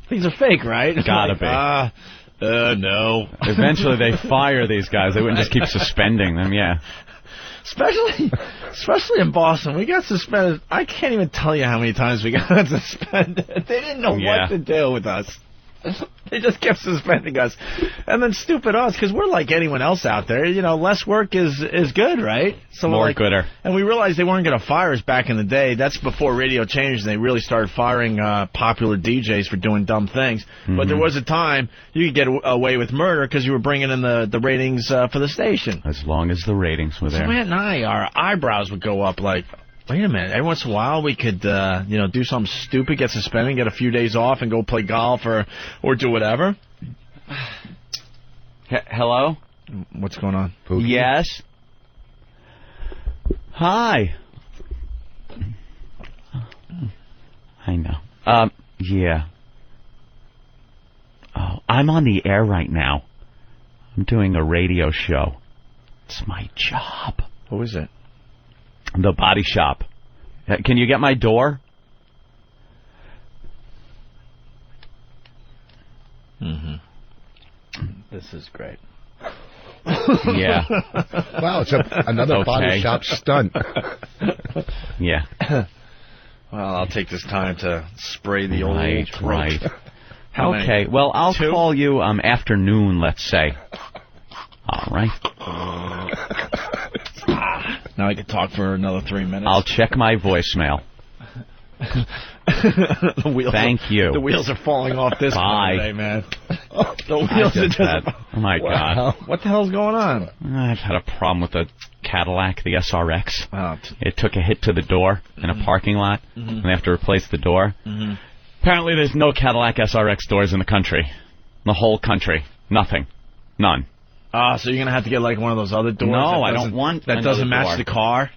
D: these are fake, right?
B: Gotta be.
D: No.
B: Eventually they fire these guys. They wouldn't just keep suspending them, yeah.
D: Especially in Boston, we got suspended. I can't even tell you how many times we got suspended. They didn't know what to do with us. They just kept suspending us. And then stupid us, because we're like anyone else out there. You know, less work is good, right? So
B: more gooder.
D: And we realized they weren't going to fire us back in the day. That's before radio changed, and they really started firing popular DJs for doing dumb things. Mm-hmm. But there was a time you could get away with murder because you were bringing in the ratings for the station.
B: As long as the ratings were there.
D: So Matt and our eyebrows would go up like, wait a minute, every once in a while we could, do something stupid, get suspended, get a few days off, and go play golf or do whatever.
B: Hello?
D: What's going on?
B: Pookie? Yes? Hi. I know. Yeah. Oh, I'm on the air right now. I'm doing a radio show. It's my job.
D: Who is it?
B: The Body Shop. Can you get my door?
D: Mm-hmm. This is great.
B: Yeah.
G: Wow, it's another Body Shop stunt.
B: Yeah.
D: Well, I'll take this time to spray the old throat.
B: Right. Okay, well, I'll call you afternoon, let's say. All right.
D: Now I can talk for another 3 minutes.
B: I'll check my voicemail. Thank you.
D: The wheels are falling off this one today, man. The wheels are just...
B: Oh, my God.
D: What the hell's going on?
B: I've had a problem with the Cadillac, the SRX. It took a hit to the door in a parking lot, and they have to replace the door. Apparently there's no Cadillac SRX doors in the country. The whole country. Nothing. None.
D: So you're going to have to get like one of those other doors?
B: No, I don't want
D: that doesn't match the car?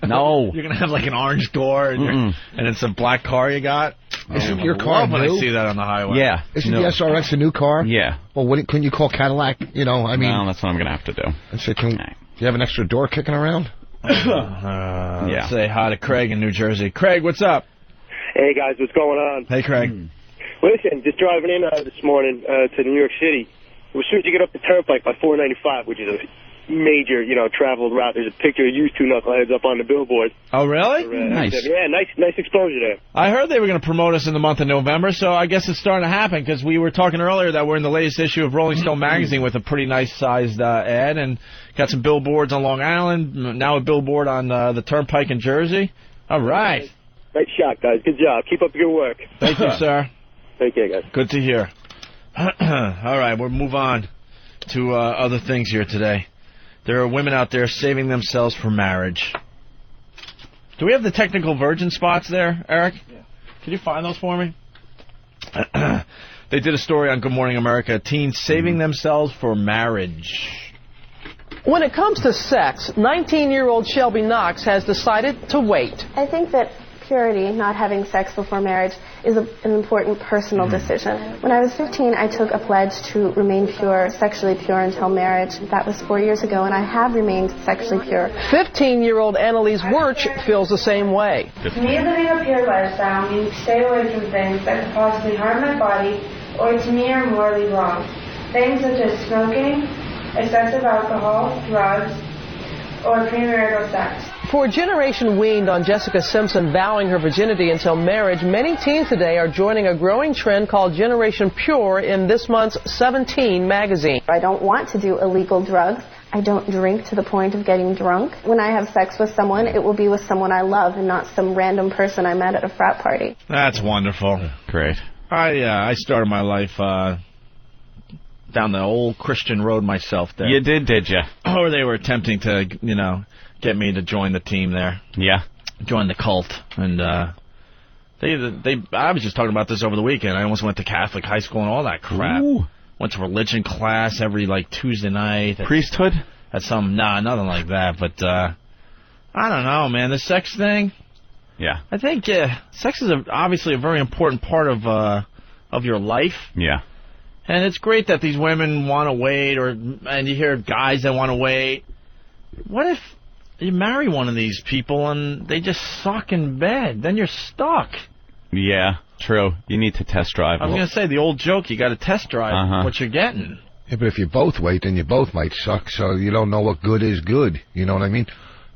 B: No.
D: You're going to have like an orange door and it's a black car you got?
G: Isn't your car
D: when I
G: new?
D: see that on the highway.
B: Yeah.
G: Isn't the SRX a new car?
B: Yeah.
G: Well, couldn't you call Cadillac? You know, I mean...
B: No, that's what I'm going to have to do.
G: And say, do you have an extra door kicking around?
D: Let's say hi to Craig in New Jersey. Craig, what's up?
K: Hey, guys, what's going on?
D: Hey, Craig.
K: Listen, just driving in this morning to New York City. As soon as you get up the turnpike by 495, which is a major, traveled route, there's a picture of you two knuckleheads up on the billboard.
D: Oh, really?
K: Nice. Yeah, nice exposure there.
D: I heard they were going to promote us in the month of November, so I guess it's starting to happen, because we were talking earlier that we're in the latest issue of Rolling Stone magazine with a pretty nice-sized ad, and got some billboards on Long Island, now a billboard on the turnpike in Jersey. All right.
K: Nice shot, guys. Good job. Keep up the good work.
D: Thank you, sir.
K: Take care, guys.
D: Good to hear. All right, we'll move on to other things here today. There are women out there saving themselves for marriage. Do we have the technical virgin spots there, Eric? Yeah. Can you find those for me? They did a story on Good Morning America, teens saving themselves for marriage.
O: When it comes to sex, 19-year-old Shelby Knox has decided to wait.
P: I think that purity, not having sex before marriage, is an important personal decision. When I was 15, I took a pledge to remain pure, sexually pure until marriage. That was 4 years ago, and I have remained sexually pure.
O: 15-year-old Annalise Wirch feels the same way.
X: To me, living a pure lifestyle means stay away from things that could possibly harm my body or to me are morally wrong. Things such as smoking, excessive alcohol, drugs, or premarital sex.
O: For a generation weaned on Jessica Simpson vowing her virginity until marriage, many teens today are joining a growing trend called Generation Pure in this month's 17 magazine.
P: I don't want to do illegal drugs. I don't drink to the point of getting drunk. When I have sex with someone, it will be with someone I love and not some random person I met at a frat party.
D: That's wonderful.
B: Great.
D: I started my life down the old Christian road myself there.
B: You did you?
D: Or they were attempting to, get me to join the team there.
B: Yeah.
D: Join the cult. And I was just talking about this over the weekend. I almost went to Catholic high school and all that crap.
B: Ooh.
D: Went to religion class every, Tuesday night.
B: Priesthood?
D: Nothing like that. But, I don't know, man. The sex thing?
B: Yeah.
D: I think sex is obviously a very important part of your life.
B: Yeah.
D: And it's great that these women want to wait, and you hear guys that want to wait. What if you marry one of these people and they just suck in bed? Then you're stuck.
B: Yeah, true. You need to test drive.
D: I was going to say, the old joke, you got to test drive what you're getting.
G: Yeah, but if you both wait, then you both might suck, so you don't know what good is good. You know what I mean?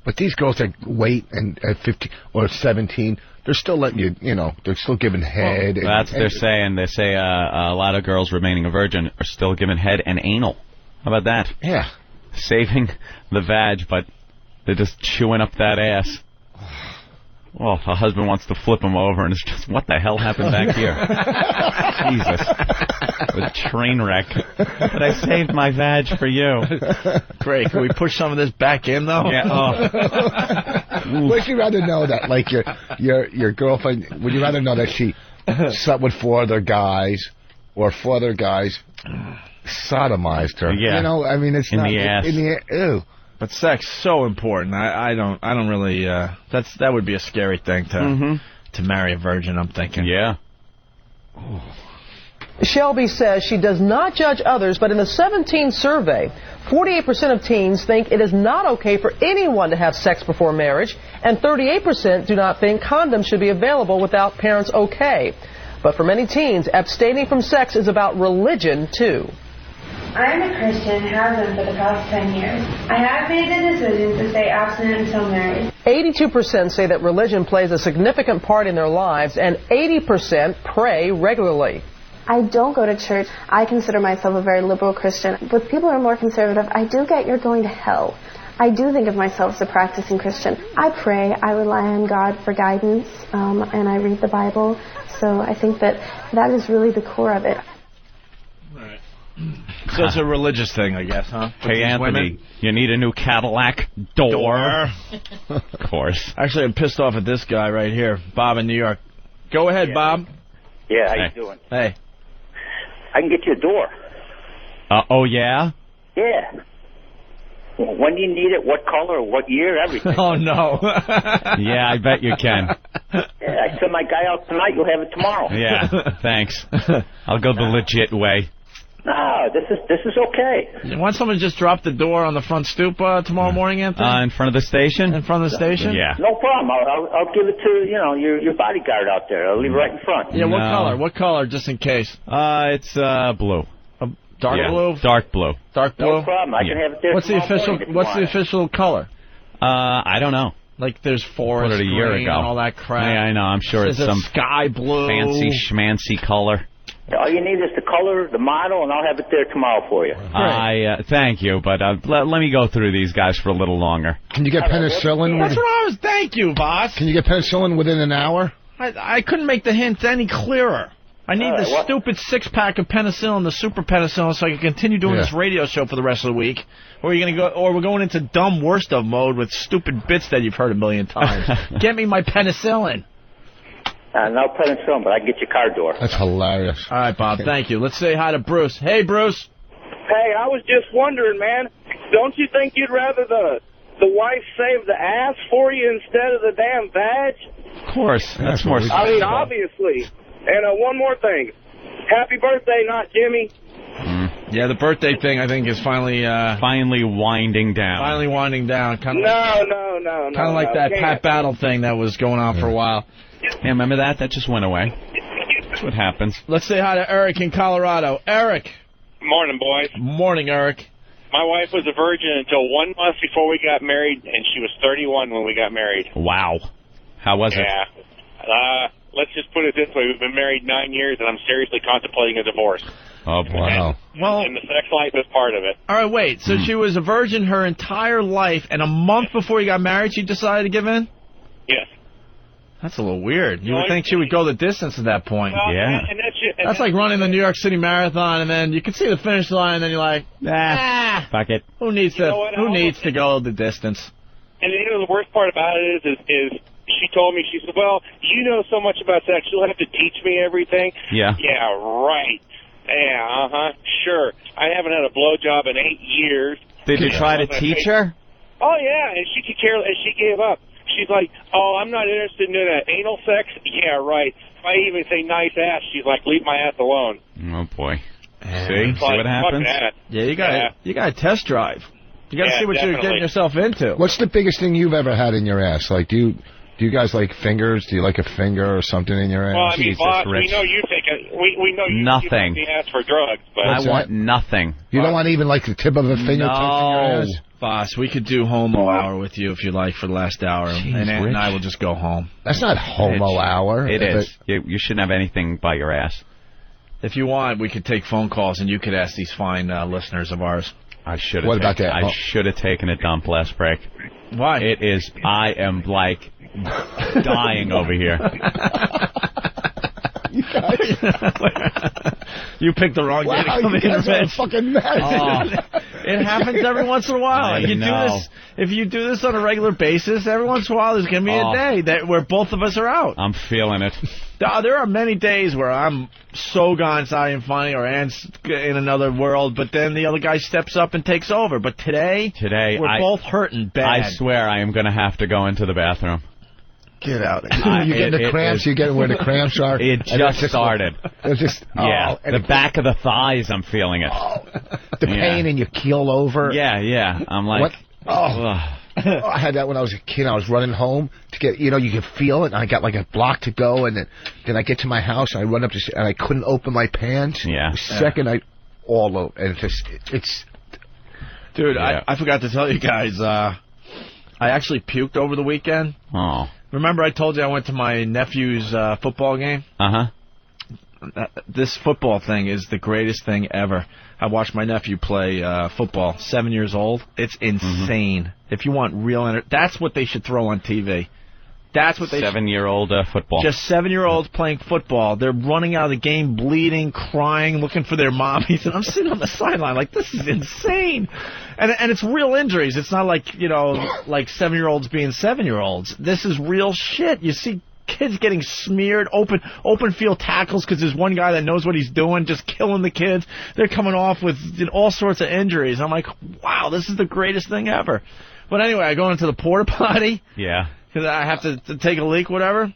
G: But these girls that wait and at 15 or 17, they're still letting you, they're still giving head.
B: Well, that's what they're saying. They say a lot of girls remaining a virgin are still giving head and anal. How about that?
G: Yeah.
B: Saving the vag, but they're just chewing up that ass. Oh, her husband wants to flip him over, and it's just, what the hell happened back here? Jesus. A train wreck. But I saved my vag for you.
D: Great. Can we push some of this back in, though?
B: Yeah.
G: Would you rather know that, your girlfriend, would you rather know that she slept with 4 other guys, or 4 other guys sodomized her?
B: Yeah.
G: It's
B: in
G: not...
B: the ass.
G: In the ew.
D: But sex so important. I don't really. That would be a scary thing to marry a virgin. I'm thinking.
B: Yeah.
O: Oh. Shelby says she does not judge others, but in the 17 survey, 48% of teens think it is not okay for anyone to have sex before marriage, and 38% do not think condoms should be available without parents' okay. But for many teens, abstaining from sex is about religion too.
X: I'm a Christian, have been for the past 10 years. I have made the decision to stay abstinent until marriage.
O: 82% say that religion plays a significant part in their lives, and 80% pray regularly.
P: I don't go to church. I consider myself a very liberal Christian. With people who are more conservative, I do get you're going to hell. I do think of myself as a practicing Christian. I pray. I rely on God for guidance, and I read the Bible. So I think that is really the core of it.
D: So it's a religious thing, I guess, huh?
B: Hey, Anthony, you need a new Cadillac door? Of course.
D: Actually, I'm pissed off at this guy right here, Bob in New York. Go ahead, Bob.
F: Yeah, how you doing?
D: Hey.
F: I can get you a door.
B: Oh, yeah?
F: Yeah. When do you need it? What color? What year? Everything.
D: Oh, no.
B: Yeah, I bet you can.
F: Yeah, I send my guy out tonight. You'll have it tomorrow.
B: Yeah, thanks. I'll go the legit way.
F: No, this is okay.
D: You want someone to just drop the door on the front stoop tomorrow morning, Anthony?
B: In front of the station?
D: In front of the station?
B: Yeah.
F: No problem. I'll give it to your bodyguard out there. I'll leave it right in front.
D: Yeah. What color? What color? Just in case.
B: It's blue.
D: Dark blue.
B: Dark blue.
D: Dark blue.
F: No problem. I can have it there.
D: What's the official color?
B: I don't know.
D: Like there's forest
B: green a year ago.
D: And all that crap.
B: Yeah, I know. I'm sure it's some
D: sky blue,
B: fancy schmancy color.
F: All you need is the color, the model, and I'll have it there tomorrow for you.
B: Thank you, but let me go through these guys for a little longer.
G: Can you get penicillin?
D: That's what I was. Thank you, boss.
G: Can you get penicillin within an hour?
D: I couldn't make the hint any clearer. I need the stupid 6-pack of penicillin, the super penicillin, so I can continue doing this radio show for the rest of the week. Or you're gonna go, or we're going into dumb worst of mode with stupid bits that you've heard a million times. Get me my penicillin.
F: No penicillin, but I can get your car door.
G: That's hilarious.
D: All right, Bob. Thank you. Let's say hi to Bruce. Hey, Bruce.
V: Hey, I was just wondering, man. Don't you think you'd rather the wife save the ass for you instead of the damn vag?
B: Of course. That's more.
V: I mean, obviously. And one more thing. Happy birthday, not Jimmy.
D: Yeah, the birthday thing, I think, is finally
B: winding down.
D: Finally winding down.
V: No.
D: Kind of like that Pat Battle thing that was going on for a while.
B: Yeah, remember that? That just went away. That's what happens.
D: Let's say hi to Eric in Colorado. Eric.
M: Morning, boys.
D: Morning, Eric.
M: My wife was a virgin until 1 month before we got married, and she was 31 when we got married.
B: Wow. How was it?
M: Yeah. Let's just put it this way. We've been married 9 years, and I'm seriously contemplating a divorce.
B: Oh, wow.
M: And the sex life is part of it.
D: All right, wait. So she was a virgin her entire life, and a month before you got married, she decided to give in?
M: Yes.
D: That's a little weird. You would think she would go the distance at that point.
M: Well,
B: yeah.
M: And
D: that's like running the New York City Marathon, and then you can see the finish line, and then you're like,
B: fuck it.
D: Who needs to go the distance?
M: And the worst part about it is she told me, she said, well, you know so much about sex, you'll have to teach me everything.
B: Yeah.
M: Yeah, right. Yeah, sure. I haven't had a blowjob in 8 years.
B: Did you try to teach her?
M: Oh, yeah, and she could care, and she gave up. She's like, oh, I'm not interested in that anal sex. Yeah, right. If I even say nice ass, she's like, leave my ass alone.
B: Oh, boy. See what happens?
D: Yeah, you got to test drive. You got to see what you're getting yourself into.
G: What's the biggest thing you've ever had in your ass? Like, do you guys like fingers? Do you like a finger or something in your ass?
M: Well, I mean, boss, we know you take we know you
B: nothing.
M: You the ass for drugs, but
B: I want nothing.
G: You don't want even like the tip of a finger touching your ass?
D: Boss, we could do homo hour with you if you like for the last hour, and Ant and I will just go home.
G: That's not homo hour.
B: It is. You shouldn't have anything by your ass.
D: If you want, we could take phone calls, and you could ask these fine listeners of ours.
B: I should have taken a dump last break.
D: Why?
B: It is. I am like dying over here.
D: You picked the wrong day to come in.
G: That's a fucking mess.
D: It happens every once in a while. If you do this on a regular basis, every once in a while there's going to be a day where both of us are out.
B: I'm feeling it.
D: There are many days where I'm so gone, sorry and funny, or Ant's in another world, but then the other guy steps up and takes over. But today we're both hurting bad.
B: I swear I am going to have to go into the bathroom.
G: Get out. You get the cramps. You get where the cramps are.
B: It just started.
G: It's just
B: the back of the thighs. I'm feeling it.
G: The pain and you keel over.
B: Yeah. I'm like,
G: I had that when I was a kid. I was running home to get, you can feel it. And I got like a block to go, and then I get to my house and I run up and I couldn't open my pants.
B: Yeah.
G: The second all over, and it's.
D: Dude, yeah. I forgot to tell you guys. I actually puked over the weekend.
B: Oh.
D: Remember I told you I went to my nephew's football game?
B: Uh-huh.
D: This football thing is the greatest thing ever. I watched my nephew play football, 7 years old. It's insane. If you want real that's what they should throw on TV. That's what they...
B: 7-year-old football.
D: Just 7-year-olds playing football. They're running out of the game, bleeding, crying, looking for their mommies. And I'm sitting on the sideline like, this is insane. And it's real injuries. It's not like, like 7-year-olds being 7-year-olds. This is real shit. You see kids getting smeared, open field tackles because there's one guy that knows what he's doing, just killing the kids. They're coming off with all sorts of injuries. I'm like, wow, this is the greatest thing ever. But anyway, I go into the porta potty.
B: Yeah.
D: Because I have to take a leak, whatever.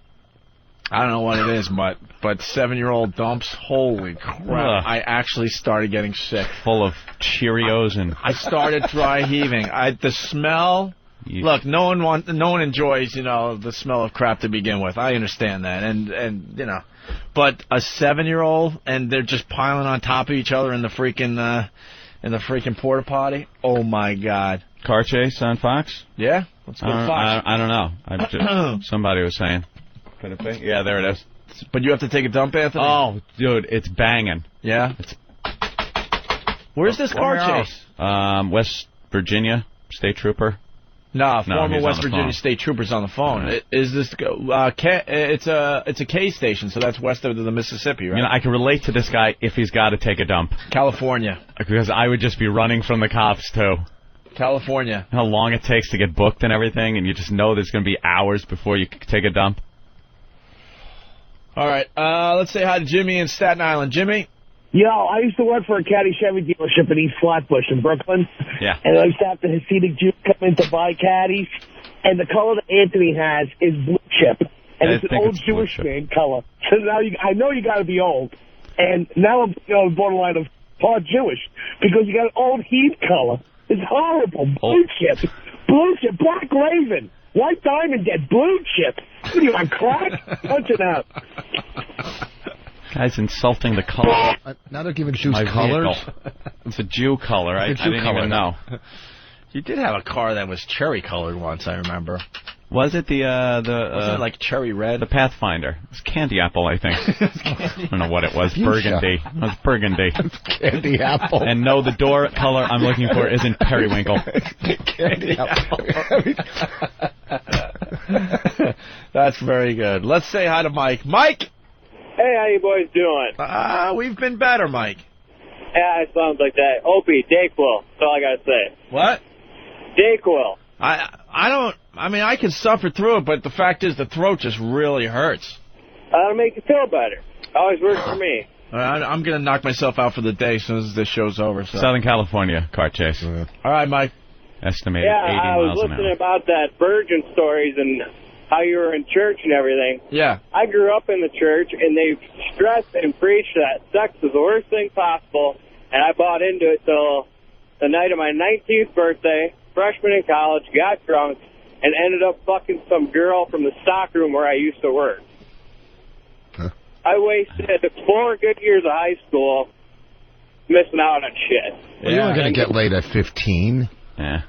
D: I don't know what it is, but 7-year-old dumps, holy crap. I actually started getting sick.
B: Full of Cheerios and...
D: I started dry heaving. The smell... Look, no one enjoys, the smell of crap to begin with. I understand that, and but a 7-year-old and they're just piling on top of each other in the freaking porta potty. Oh my God!
B: Car chase on Fox?
D: Yeah, let's go Fox.
B: I don't know. Somebody was saying. Could it be? Yeah, there it is.
D: But you have to take a dump, Anthony?
B: Oh, dude, it's banging.
D: Yeah. Where's this car chase?
B: West Virginia State Trooper.
D: No, former West Virginia State Trooper's on the phone. Right. Is this? It's a K station, so that's west of the Mississippi, right?
B: I can relate to this guy if he's got to take a dump.
D: California.
B: Because I would just be running from the cops too.
D: California.
B: How long it takes to get booked and everything, and you just know there's going to be hours before you take a dump.
D: All right, let's say hi to Jimmy in Staten Island. Jimmy.
Q: Yo, I used to work for a caddy Chevy dealership in East Flatbush in Brooklyn.
B: Yeah.
Q: And I used to have the Hasidic Jews come in to buy caddies. And the color that Anthony has is blue chip. And it's an old Jewish man color. So now I know you got to be old. And now I'm borderline of part Jewish. Because you got an old Heath color. It's horrible. Blue chip. Blue chip. Black Raven. White Diamond Dead. Blue chip. What are you on crack? Punch it out.
B: Guy's insulting the color.
G: Now they're giving Jews colors.
B: It's a Jew color. I didn't even know.
D: You did have a car that was cherry colored once, I remember.
B: Was it
D: wasn't it like cherry red?
B: The Pathfinder. It was candy apple, I think. I don't know what it was. Burgundy. It was burgundy.
G: Candy apple.
B: And no, the door color I'm looking for isn't periwinkle.
G: Candy apple.
D: That's very good. Let's say hi to Mike. Mike!
S: Hey, how you boys doing?
D: We've been better, Mike.
S: Yeah, it sounds like that. Opie, Dayquil. That's all I got to say.
D: What?
S: Dayquil.
D: I can suffer through it, but the fact is the throat just really hurts.
S: That'll make you feel better. Always works for me.
D: I'm going to knock myself out for the day as soon as this show's over. So.
B: Southern California, car chase.
D: All right, Mike.
B: Estimated 80 miles an hour.
S: I was listening about that virgin stories and how you were in church and everything.
D: Yeah.
S: I grew up in the church, and they stressed and preached that sex is the worst thing possible, and I bought into it till the night of my 19th birthday, freshman in college, got drunk, and ended up fucking some girl from the stockroom where I used to work.
G: Huh?
S: I wasted 4 good years of high school missing out on shit.
G: Well, you weren't going to get laid at 15.
B: Yeah.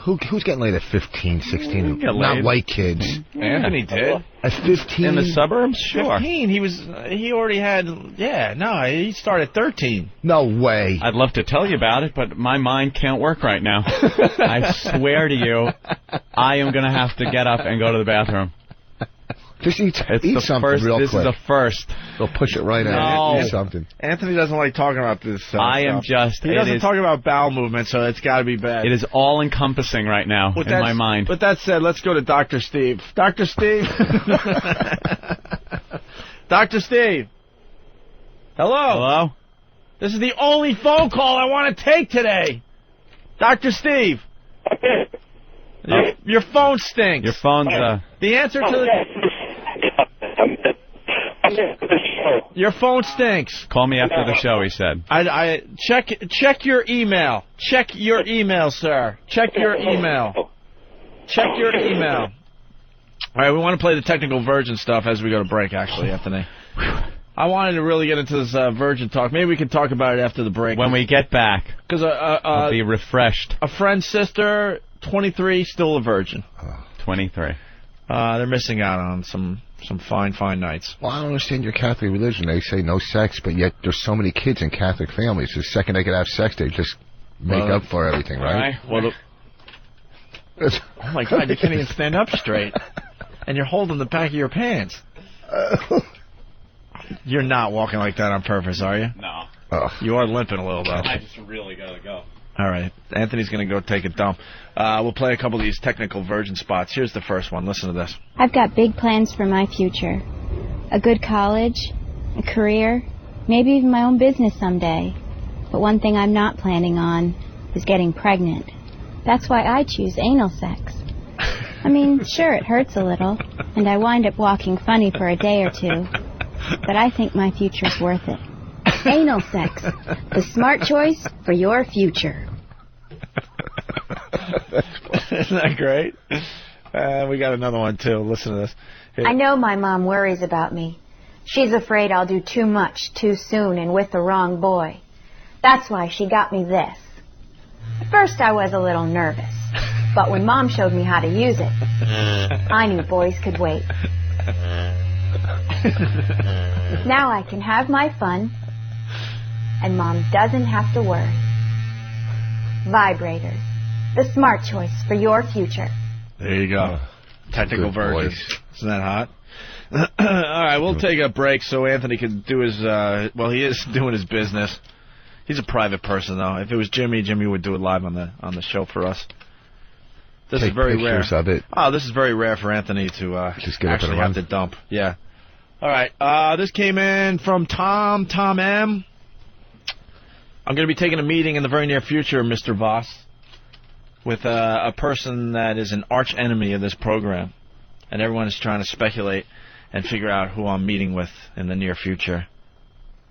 G: Who's getting laid at 15, 16? Not white kids.
D: Anthony did.
G: At 15?
B: In the suburbs? Sure.
D: 15. He already had, he started at 13.
G: No way.
B: I'd love to tell you about it, but my mind can't work right now. I swear to you, I am going to have to get up and go to the bathroom.
G: Just eat something real quick.
B: This is the first.
G: They'll push it right out. Eat something.
D: Anthony doesn't like talking about this
B: stuff.
D: He doesn't talk about bowel movements, so it's got to be bad.
B: It is all-encompassing right now in my mind.
D: With that said, let's go to Dr. Steve. Dr. Steve? Dr. Steve? Hello?
B: Hello?
D: This is the only phone call I want to take today. Dr. Steve? Your phone stinks.
B: Your phone's...
D: The answer to the... Your phone stinks.
B: Call me after the show, he said.
D: Check your email. Check your email, sir. Check your email. Check your email. All right, we want to play the technical virgin stuff as we go to break, actually, Anthony. I wanted to really get into this virgin talk. Maybe we can talk about it after the break.
B: When we get back,
D: because
B: I'll be refreshed.
D: A friend's sister, 23, still a virgin.
B: 23.
D: They're missing out on some fine nights.
G: Well, I don't understand your Catholic religion. They say no sex, but yet there's so many kids in Catholic families. The second they could have sex, they just make up for everything, right?
D: Oh, my God, you can't even stand up straight. And you're holding the back of your pants. You're not walking like that on purpose, are you?
B: No.
D: You are limping a little, though.
B: I just really gotta go.
D: All right. Anthony's going to go take a dump. We'll play a couple of these technical virgin spots. Here's the first one. Listen to this.
A: I've got big plans for my future. A good college, a career, maybe even my own business someday. But one thing I'm not planning on is getting pregnant. That's why I choose anal sex. I mean, sure, it hurts a little, and I wind up walking funny for a day or two. But I think my future's worth it. Anal sex, the smart choice for your future.
D: Isn't that great? We got another one, too. Listen to this. Here.
A: I know my mom worries about me. She's afraid I'll do too much too soon and with the wrong boy. That's why she got me this. At first I was a little nervous, but when Mom showed me how to use it, I knew boys could wait. Now I can have my fun, and Mom doesn't have to worry. Vibrators, the smart choice for your future.
D: There you go. Technical version. Isn't that hot? All right, we'll take a break so Anthony can do his, he is doing his business. He's a private person, though. If it was Jimmy would do it live on the show for us. This is very rare.
G: Of it.
D: Oh, this is very rare for Anthony to
G: just
D: actually have to dump. Yeah. All right. This came in from Tom M. I'm going to be taking a meeting in the very near future, Mr. Voss, with a person that is an arch enemy of this program. And everyone is trying to speculate and figure out who I'm meeting with in the near future.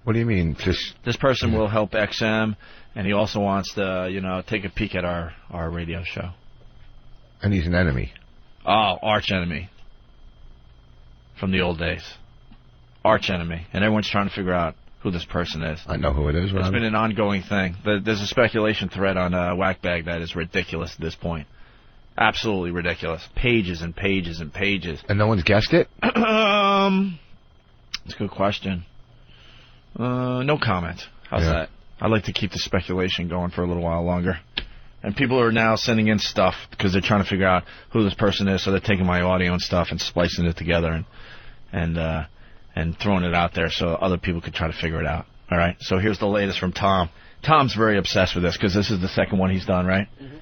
G: What do you mean?
D: This person will help XM, and he also wants to, take a peek at our radio show.
G: And he's an enemy.
D: Oh, arch enemy. From the old days. Arch enemy. And everyone's trying to figure out who this person is.
G: I know who it is.
D: It's been an ongoing thing. There's a speculation thread on Whackbag that is ridiculous at this point. Absolutely ridiculous. Pages and pages and pages.
G: And no one's guessed it?
D: That's a good question. No comment. How's that? I'd like to keep the speculation going for a little while longer. And people are now sending in stuff because they're trying to figure out who this person is, so they're taking my audio and stuff and splicing it together and throwing it out there so other people could try to figure it out. All right? So here's the latest from Tom. Tom's very obsessed with this because this is the second one he's done, right? Mm-hmm.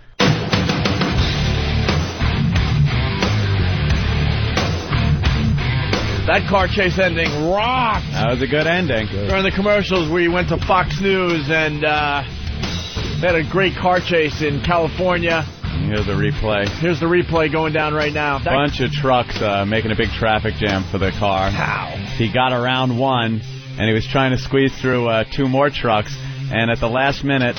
D: That car chase ending rocked.
B: That was a good ending.
D: During the commercials, we went to Fox News and they had a great car chase in California.
B: And here's the replay.
D: Here's the replay going down right now.
B: Bunch of trucks making a big traffic jam for the car.
D: How?
B: He got around one, and he was trying to squeeze through two more trucks. And at the last minute,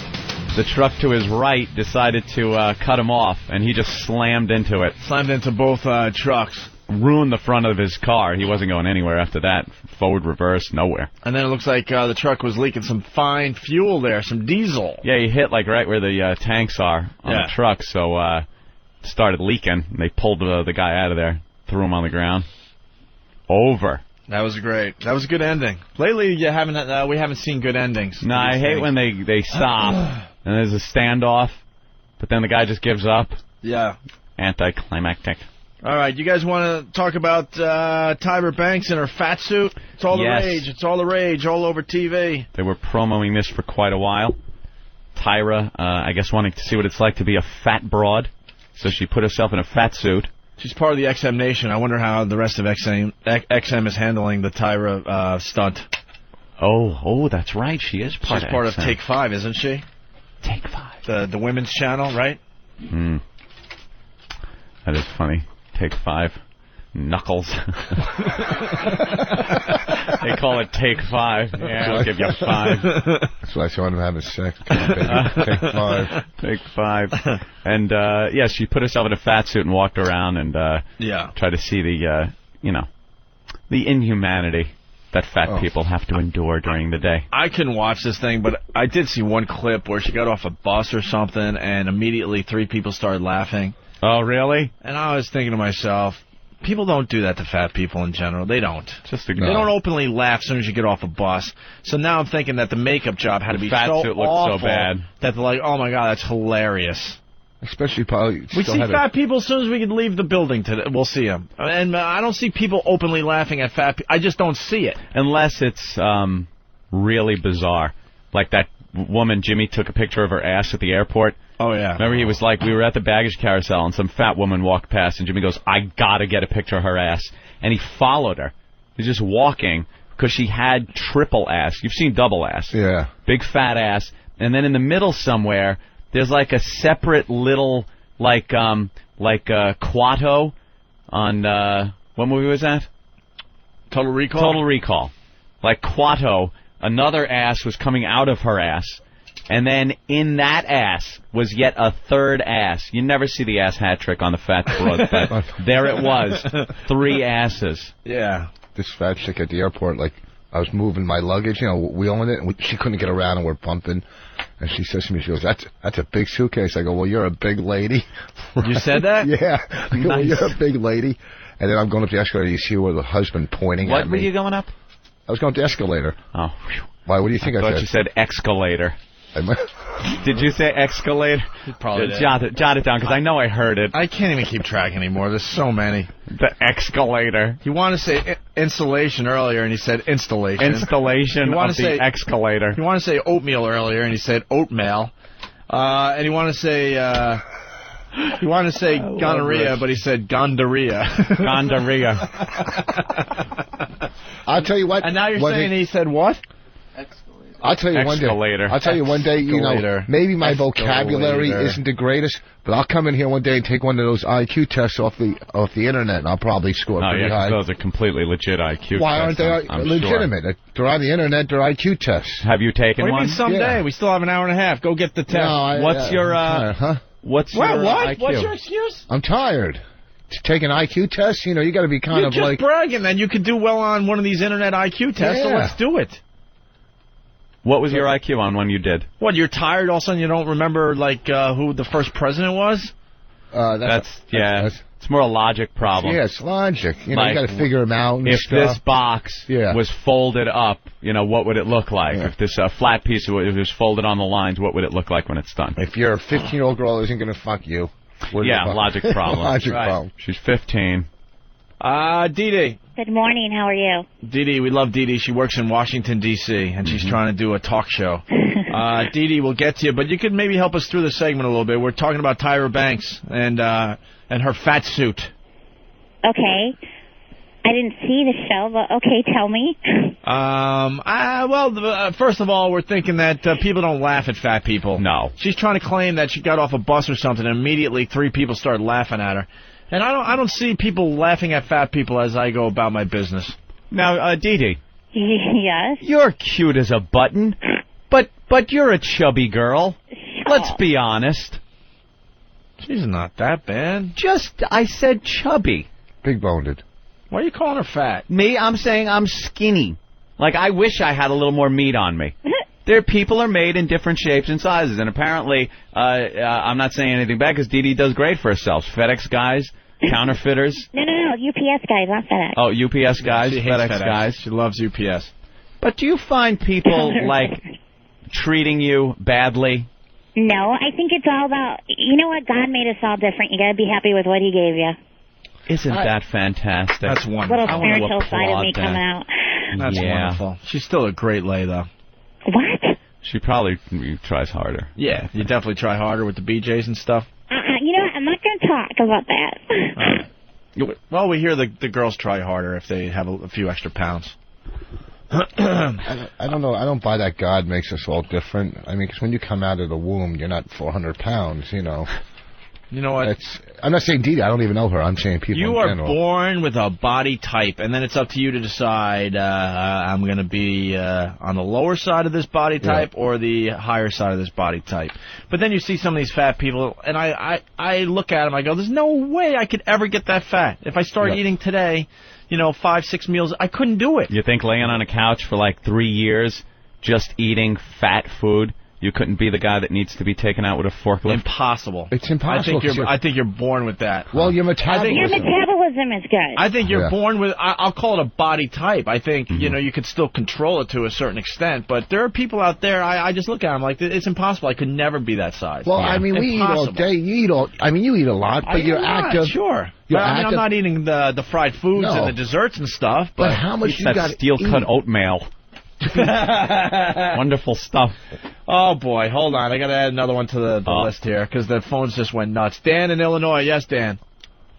B: the truck to his right decided to cut him off, and he just slammed into it.
D: Slammed into both trucks.
B: Ruined the front of his car. He wasn't going anywhere after that. Forward, reverse, nowhere.
D: And then it looks like the truck was leaking some fine fuel there, some diesel.
B: Yeah, he hit like right where the tanks are on the truck, so it started leaking. They pulled the guy out of there, threw him on the ground. Over.
D: That was great. That was a good ending. Lately, we haven't seen good endings.
B: No, I hate when they stop and there's a standoff, but then the guy just gives up.
D: Yeah.
B: Anticlimactic.
D: All right, you guys want to talk about Tyra Banks and her fat suit? It's all the rage. It's all the rage all over TV.
B: They were promoting this for quite a while. Tyra, I guess, wanting to see what it's like to be a fat broad, so she put herself in a fat suit.
D: She's part of the XM Nation. I wonder how the rest of XM is handling the Tyra stunt.
B: Oh, that's right. She is part of XM.
D: She's part of Take 5, isn't she?
B: Take 5.
D: The women's channel, right?
B: That is funny. Take 5. Knuckles. They call it Take 5. Yeah, I'll give you 5.
G: That's why I saw him having sex. Come on, baby. Take 5.
B: Take 5. And, she put herself in a fat suit and walked around and tried to see the inhumanity that fat people have to endure during the day.
D: I couldn't watch this thing, but I did see one clip where she got off a bus or something, and immediately 3 people started laughing.
B: Oh, really?
D: And I was thinking to myself, people don't do that to fat people in general. They don't. They don't openly laugh as soon as you get off a bus. So now I'm thinking that the makeup job had to be
B: fat
D: so
B: suit looked
D: awful
B: so bad
D: that they're like, oh my God, that's hilarious.
G: Especially probably.
D: We see fat people as soon as we can leave the building today. We'll see them. And I don't see people openly laughing at fat people. I just don't see it.
B: Unless it's really bizarre. Like that woman, Jimmy took a picture of her ass at the airport.
D: Oh, yeah.
B: Remember, he was like, we were at the baggage carousel, and some fat woman walked past, and Jimmy goes, I gotta get a picture of her ass. And he followed her. He's just walking, because she had triple ass. You've seen double ass.
G: Yeah.
B: Big fat ass. And then in the middle somewhere, there's like a separate little, Quato on, what movie was that?
D: Total Recall?
B: Total Recall. Like Quato, another ass was coming out of her ass. And then in that ass was yet a third ass. You never see the ass hat trick on the fat broad, but there it was. 3 asses.
D: Yeah.
G: This fat chick at the airport, like, I was moving my luggage, wheeling it, and she couldn't get around, and we're bumping. And she says to me, she goes, that's a big suitcase. I go, well, you're a big lady.
D: You said that?
G: Yeah. I go, well, you're a big lady. And then I'm going up the escalator, you see where the husband pointing at me.
B: What were you going up?
G: I was going up the escalator.
B: Oh.
G: Why, what do you think I said?
B: I thought you said escalator. Did you say escalator?
D: Probably did.
B: Jot it down, because I know I heard it.
D: I can't even keep track anymore. There's so many.
B: The escalator.
D: You want to say insulation earlier, and he said installation.
B: Installation of the escalator.
D: You want to say oatmeal earlier, and he said oatmeal. And you want to say... gonorrhea, but he said gondorrhea.
B: Gondorrhea.
G: I'll tell you what.
D: And now you're saying he said what?
G: I'll tell you one day, maybe my vocabulary isn't the greatest, but I'll come in here one day and take one of those IQ tests off the internet, and I'll probably score pretty high.
B: Those are completely legit IQ tests.
G: Why aren't they legitimate?
B: Sure.
G: They're on the internet, they're IQ tests.
B: Have you taken one?
D: What do you mean someday? Yeah. We still have an hour and a half. Go get the test.
G: No,
B: What's your
D: What's your IQ? What's your excuse?
G: I'm tired. To take an IQ test, you got to be kind of like...
D: You're just bragging, then you could do well on one of these internet IQ tests, so let's do it.
B: What was your IQ on when you did?
D: What, you're tired all of a sudden you don't remember, who the first president was?
B: It's more a logic problem.
G: Yeah, it's logic. You got to figure them out and
B: if
G: stuff.
B: This box was folded up, what would it look like? Yeah. If this flat piece was folded on the lines, what would it look like when it's done?
G: If you're a 15-year-old girl who isn't going to fuck you.
B: Logic problem.
G: Logic problem.
B: She's 15.
D: Dee.
C: Good morning. How are you?
D: Dee, we love Dee. She works in Washington, D.C., and she's trying to do a talk show. Dee, we'll get to you, but you could maybe help us through the segment a little bit. We're talking about Tyra Banks and her fat suit.
C: Okay. I didn't see the show, but okay, tell me.
D: First of all, we're thinking that people don't laugh at fat people.
B: No.
D: She's trying to claim that she got off a bus or something, and immediately 3 people started laughing at her. And I don't see people laughing at fat people as I go about my business.
B: Now, Dee.
C: Yes?
B: You're cute as a button, but you're a chubby girl. Let's be honest.
D: She's not that bad.
B: I said chubby.
G: Big-boned.
D: Why are you calling her fat?
B: Me, I'm saying I'm skinny. Like, I wish I had a little more meat on me. People are made in different shapes and sizes, and apparently, I'm not saying anything bad, because Dee does great for herself. FedEx guys, counterfeiters.
C: No, UPS guys, not FedEx.
B: Oh, UPS guys, FedEx guys.
D: She loves UPS.
B: But do you find people, treating you badly?
C: No, I think it's all about, you know what, God made us all different. You got to be happy with what He gave you.
B: Isn't that fantastic?
D: That's wonderful.
C: Little spiritual side of me coming out.
D: That's wonderful. She's still a great lay, though.
C: What?
B: She probably tries harder.
D: Yeah, you definitely try harder with the BJs and stuff.
C: You know what, I'm not going to talk about that.
D: Well, we hear the girls try harder if they have a few extra pounds.
G: I don't know. I don't buy that God makes us all different. I mean, because when you come out of the womb, you're not 400 pounds, You
D: know what?
G: I'm not saying Dee. I don't even know her. I'm saying people
D: You
G: in
D: are
G: general.
D: born with a body type, and then it's up to you to decide, I'm going to be on the lower side of this body type or the higher side of this body type. But then you see some of these fat people, and I look at them, I go, there's no way I could ever get that fat. If I start eating today, 5-6 meals, I couldn't do it.
B: You think laying on a couch for 3 years, just eating fat food, You couldn't be the guy that needs to be taken out with a forklift?
D: Impossible.
G: It's impossible.
D: I think you're born with that.
G: Well, your metabolism.
C: Your metabolism is good.
D: I think you're born with. I'll call it a body type. I think you could still control it to a certain extent, but there are people out there. I just look at them like it's impossible. I could never be that size.
G: Well, I mean, we eat all day. You eat a lot, but you're active.
D: Sure. I'm not eating the fried foods and the desserts and stuff. But
G: how much you got?
B: That steel-cut oatmeal. Wonderful stuff.
D: Oh boy, hold on. I got to add another one to the list here because the phones just went nuts. Dan in Illinois. Yes, Dan.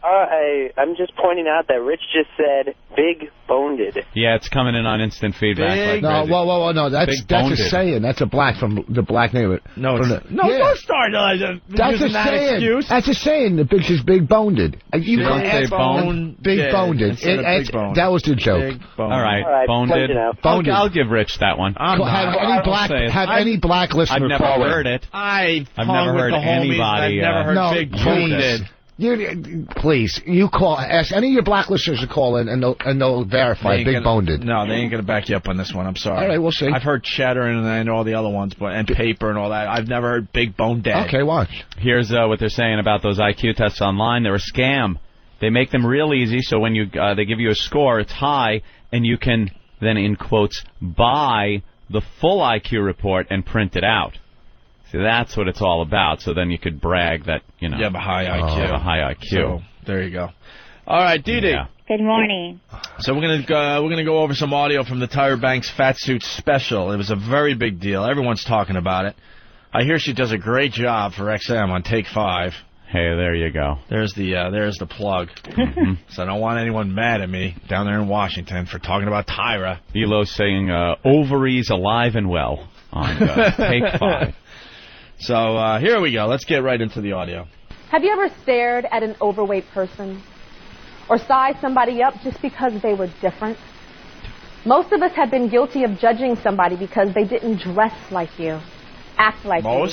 E: I'm just pointing out that Rich just said big-boned.
B: Yeah, it's coming in on instant feedback.
G: No, no, that's a saying. That's a black from the black name.
D: No, don't start using that excuse.
G: That's a saying. The bitch is big-boned. You
B: don't say bone.
G: Big-boned. That was the joke.
B: All right, boned. I'll give Rich that one.
G: Have any black listener
B: I've never heard it.
D: I've
B: never heard anybody.
D: I've never heard big-boned.
G: Please, ask any of your black listeners to call in, and they'll verify big-boned.
D: No, they ain't going to back you up on this one. I'm sorry.
G: All right, we'll see.
D: I've heard cheddar and all the other ones, and paper and all that. I've never heard big-boned.
G: Okay, watch.
B: Here's what they're saying about those IQ tests online. They're a scam. They make them real easy, so when they give you a score, it's high, and you can then, in quotes, buy the full IQ report and print it out. See, that's what it's all about. So then you could brag that, you have a high IQ. You have a high IQ.
D: So, there you go. All right, Dee Dee.
B: Yeah.
C: Good morning.
D: So we're gonna go over some audio from the Tyra Banks Fat Suit special. It was a very big deal. Everyone's talking about it. I hear she does a great job for XM on Take 5.
B: Hey, there you go.
D: There's the plug. So I don't want anyone mad at me down there in Washington for talking about Tyra.
B: Elo's saying ovaries alive and well on Take 5.
D: So here we go. Let's get right into the audio.
H: Have you ever stared at an overweight person or sized somebody up just because they were different? Most of us have been guilty of judging somebody because they didn't dress like you, act like you.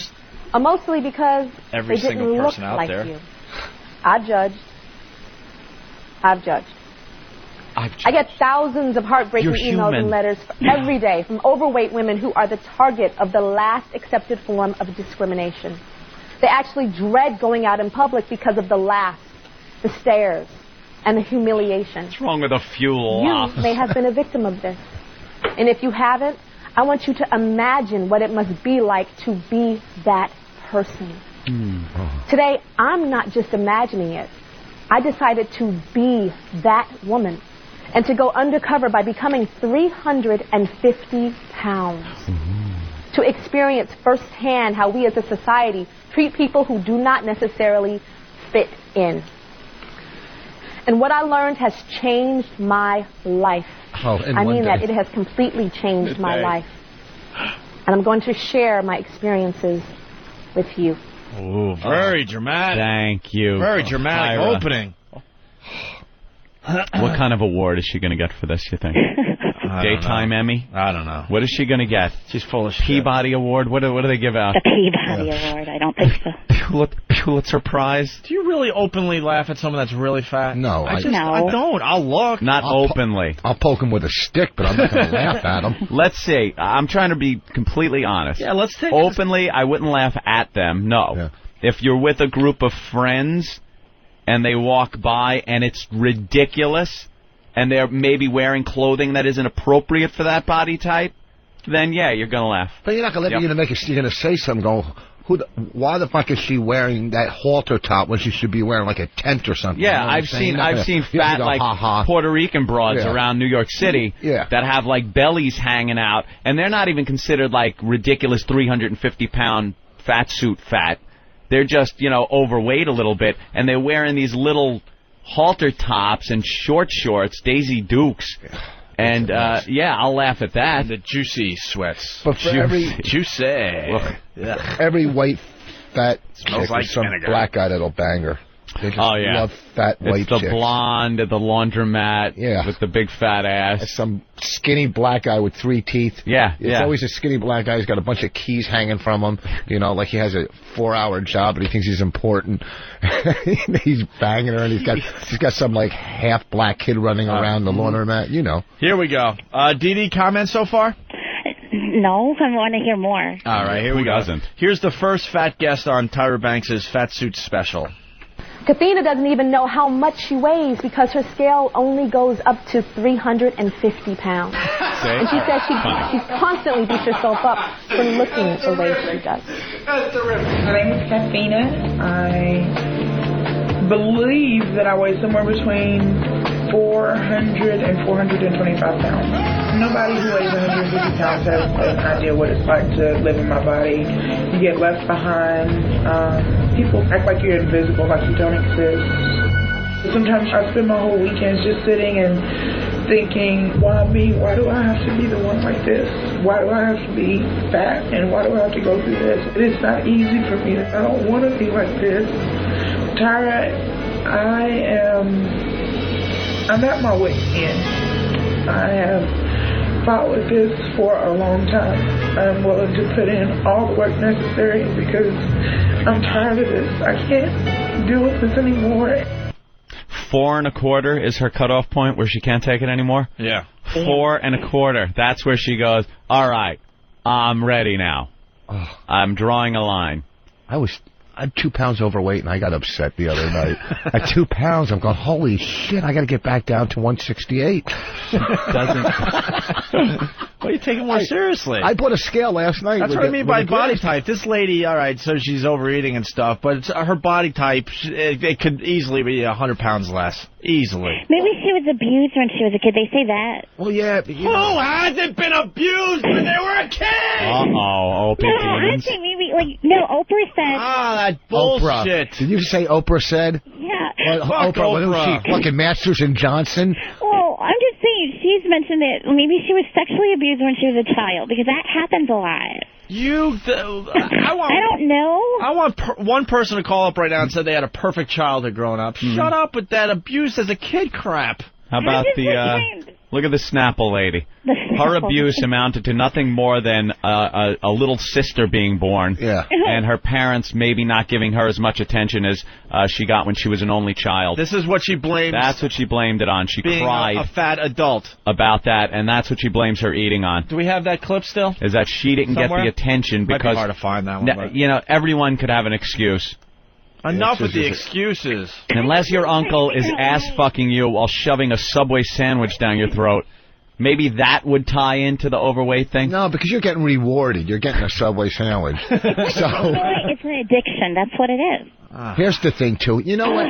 H: Mostly because
D: every
H: they
D: single
H: didn't
D: person
H: look
D: out
H: like
D: there.
H: You. I've judged. I get thousands of heartbreaking emails and letters every day from overweight women who are the target of the last accepted form of discrimination. They actually dread going out in public because of the laughs, the stares, and the humiliation.
B: What's wrong with a fuel off?
H: You may have been a victim of this. And if you haven't, I want you to imagine what it must be like to be that person. Today, I'm not just imagining it. I decided to be that woman and to go undercover by becoming 350 pounds. To experience firsthand how we as a society treat people who do not necessarily fit in. And what I learned has changed my life. I mean that it has completely changed my life. And I'm going to share my experiences with you.
D: Ooh, very dramatic.
B: Thank you.
D: Very dramatic
B: Tyra.
D: opening.
B: What kind of award is she going to get for this, you think? Daytime Emmy?
D: I don't know.
B: What is she going to get?
D: She's full of shit.
B: Peabody Award? What do they give out?
C: The Peabody Award. I don't think so.
B: Pulitzer Prize?
D: Do you really openly laugh at someone that's really fat?
G: No.
D: I don't. I'll look.
B: Not openly.
G: I'll poke him with a stick, but I'm not going to laugh at him.
B: Let's see. I'm trying to be completely honest.
D: Yeah, let's take
B: openly, I wouldn't laugh at them, no. Yeah. If you're with a group of friends and they walk by and it's ridiculous and they're maybe wearing clothing that isn't appropriate for that body type, then yeah, you're going to laugh.
G: But you're not going to let you're going to say something going, why the fuck is she wearing that halter top when she should be wearing like a tent or something?
B: Yeah, I've seen fat like Puerto Rican broads around New York City that have like bellies hanging out, and they're not even considered like ridiculous 350-pound fat suit fat. They're just, overweight a little bit, and they're wearing these little halter tops and short shorts, Daisy Dukes. And, I'll laugh at that.
D: The juicy sweats.
G: But for
D: juicy.
G: Every white, fat
D: smells
G: chick
D: like
G: is some
D: vinegar.
G: Black guy that'll bang her. They just love fat white
B: chicks. It's the
G: chicks.
B: blonde at the laundromat with the big fat ass.
G: It's some skinny black guy with 3 teeth. It's always a skinny black guy who's got a bunch of keys hanging from him. Like he has a 4-hour job, but he thinks he's important. He's banging her, and he's got some like half black kid running around the laundromat.
D: Here we go. Dee Dee, comments so far?
C: No, I want to hear more.
D: All right, here we go. Here's the first fat guest on Tyra Banks' Fat Suit Special.
H: Kathina doesn't even know how much she weighs because her scale only goes up to 350 pounds. And she says she constantly beats herself up for looking the way she does.
I: My name is Kathina. I believe that I weigh somewhere between 400 and 425 pounds. Nobody who weighs 150 pounds has an idea what it's like to live in my body. You get left behind. People act like you're invisible, like you don't exist. Sometimes I spend my whole weekends just sitting and thinking, why me? Why do I have to be the one like this? Why do I have to be fat? And why do I have to go through this? It's not easy for me. I don't want to be like this. Tyra, I'm at my wit's end. I have fought with this for a long time. I'm willing to put in all the work necessary because I'm tired of this. I can't deal with this anymore.
B: 4 1/4 is her cutoff point where she can't take it anymore?
D: Yeah.
B: 4 1/4. That's where she goes, all right, I'm ready now. I'm drawing a line.
G: I'm 2 pounds overweight, and I got upset the other night. At 2 pounds, I'm going, holy shit, I got to get back down to 168.
D: Well, you take it more seriously.
G: I bought a scale last night.
D: That's what I mean by body type. This lady, all right, so she's overeating and stuff, but it's, her body type, it could easily be 100 pounds less. Easily.
C: Maybe she was abused when she was a kid. They say that.
G: Well, yeah.
D: Who hasn't been abused when they were a kid?
B: Opie.
C: No, I think maybe, Oprah said...
D: that bullshit.
G: Oprah. Did you say Oprah said?
C: Yeah.
G: Oprah. What was she? Fucking Masters and Johnson?
C: Well, I'm just saying, she's mentioned that maybe she was sexually abused when she was a child, because that happens a lot.
D: I
C: don't know.
D: I want one person to call up right now and say they had a perfect childhood growing up. Shut up with that abuse as a kid crap.
B: How about look at the Snapple lady. Her abuse amounted to nothing more than a little sister being born.
G: Yeah.
B: And her parents maybe not giving her as much attention as she got when she was an only child.
D: This is what she blames.
B: That's what she blamed it on. She
D: being
B: cried
D: a fat adult
B: about that, and that's what she blames her eating on.
D: Do we have that clip still?
B: Is that she didn't
D: Somewhere?
B: get the attention because...
D: Might be hard to find that one.
B: You know, everyone could have an excuse.
D: Enough with the excuses.
B: Unless your uncle is ass-fucking you while shoving a Subway sandwich down your throat. Maybe that would tie into the overweight thing?
G: No, because you're getting rewarded. You're getting a Subway sandwich.
C: It's an addiction. That's what it is.
G: Here's the thing, too. You know what?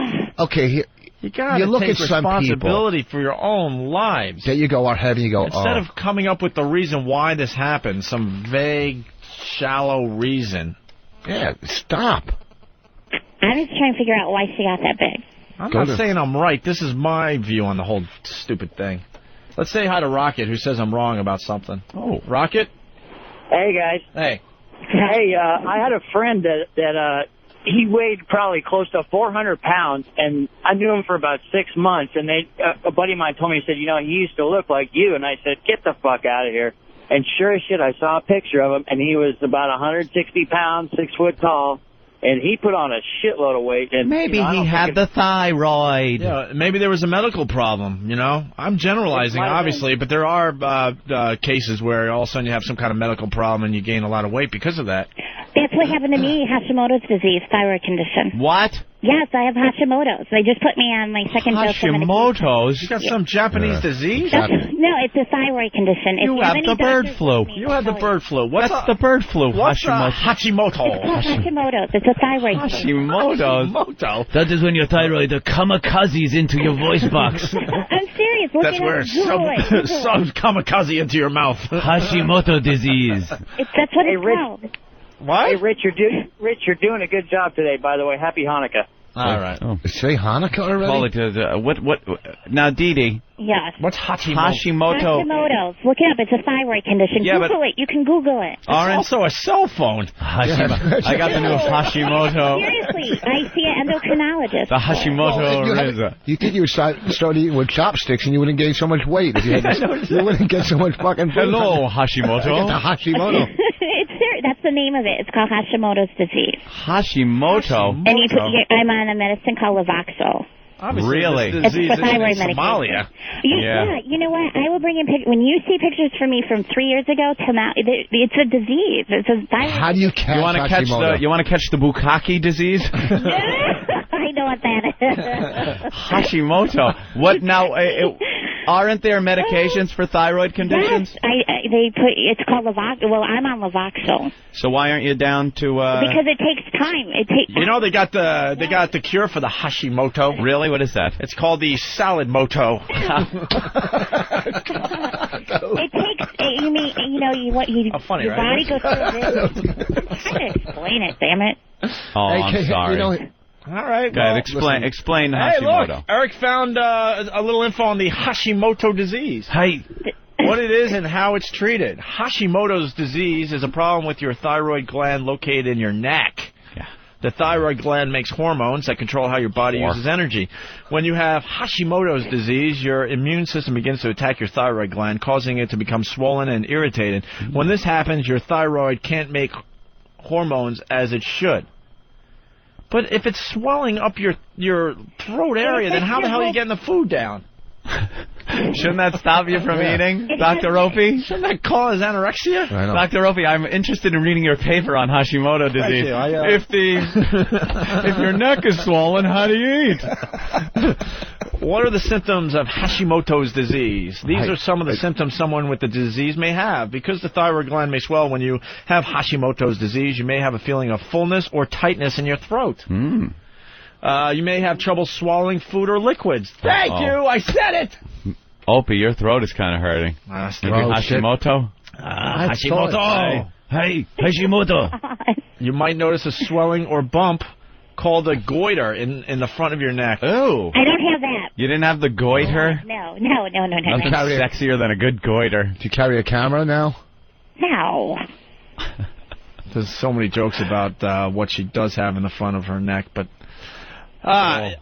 G: Okay,
D: you gotta
G: look
D: take
G: at some
D: responsibility for your own lives.
G: That you go out heavy, you go,
D: Instead of coming up with the reason why this happened, some vague, shallow reason.
G: Yeah, stop.
C: I'm just trying to figure out why she got that big.
D: I'm not saying I'm right. This is my view on the whole stupid thing. Let's say hi to Rocket, who says I'm wrong about something. Oh, Rocket?
F: Hey, guys.
D: Hey.
F: Hey, I had a friend that he weighed probably close to 400 pounds, and I knew him for about 6 months, and a buddy of mine told me, he said, you know, he used to look like you, and I said, get the fuck out of here. And sure as shit, I saw a picture of him, and he was about 160 pounds, 6 foot tall. And he put on a shitload of weight. And
B: maybe he had the thyroid.
D: Yeah, maybe there was a medical problem, you know. I'm generalizing, obviously, but there are cases where all of a sudden you have some kind of medical problem and you gain a lot of weight because of that.
C: That's what happened to me, Hashimoto's disease, thyroid condition.
B: What?
C: Yes, I have Hashimoto's. They just put me on my second dose of medication.
B: Hashimoto's?
D: You got some Japanese disease?
C: No, it's a thyroid condition.
B: You have the bird flu.
D: You have the bird flu.
B: What's the bird flu?
D: What's
B: Hashimoto.
C: It's Hashimoto's. It's a thyroid
B: Hashimoto's. That is when your thyroid kamikazes into your voice box.
C: I'm serious. Look
D: That's where some kamikaze into your mouth.
B: Hashimoto disease.
C: That's what it's called.
D: What?
F: Hey, Rich, you're doing a good job today, by the way. Happy Hanukkah.
D: All right.
G: Say Hanukkah already?
B: Call it, what? Now, Dee.
C: Yes.
D: What's Hashimoto?
C: Hashimoto's. Look it up. It's a thyroid condition.
B: Yeah,
C: Google it. You can Google it.
D: It's also a cell phone.
B: I got the new Hashimoto.
C: Seriously, I see an endocrinologist.
B: The Hashimoto.
G: You think you would start eating with chopsticks and you wouldn't gain so much weight if you had you wouldn't get so much fucking food.
B: Hello, Hashimoto.
G: The Hashimoto.
C: That's the name of it. It's called Hashimoto's disease.
B: Hashimoto?
C: And I'm on a medicine called Levoxyl.
D: Obviously,
B: Really?
D: this disease
C: It's
D: is
C: thyroid
D: in
C: medication.
D: Somalia.
C: Yeah, you know what? I will bring in pictures. When you see pictures for me from 3 years ago to now, it's a disease. It's a thyroid.
G: How do you catch
B: You want to catch
G: Hashimoto?
B: the bukkake disease?
C: I know what that is.
B: Hashimoto. What now? Aren't there medications for thyroid conditions?
C: Yes, they put. It's called Levoxyl. Well, I'm on Levoxyl
B: So why aren't you down to?
C: because it takes time. It takes.
D: You know, they got the cure for the Hashimoto.
B: Really? What is that?
D: It's called the salad moto.
C: It takes. You mean your
D: funny,
C: your
D: right?
C: body goes through this. I can explain it. Damn it.
B: Oh, I'm sorry.
D: All right.
B: Go ahead,
D: well,
B: explain
D: Hey,
B: Hashimoto.
D: look, Eric found a little info on the Hashimoto disease.
B: Hey.
D: What it is and how it's treated. Hashimoto's disease is a problem with your thyroid gland located in your neck.
B: Yeah.
D: The thyroid gland makes hormones that control how your body uses energy. When you have Hashimoto's disease, your immune system begins to attack your thyroid gland, causing it to become swollen and irritated. When this happens, your thyroid can't make hormones as it should. But if it's swelling up your throat area, then how the hell are you getting the food down?
B: Shouldn't that stop you from eating, Dr. Opie?
D: Shouldn't that cause anorexia?
B: Dr. Opie, I'm interested in reading your paper on Hashimoto disease. If your neck is swollen, how do you eat?
D: What are the symptoms of Hashimoto's disease? These are some of the symptoms someone with the disease may have. Because the thyroid gland may swell when you have Hashimoto's disease, you may have a feeling of fullness or tightness in your throat. You may have trouble swallowing food or liquids. Thank you, I said it!
B: Opie, your throat is kind of hurting. Hashimoto?
D: Hashimoto!
B: Hey, Hashimoto!
D: You might notice a swelling or bump called a goiter in the front of your neck.
B: Oh.
C: I don't have that.
B: You didn't have the goiter?
C: No.
B: Nothing sexier than a good goiter.
G: Do you carry a camera now?
C: No.
D: There's so many jokes about what she does have in the front of her neck, but...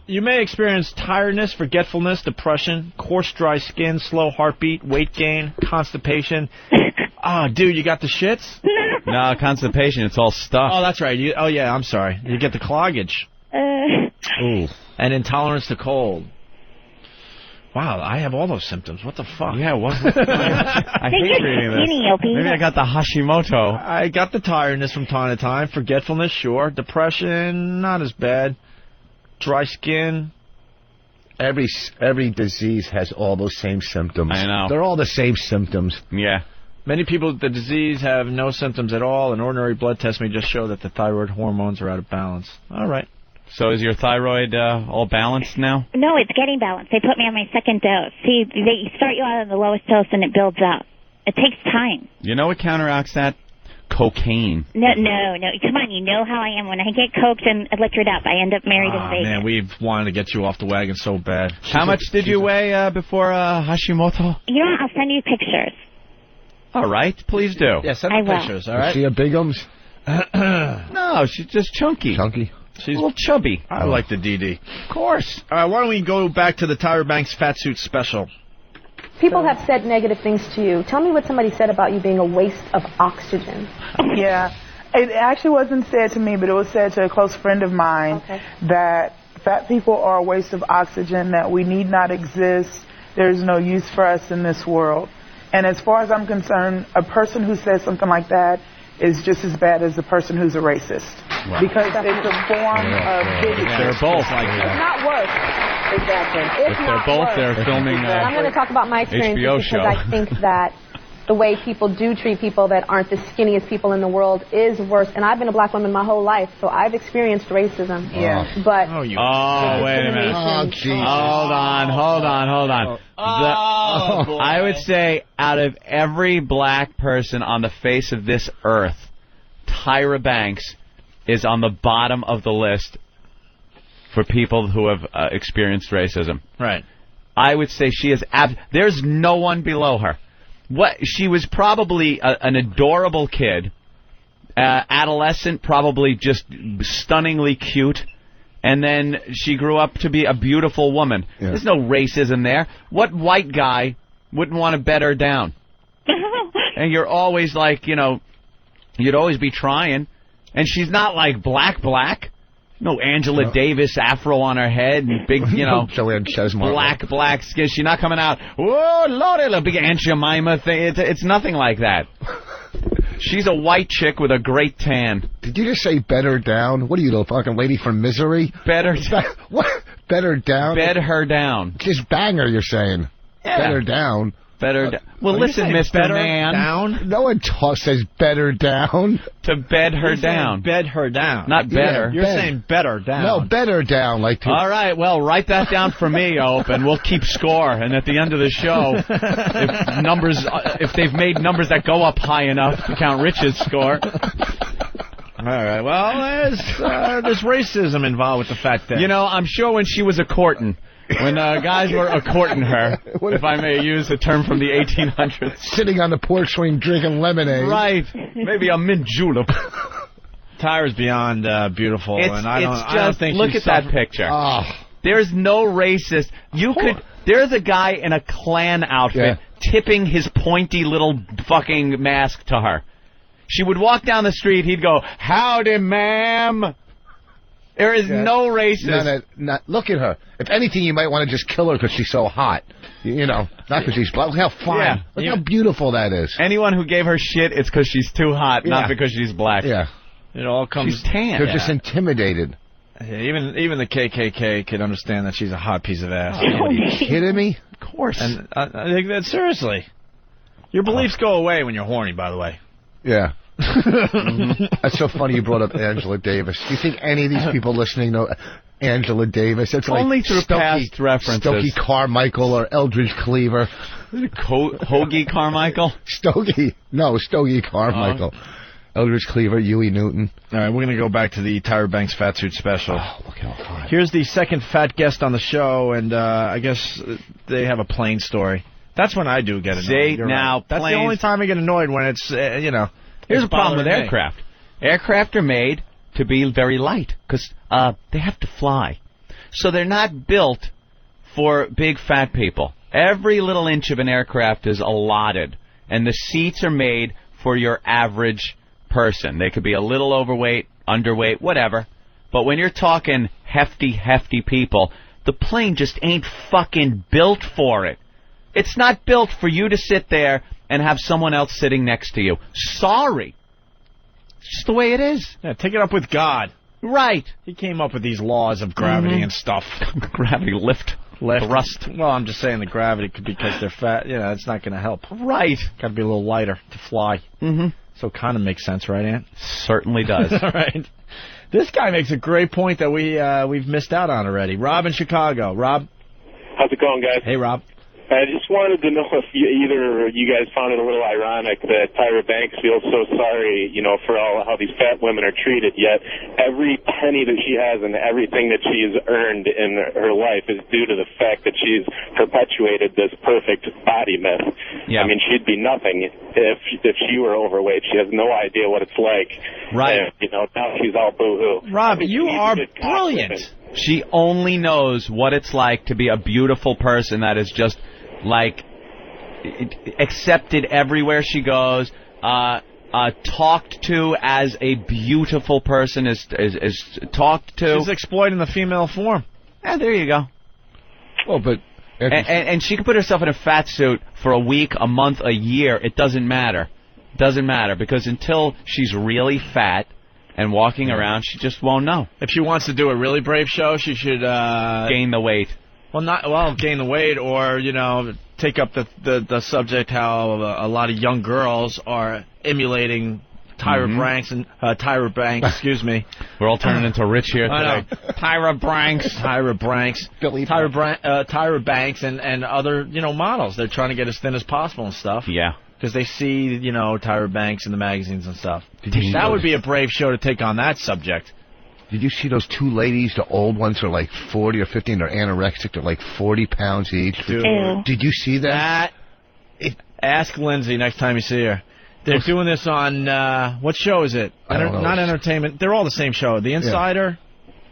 D: You may experience tiredness, forgetfulness, depression, coarse, dry skin, slow heartbeat, weight gain, constipation. Dude, you got the shits?
B: No, constipation, it's all stuff.
D: Oh, that's right. I'm sorry. You get the cloggage.
B: Ooh.
D: And intolerance to cold. Wow, I have all those symptoms. What the fuck?
B: Yeah, what? I hate reading this. Maybe I got the Hashimoto.
D: I got the tiredness from time to time. Forgetfulness, sure. Depression, not as bad. Dry skin.
G: Every disease has all those same symptoms.
B: I know.
G: They're all the same symptoms.
B: Yeah.
D: Many people with the disease have no symptoms at all. An ordinary blood test may just show that the thyroid hormones are out of balance. All right.
B: So is your thyroid all balanced now?
C: No, it's getting balanced. They put me on my second dose. See, they start you out on the lowest dose and it builds up. It takes time.
B: You know what counteracts that? Cocaine.
C: No. Come on, you know how I am. When I get coked and liquored up, I end up married in Vegas.
D: Man, we've wanted to get you off the wagon so bad.
B: How much did you weigh before Hashimoto?
C: You know what? I'll send you pictures.
B: All right, please do.
D: Yeah, send me pictures, all right?
G: Is she a bigums?
B: No, she's just chunky.
G: Chunky?
B: She's a little chubby.
D: I like the DD.
B: Of course.
D: All right, why don't we go back to the Tyra Banks Fat Suit Special.
H: People have said negative things to you. Tell me what somebody said about you being a waste of oxygen.
I: Yeah. It actually wasn't said to me, but it was said to a close friend of mine that fat people are a waste of oxygen, that we need not exist. There's no use for us in this world. And as far as I'm concerned, a person who says something like that is just as bad as the person who's a racist.
B: Wow.
I: Because it's a form of bigotry.
B: They're both like
H: It's
B: that.
H: not worse. Exactly.
B: If they're both, they're filming
H: I'm going to talk about my experience
B: HBO
H: because
B: show.
H: I think that the way people do treat people that aren't the skinniest people in the world is worse. And I've been a black woman my whole life, so I've experienced racism.
I: Yeah.
H: But
B: wait a minute.
G: Oh, Jesus.
B: Hold on. I would say out of every black person on the face of this earth, Tyra Banks is on the bottom of the list for people who have experienced racism.
D: Right.
B: I would say she is there's no one below her. She was probably an adorable kid, adolescent, probably just stunningly cute, and then she grew up to be a beautiful woman. Yeah. There's no racism there. What white guy wouldn't want to bet her down? And you're always like, you'd always be trying. And she's not like black. No, Angela Davis afro on her head and big,
G: Joanne Chesmont.
B: black skin. She's not coming out, whoa, Lord, a big Aunt Jemima thing. It's nothing like that. She's a white chick with a great tan.
G: Did you just say bed her down? What are you, the fucking lady from Misery? What? Bed her down?
B: Bed her down.
G: Just bang her, you're saying.
B: Yeah.
G: Bed her down.
B: Better well, listen, Mr. Man.
D: Down?
G: No one says better down.
B: To bed her down.
D: Bed her down.
B: Not better.
D: You're saying better down.
G: No, better down.
B: All right, well, write that down for me, Ope, and we'll keep score. And at the end of the show, if they've made numbers that go up high enough to count Rich's score.
D: All right, well, there's racism involved with the fact that...
B: I'm sure when she was a courtin', when guys were a-courting her, if I may use a term from the 1800s.
G: Sitting on the porch swing drinking lemonade.
B: Right. Maybe a mint julep.
D: Tyra's beyond beautiful. I don't think
B: look at that picture. Oh. There's no racist. There's a guy in a Klan outfit tipping his pointy little fucking mask to her. She would walk down the street, he'd go, "Howdy, ma'am." There is no racism.
G: Look at her. If anything, you might want to just kill her because she's so hot. Not because she's black. Look how fine. Yeah. Look how beautiful that is.
B: Anyone who gave her shit, it's because she's too hot, not because she's black.
G: Yeah.
D: It all comes...
B: She's tan.
G: They're just intimidated.
D: Yeah, even the KKK could understand that she's a hot piece of ass.
G: Are you kidding me?
B: Of course.
D: And I think that, seriously. Your beliefs go away when you're horny, by the way.
G: Yeah. That's so funny you brought up Angela Davis. Do you think any of these people listening know Angela Davis? It's
B: only
G: like
B: through past references.
G: Stokey Carmichael or Eldridge Cleaver.
B: Hoagie Carmichael?
G: Stokey Carmichael. Eldridge Cleaver, Huey Newton.
D: All right, we're going to go back to the Tyra Banks Fat Suit Special.
G: Oh, look how fine.
D: Here's the second fat guest on the show, and I guess they have a plane story. That's when I do get annoyed. That's the only time I get annoyed, when it's,
B: Here's a problem with aircraft. Aircraft are made to be very light because they have to fly. So they're not built for big fat people. Every little inch of an aircraft is allotted, and the seats are made for your average person. They could be a little overweight, underweight, whatever. But when you're talking hefty people, the plane just ain't fucking built for it. It's not built for you to sit there and have someone else sitting next to you. Sorry. It's just the way it is.
D: Yeah, take it up with God.
B: Right.
D: He came up with these laws of gravity and stuff.
B: Gravity, lift, thrust.
D: Well, I'm just saying the gravity could be because they're fat. It's not going to help.
B: Right.
D: Got to be a little lighter to fly.
B: Mm-hmm.
D: So it kind of makes sense, right, Ant?
B: Certainly does.
D: All right. This guy makes a great point that we've missed out on already. Rob in Chicago. Rob?
J: How's it going, guys?
D: Hey, Rob.
J: I just wanted to know if either you guys found it a little ironic that Tyra Banks feels so sorry, for how these fat women are treated, yet every penny that she has and everything that she's earned in her life is due to the fact that she's perpetuated this perfect body myth.
B: Yeah.
J: I mean, she'd be nothing if she were overweight. She has no idea what it's like.
B: Right.
J: And, now she's all boo-hoo.
D: Rob, you are brilliant.
B: She only knows what it's like to be a beautiful person that is just accepted everywhere she goes, talked to as a beautiful person is talked to.
D: She's exploiting the female form.
B: Yeah, there you go.
G: Well, but
B: and she can put herself in a fat suit for a week, a month, a year. It doesn't matter. Doesn't matter, because until she's really fat and walking around, she just won't know.
D: If she wants to do a really brave show, she should
B: gain the weight.
D: Gain the weight, or take up the subject how a lot of young girls are emulating Tyra Banks and Tyra Banks. Excuse me.
B: We're all turning into Rich here today.
D: Tyra Banks, and other models. They're trying to get as thin as possible and stuff.
B: Yeah.
D: Because they see Tyra Banks in the magazines and stuff. That would be a brave show to take on that subject.
G: Did you see those two ladies? The old ones are like 40 or 50, and they're anorexic. They're like 40 pounds each.
D: Dude.
G: Did you see that?
D: Ask Lindsay next time you see her. They're doing this on, what show is it?
G: I don't know.
D: Not Entertainment. They're all the same show. The Insider?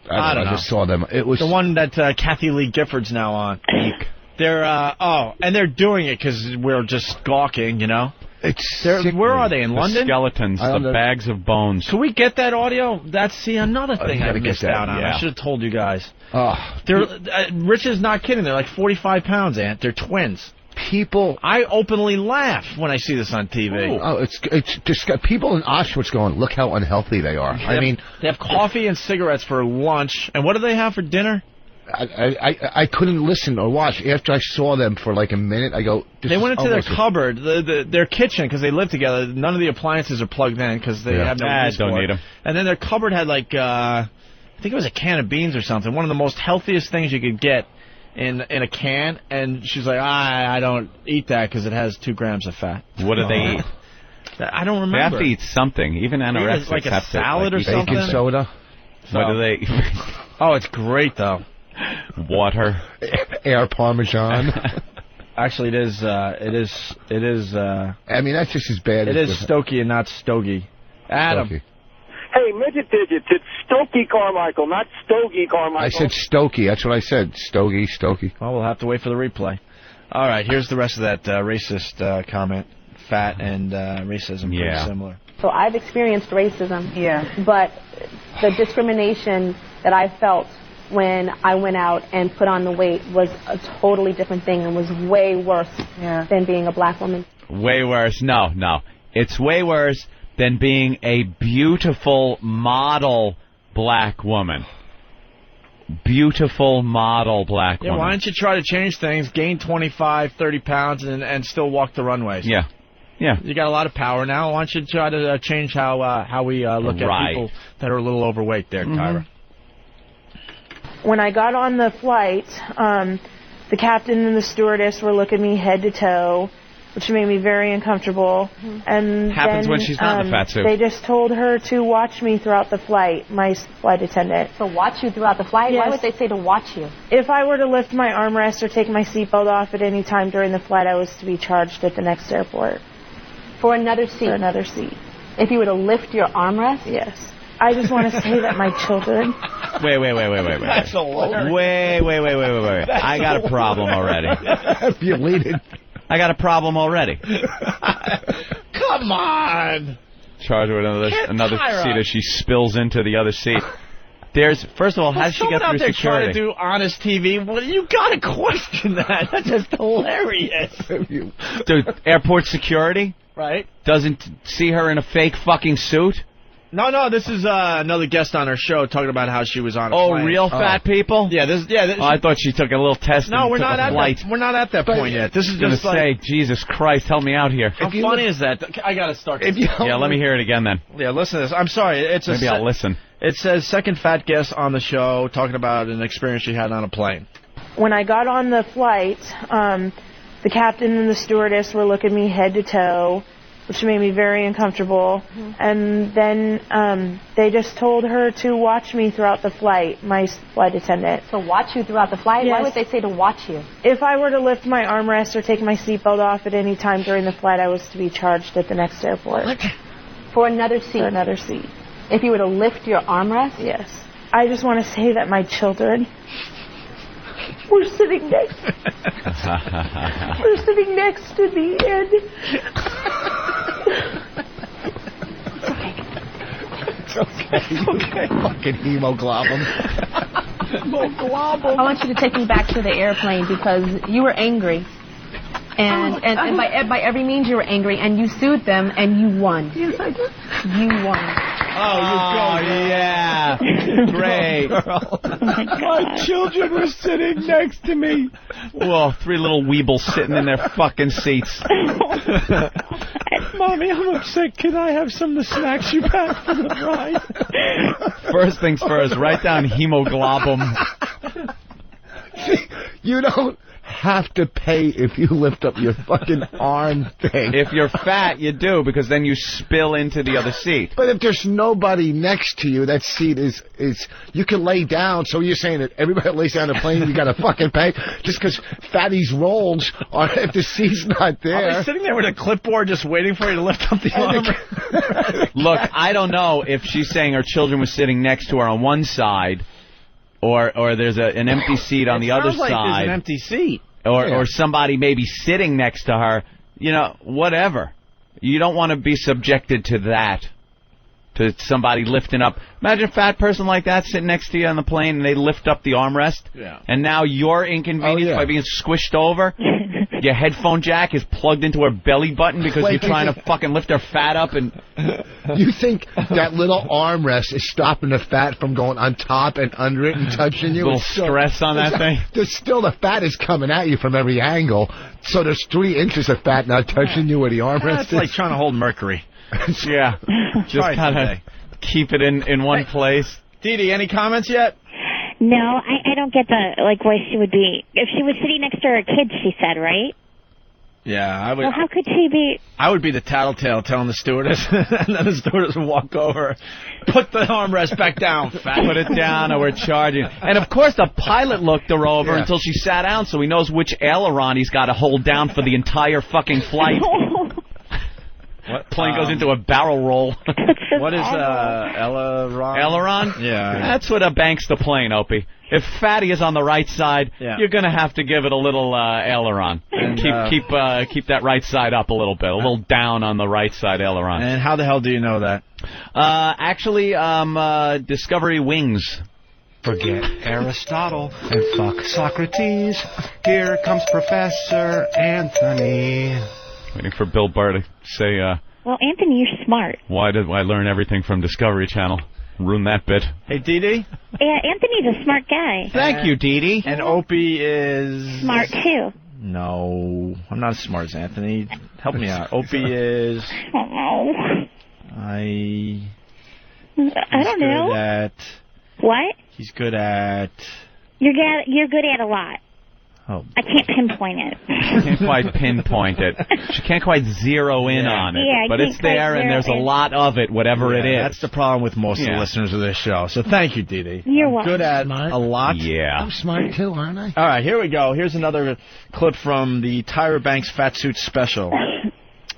G: Yeah. I don't know. I just saw them. It was
D: the one that Kathy Lee Gifford's now on. They're, and they're doing it because we're just gawking, Where are they, in
B: The
D: London?
B: skeletons, the bags of bones.
D: Can we get that audio? That's another thing I missed out on.
B: Yeah.
D: I should have told you guys. Rich is not kidding. They're like 45 pounds, Aunt. They're twins. I openly laugh when I see this on TV.
G: Oh, it's just people in Auschwitz going, look how unhealthy they are.
D: They have coffee and cigarettes for lunch, and what do they have for dinner?
G: I couldn't listen or watch. After I saw them for like a minute, I go...
D: They went into their cupboard, their kitchen, because they live together. None of the appliances are plugged in because they have no use
B: don't
D: for
B: need
D: it.
B: them.
D: And then their cupboard had like, I think it was a can of beans or something. One of the most healthiest things you could get in a can. And she's like, I don't eat that because it has 2 grams of fat.
B: What do they eat?
D: I don't remember.
B: They have to eat something. Even anorexics
D: like a
B: have
D: salad
B: to,
D: or something.
G: Baking soda.
B: What do they?
D: Oh, it's great though.
B: Water.
G: Air Parmesan.
D: Actually, it is.
G: I mean, that's just as bad.
D: It is Stokey and not Stogie. Adam.
G: Stokey.
K: Hey, midget digits, it's Stokey Carmichael, not Stogie Carmichael.
G: I said Stokey. That's what I said. Stokey.
D: Well, we'll have to wait for the replay. All right, here's the rest of that racist comment. Fat and racism pretty similar.
H: So I've experienced racism. Yeah. But the discrimination that I felt when I went out and put on the weight was a totally different thing and was way worse than being a black woman.
B: Way worse. No. It's way worse than being a beautiful model black woman. Beautiful model black woman.
D: Why don't you try to change things, gain 25, 30 pounds, and still walk the runways?
B: Yeah.
D: You got a lot of power now. Why don't you try to change how we look at people that are a little overweight there, Tyra?
X: When I got on the flight, the captain and the stewardess were looking me head to toe, which made me very uncomfortable. And
B: happens
X: then,
B: when she's not in the fat suit.
X: They just told her to watch me throughout the flight, my flight attendant.
H: So watch you throughout the flight?
X: Yes.
H: Why would they say to watch you?
X: If I were to lift my armrest or take my seatbelt off at any time during the flight, I was to be charged at the next airport.
H: For another seat?
X: For another seat.
H: If you were to lift your armrest?
X: Yes. I just want to say that my children...
B: Wait.
D: That's hilarious.
B: Wait. I got a problem already.
G: You lead it.
B: I got a problem already.
D: Come on.
B: Charge her with another seat as she spills into the other seat. First of all, how does she get through security?
D: Trying to do honest TV. Well, you gotta question that. That's just hilarious.
B: Dude, airport security?
D: Right.
B: Doesn't see her in a fake fucking suit?
D: No, this is another guest on her show talking about how she was on a plane.
B: Real fat people?
D: Yeah,
B: I thought she took a little test.
D: No, we're not
B: at
D: that point yet. This is just
B: like, Jesus Christ, help me out here.
D: How funny is that? I gotta start.
B: Let me hear it again then.
D: Yeah, listen to this. I'm sorry. Maybe
B: I'll listen.
D: It says second fat guest on the show talking about an experience she had on a plane.
X: When I got on the flight, the captain and the stewardess were looking me head to toe, which made me very uncomfortable. And then they just told her to watch me throughout the flight, my flight attendant.
H: So watch you throughout the flight?
X: Yes.
H: Why would they say to watch you?
X: If I were to lift my armrest or take my seatbelt off at any time during the flight, I was to be charged at the next airport.
H: For another seat?
X: For another seat.
H: If you were to lift your armrest?
X: Yes. I just want to say that my children were sitting next to me, and
G: It's okay. Fucking hemoglobin.
X: Hemoglobin.
H: I want you to take me back to the airplane because you were angry. And by every means you were angry, and you sued them, and you won.
X: Yes, I did.
H: You won.
B: Oh, yeah. Great.
D: My children were sitting next to me.
B: Whoa, 3 little weebles sitting in their fucking seats.
D: Mommy, I'm upset. Can I have some of the snacks you packed for the ride?
B: First things first, write down hemoglobin.
G: See, you don't have to pay if you lift up your fucking arm thing.
B: If you're fat, you do, because then you spill into the other seat.
G: But if there's nobody next to you, that seat is you can lay down. So you're saying that everybody lays down the plane, you got to fucking pay just because fatty's rolls are if the seat's not there.
D: Are they sitting there with a clipboard just waiting for you to lift up the arm?
B: Look, I don't know if she's saying her children were sitting next to her on one side. Or there's an empty seat on the other side.
D: There's an empty seat.
B: Or somebody maybe sitting next to her. You know, whatever. You don't want to be subjected to that. To somebody lifting up. Imagine a fat person like that sitting next to you on the plane and they lift up the armrest.
D: Yeah.
B: And now you're inconvenienced by being squished over. Your headphone jack is plugged into her belly button because you're trying to fucking lift her fat up. And
G: you think that little armrest is stopping the fat from going on top and under it and touching you?
B: A little stress on that thing.
G: There's still the fat is coming at you from every angle. So there's 3 inches of fat now touching you where the armrest is.
D: It's like trying to hold mercury.
B: Yeah. Just kind of keep it in one place.
D: Dee Dee, any comments yet?
C: No, I don't get the, why she would be. If she was sitting next to her kids, she said, right?
D: Yeah, I would.
C: Well, how could she be?
D: I would be the tattletale telling the stewardess, and then the stewardess would walk over, put the armrest back down, fat.
B: Put it down or we're charging. And, of course, the pilot looked her over until she sat down so he knows which aileron he's got to hold down for the entire fucking flight. What plane goes into a barrel roll?
D: What is aileron?
B: Aileron?
D: Yeah.
B: That's what banks the plane, Opie. If fatty is on the right side, you're going to have to give it a little aileron. And keep that right side up a little bit, a little down on the right side aileron.
D: And how the hell do you know that?
B: Actually, Discovery Wings.
L: Forget Aristotle and fuck Socrates. Here comes Professor Anthony.
B: Waiting for Bill Burr to say,
C: well, Anthony, you're smart.
B: Why did I learn everything from Discovery Channel? Ruin that bit.
D: Hey, Dee Dee?
C: Yeah, Anthony's a smart guy.
B: Thank you, Dee Dee.
D: And Opie is...
C: Smart, too.
D: No, I'm not as smart as Anthony. Help me out. Opie is...
C: I don't know. I don't know.
D: Good at...
C: What?
D: He's good at...
C: You're good at a lot.
D: Oh.
C: I can't pinpoint it.
B: She can't quite pinpoint it. She can't quite zero in on it.
C: Yeah,
B: but it's there, and there's a lot of it, whatever it is.
D: That's the problem with most of the listeners of this show. So thank you, Dee Dee.
C: You're welcome.
D: Good at a lot.
B: Yeah.
G: I'm smart, too, aren't I?
D: All right, here we go. Here's another clip from the Tyra Banks Fat Suit special.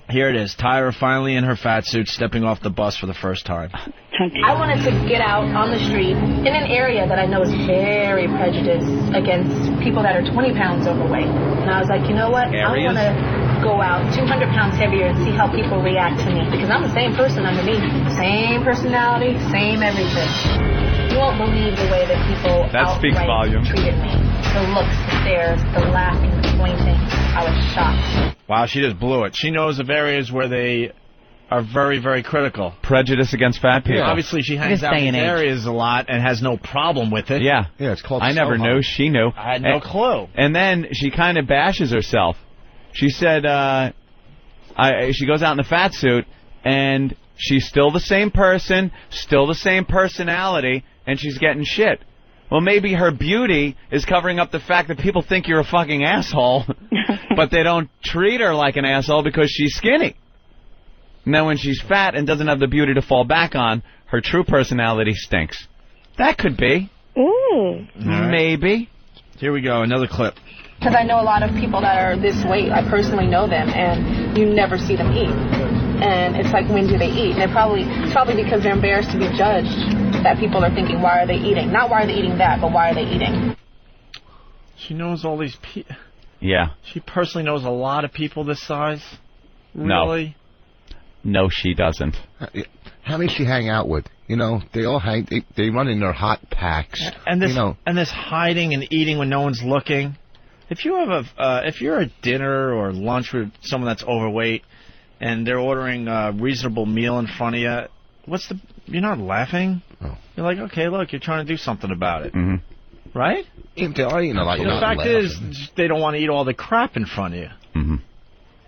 D: Here it is. Tyra finally in her fat suit, stepping off the bus for the first time.
H: I wanted to get out on the street in an area that I know is very prejudiced against people that are 20 pounds overweight. And I was like, you know what? I want to go out 200 pounds heavier and see how people react to me. Because I'm the same person underneath. Same personality, same everything. You won't believe the way that people treated me. The looks, the stares, the laughing, the pointing. I was shocked.
D: Wow, she just blew it. She knows of areas where they are very, very critical.
B: Prejudice against fat people.
D: Yeah. Obviously, she hangs out in these areas a lot and has no problem with it.
B: Yeah.
G: Yeah, it's called
B: I never knew. She knew.
D: I had no clue.
B: And then she kind of bashes herself. She said she goes out in the fat suit, and she's still the same person, still the same personality, and she's getting shit. Well, maybe her beauty is covering up the fact that people think you're a fucking asshole, but they don't treat her like an asshole because she's skinny. And then when she's fat and doesn't have the beauty to fall back on, her true personality stinks. That could be.
C: Ooh.
D: Right.
B: Maybe.
D: Here we go, another clip.
H: Because I know a lot of people that are this weight. I personally know them, and you never see them eat. And it's like, when do they eat? And it's probably because they're embarrassed to be judged. That people are thinking, why are they eating? Not why are they eating that, but why are they eating?
D: She knows all these people.
B: Yeah.
D: She personally knows a lot of people this size. Really?
B: No, she doesn't.
G: How many she hang out with? You know, they all hang. They run in their hot packs.
D: And this,
G: you know,
D: and this hiding and eating when no one's looking. If you have if you're at dinner or lunch with someone that's overweight, and they're ordering a reasonable meal in front of you, you're not laughing.
G: Oh.
D: You're like, okay, look, you're trying to do something about it, right?
G: If they are eating a lot,
D: The fact is, they don't want to eat all the crap in front of you.
B: Mm-hmm.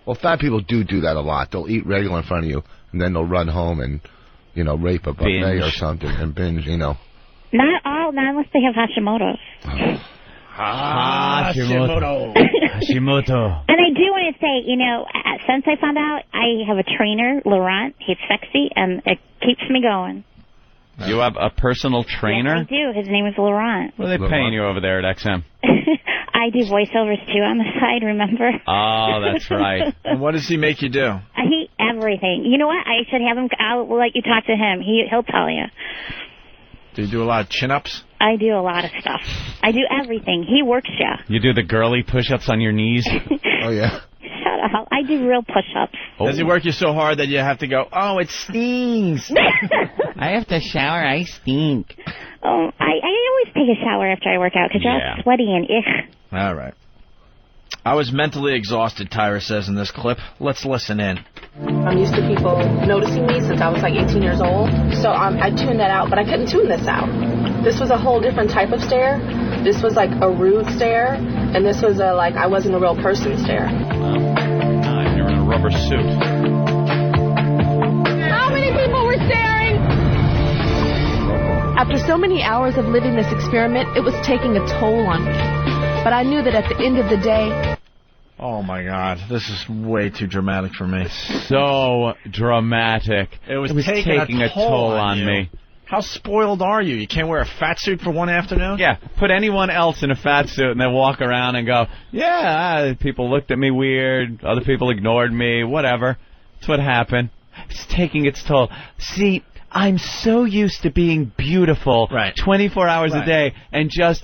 G: Well, fat people do that a lot. They'll eat regular in front of you, and then they'll run home and, you know, rape a buffet or something and binge, you know.
C: Not unless they have Hashimoto's.
B: Hashimoto. Hashimoto.
C: And I do want to say, you know, since I found out, I have a trainer, Laurent. He's sexy, and it keeps me going.
B: You have a personal trainer?
C: Yes, I do. His name is Laurent.
B: What are they paying you over there at XM?
C: I do voiceovers, too, on the side, remember?
B: Oh, that's right.
D: And what does he make you do?
C: Everything. You know what? I should have him. I'll let you talk to him. He'll tell you.
D: Do you do a lot of chin-ups?
C: I do a lot of stuff. I do everything. He works you.
B: You do the girly push-ups on your knees?
G: Oh, yeah.
C: Shut I do real push-ups.
D: Does he work you so hard that you have to go, oh, it stings?
B: I have to shower. I stink.
C: Oh, I always take a shower after I work out because you're all sweaty and ick.
D: All right. I was mentally exhausted, Tyra says in this clip. Let's listen in.
H: I'm used to people noticing me since I was like 18 years old. So I tuned that out, but I couldn't tune this out. This was a whole different type of stare. This was like a rude stare, and this was a like I wasn't a real person stare.
B: You're in a rubber suit.
H: How many people were staring? After so many hours of living this experiment, it was taking a toll on me. But I knew that at the end of the day...
D: Oh, my God. This is way too dramatic for me.
B: So dramatic.
D: It was taking a toll on
B: me.
D: How spoiled are you? You can't wear a fat suit for one afternoon?
B: Yeah, put anyone else in a fat suit and then walk around and go, yeah, people looked at me weird, other people ignored me, whatever. That's what happened. It's taking its toll. See, I'm so used to being beautiful 24 hours a day and just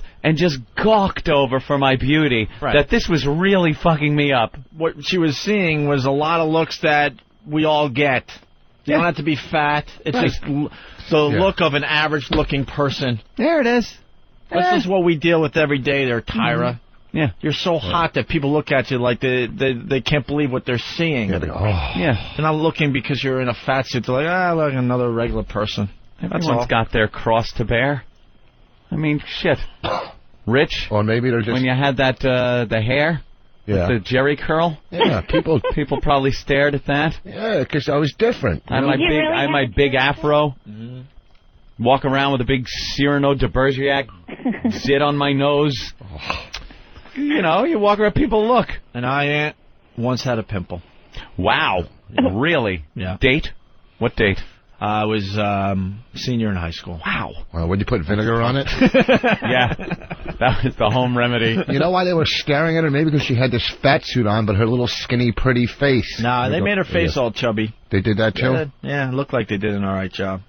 B: gawked over for my beauty that this was really fucking me up.
D: What she was seeing was a lot of looks that we all get. You don't have to be fat. It's just the look of an average-looking person.
B: There it is.
D: This is what we deal with every day there, Tyra.
B: Mm-hmm. Yeah.
D: You're so hot that people look at you like they can't believe what they're seeing.
G: Yeah,
D: They're not looking because you're in a fat suit. They're like, look, another regular person.
B: Everyone's got their cross to bear. I mean, shit. Rich?
G: Or maybe they're just...
B: When you had that, the hair?
G: Yeah.
B: The Jerry curl?
G: Yeah, people
B: probably stared at that.
G: Yeah, because I was different.
B: I had my big afro.
D: Mm-hmm.
B: Walk around with a big Cyrano de Bergerac zit on my nose. You know, you walk around, people look.
D: And I once had a pimple.
B: Wow. Really?
D: Yeah.
B: Date? What date?
D: I was senior in high school.
B: Wow.
G: Would you put vinegar on it?
B: Yeah. That was the home remedy.
G: You know why they were staring at her? Maybe because she had this fat suit on, but her little skinny, pretty face.
D: Nah, they made her face all chubby.
G: They did that too?
D: Yeah, it looked like they did an all right job.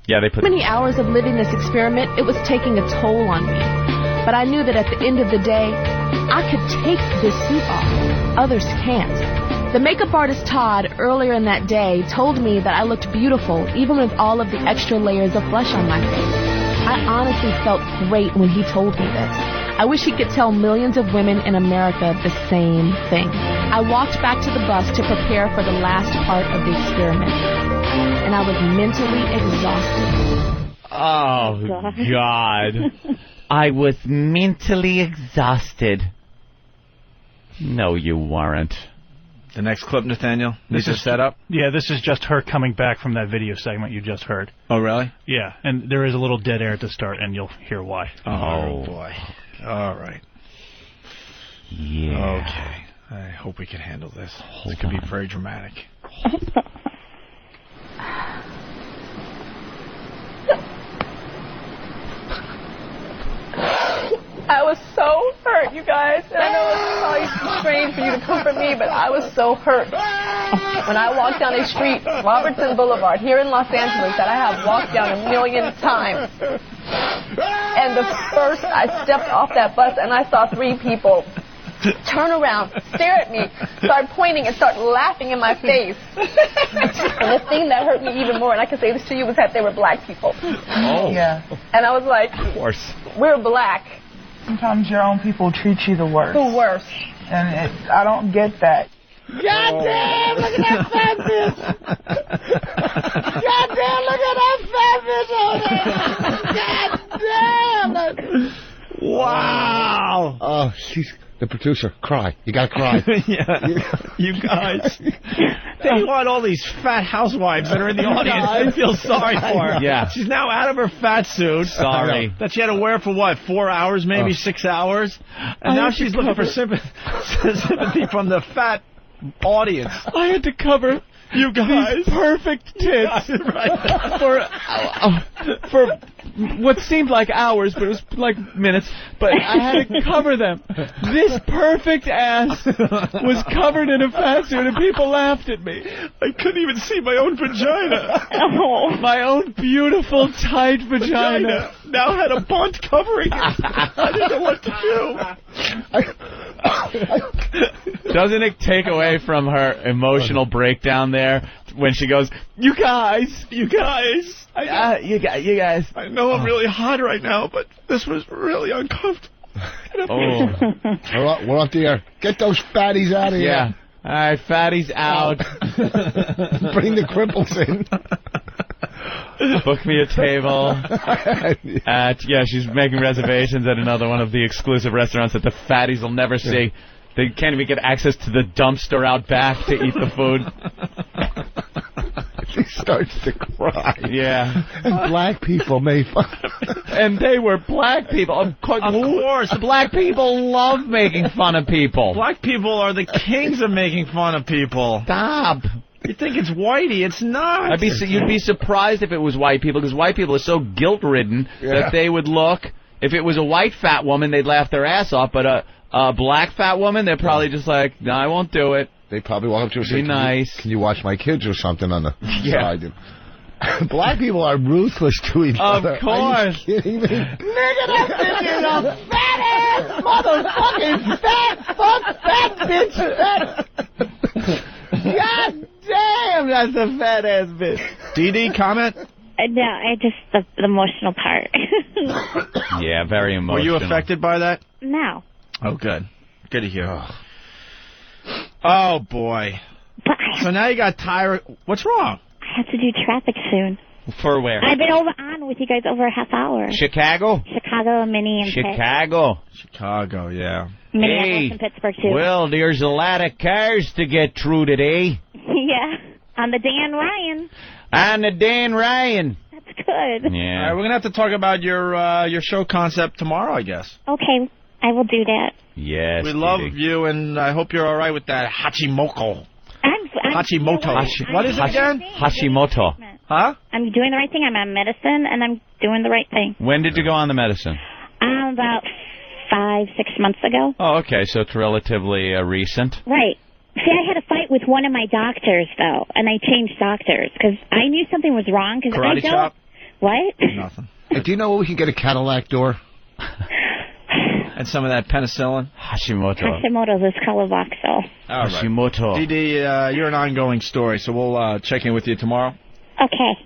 B: Yeah, they put...
H: Many hours of living this experiment, it was taking a toll on me. But I knew that at the end of the day, I could take this suit off. Others can't. The makeup artist Todd, earlier in that day, told me that I looked beautiful, even with all of the extra layers of flesh on my face. I honestly felt great when he told me this. I wish he could tell millions of women in America the same thing. I walked back to the bus to prepare for the last part of the experiment, and I was mentally exhausted.
B: Oh, God. I was mentally exhausted. No, you weren't.
D: The next clip, Nathaniel? This is set up?
N: Yeah, this is just her coming back from that video segment you just heard.
D: Oh, really?
N: Yeah, and there is a little dead air at the start, and you'll hear why.
D: Oh, boy. All right.
B: Yeah.
D: Okay. I hope we can handle this. It could be very dramatic.
H: I was so hurt, you guys. And I know it's probably strange for you to comfort me, but I was so hurt. When I walked down a street, Robertson Boulevard, here in Los Angeles, that I have walked down a million times. And the first I stepped off that bus and I saw 3 people turn around, stare at me, start pointing, and start laughing in my face. And the thing that hurt me even more, and I can say this to you, was that they were black people.
B: Oh.
H: Yeah. And I was like,
B: of course.
H: We're black.
I: Sometimes your own people treat you the worst.
H: The worst.
I: And I don't get that.
R: God damn, look at that fat bitch. God damn, look at that fat bitch over there. God damn.
D: Wow.
G: Oh, she's the producer. Cry. You gotta cry.
D: Yeah. You guys. They want all these fat housewives that are in the audience to feel sorry for her.
B: Yeah.
D: She's now out of her fat suit.
B: Sorry.
D: That she had to wear for, 4 hours, maybe 6 hours? And now she's looking for sympathy from the fat audience.
B: I had to cover you guys these perfect tits for what seemed like hours, but it was like minutes. But I had to cover them. This perfect ass was covered in a fat suit, and people laughed at me.
D: I couldn't even see my own vagina.
B: Oh. My own beautiful, tight vagina.
D: Now had a bunt covering it. I didn't know what to do.
B: Doesn't it take away from her emotional breakdown there when she goes, you guys.
D: You guys.
B: You guys.
D: I know I'm really hot right now, but this was really uncomfortable.
G: We're off the air. Get those fatties out of here.
B: Yeah. All right, fatties out.
G: Bring the cripples in.
B: Book me a table. She's making reservations at another one of the exclusive restaurants that the fatties will never see. They can't even get access to the dumpster out back to eat the food.
G: She starts to cry.
B: Yeah.
G: And black people made fun.
B: And they were black people. Of course. Black people love making fun of people.
D: Black people are the kings of making fun of people.
B: Stop.
D: You think it's whitey. It's not.
B: You'd be surprised if it was white people, because white people are so guilt-ridden that they would look. If it was a white fat woman, they'd laugh their ass off. But a black fat woman, they're probably just like, no, I won't do it.
G: They probably walk up to her and say,
B: nice.
G: Can you watch my kids or something on the side? Black people are ruthless to each other.
B: Of course.
G: Are you kidding me?
R: Nigga, that bitch is a fat ass motherfucking fat bitch.
B: God damn, that's a fat ass bitch.
D: DD, comment?
C: No, I just the emotional part.
B: Yeah, very emotional.
D: Were you affected by that?
C: No.
D: Oh, good. Good to hear. Oh, boy. So now you got Tyra. What's wrong?
C: I have to do traffic soon.
B: For where?
C: I've been on with you guys over a half hour.
B: Chicago,
C: Minnie, and
B: Chicago,
D: yeah.
C: Minneapolis and Pittsburgh, too.
B: Well, there's a lot of cars to get through today.
C: Yeah, on the Dan Ryan.
B: On the Dan Ryan.
C: That's good.
D: Yeah. All right, we're going to have to talk about your show concept tomorrow, I guess.
C: Okay, I will do that.
B: Yes.
D: We love you, and I hope you're all right with that Hashimoto. Hashimoto. What is it again?
B: Hashimoto.
D: Huh?
C: I'm doing the right thing. I'm on medicine, and I'm doing the right thing.
B: When did you go on the medicine?
C: About 5-6 months ago.
B: Oh, okay, so it's relatively recent.
C: Right. See, I had a fight with one of my doctors, though, and I changed doctors because I knew something was wrong. Cause
D: Karate chop?
C: What?
D: Nothing.
G: Hey, do you know where we can get a Cadillac door?
D: And some of that penicillin?
C: Hashimoto's is Colovoxel.
B: Hashimoto.
D: DD, you're an ongoing story, so we'll check in with you tomorrow.
C: Okay.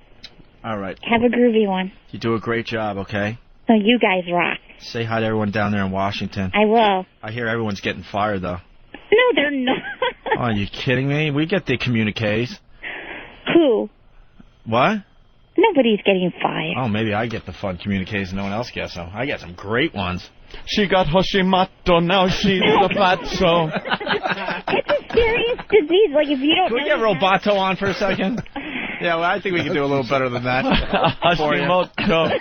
D: All right.
C: Have a groovy one.
D: You do a great job, okay?
C: So you guys rock.
D: Say hi to everyone down there in Washington.
C: I will.
D: I hear everyone's getting fired, though.
C: No, they're not.
D: Oh, are you kidding me? We get the communiques.
C: Who?
D: What?
C: Nobody's getting fired.
D: Oh, maybe I get the fun communiques and no one else gets them. I get some great ones.
B: She got Hashimoto, now she's a fatso.
C: It's a serious disease. Like, if you don't
D: Can we get Roboto on for a second? Yeah, well, I think we can do a little better than that.
B: Hashimoto.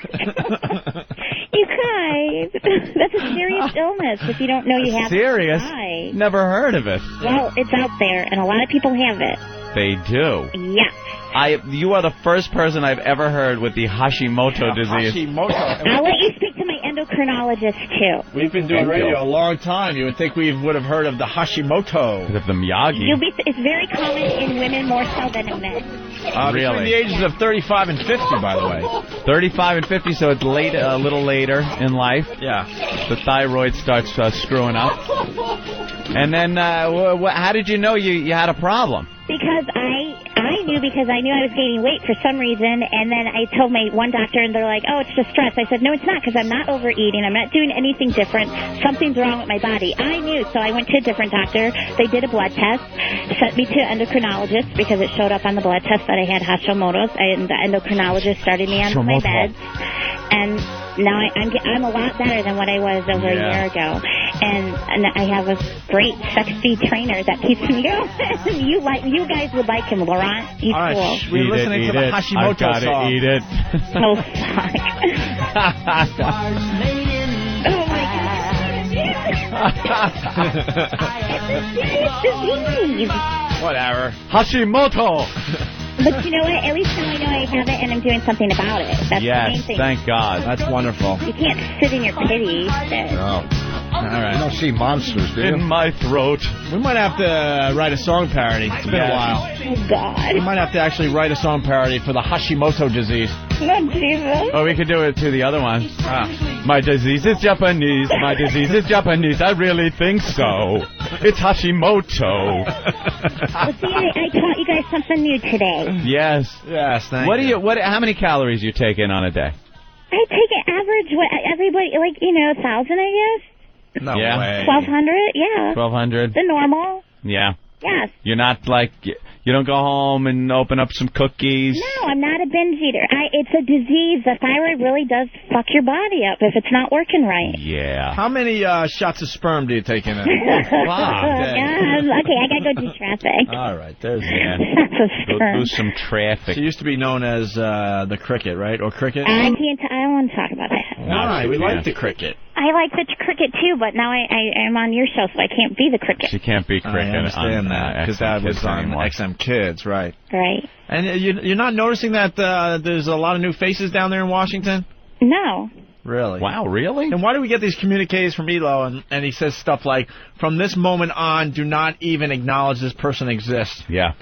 C: You guys, that's a serious illness. If you don't know you have
B: serious?
C: it.
B: Never heard of it.
C: Well, it's out there, and a lot of people have it.
B: They do.
C: Yeah.
B: You are the first person I've ever heard with the Hashimoto disease.
D: Hashimoto.
C: I'll let you speak to my endocrinologist, too.
D: We've been doing radio a long time. You would think we would have heard of the Hashimoto.
B: Of the Miyagi.
C: It's very common in women more so than in men.
D: Between the ages of 35 and 50, by the way.
B: 35 and 50, so it's late, a little later in life.
D: Yeah.
B: The thyroid starts screwing up. And then, how did you know you had a problem?
C: Because I knew because I knew I was gaining weight for some reason, and then I told my one doctor, and they're like, oh, it's just stress. I said, no, it's not, because I'm not overeating. I'm not doing anything different. Something's wrong with my body. I knew, so I went to a different doctor. They did a blood test, sent me to an endocrinologist because it showed up on the blood test that I had Hashimoto's, and the endocrinologist started me on my meds. And now I'm a lot better than what I was over a year ago. And I have a great, sexy trainer that keeps me going. You guys would like him, Laurent. He's cool.
D: We're listening to the Hashimoto song.
B: Eat it.
C: Oh, fuck. Oh, my God. It's a serious disease.
D: Whatever.
B: Hashimoto.
C: But you know what? At least now I know I have it, and I'm doing something about it. That's the main thing.
B: Thank God.
D: That's wonderful.
C: You can't sit in your pity.
G: No.
D: All right.
G: You don't see monsters, do you?
B: In my throat.
D: We might have to write a song parody. It's been a while.
C: Oh, God.
D: We might have to actually write a song parody for the Hashimoto disease.
C: Jesus.
B: Or we could do it to the other one. My disease is Japanese. My disease is Japanese. I really think so. It's Hashimoto.
C: See, I taught you guys something new today.
B: Yes.
D: Yes, thank you.
B: How many calories you take in on a day?
C: I take an average, everybody, 1,000, I guess.
D: No way.
C: 1,200, yeah.
B: 1,200.
C: The normal.
B: Yeah.
C: Yes.
B: You're not you don't go home and open up some cookies.
C: No, I'm not a binge eater. It's a disease. The thyroid really does fuck your body up if it's not working right.
B: Yeah.
D: How many shots of sperm do you take in a
C: Okay, I gotta go do traffic.
D: All right, there's
B: Go do some traffic.
D: She used to be known as the cricket, right? Or cricket?
C: I don't want to talk about that.
D: Why? We like the cricket.
C: I like the cricket too, but now I am on your show, so I can't be the cricket.
B: She can't be cricket.
D: I understand that because that was on XM Kids, right?
C: Right.
D: And you're not noticing that there's a lot of new faces down there in Washington?
C: No.
D: Really?
B: Wow, really?
D: And why do we get these communiques from Elo and he says stuff like, from this moment on, do not even acknowledge this person exists?
B: Yeah.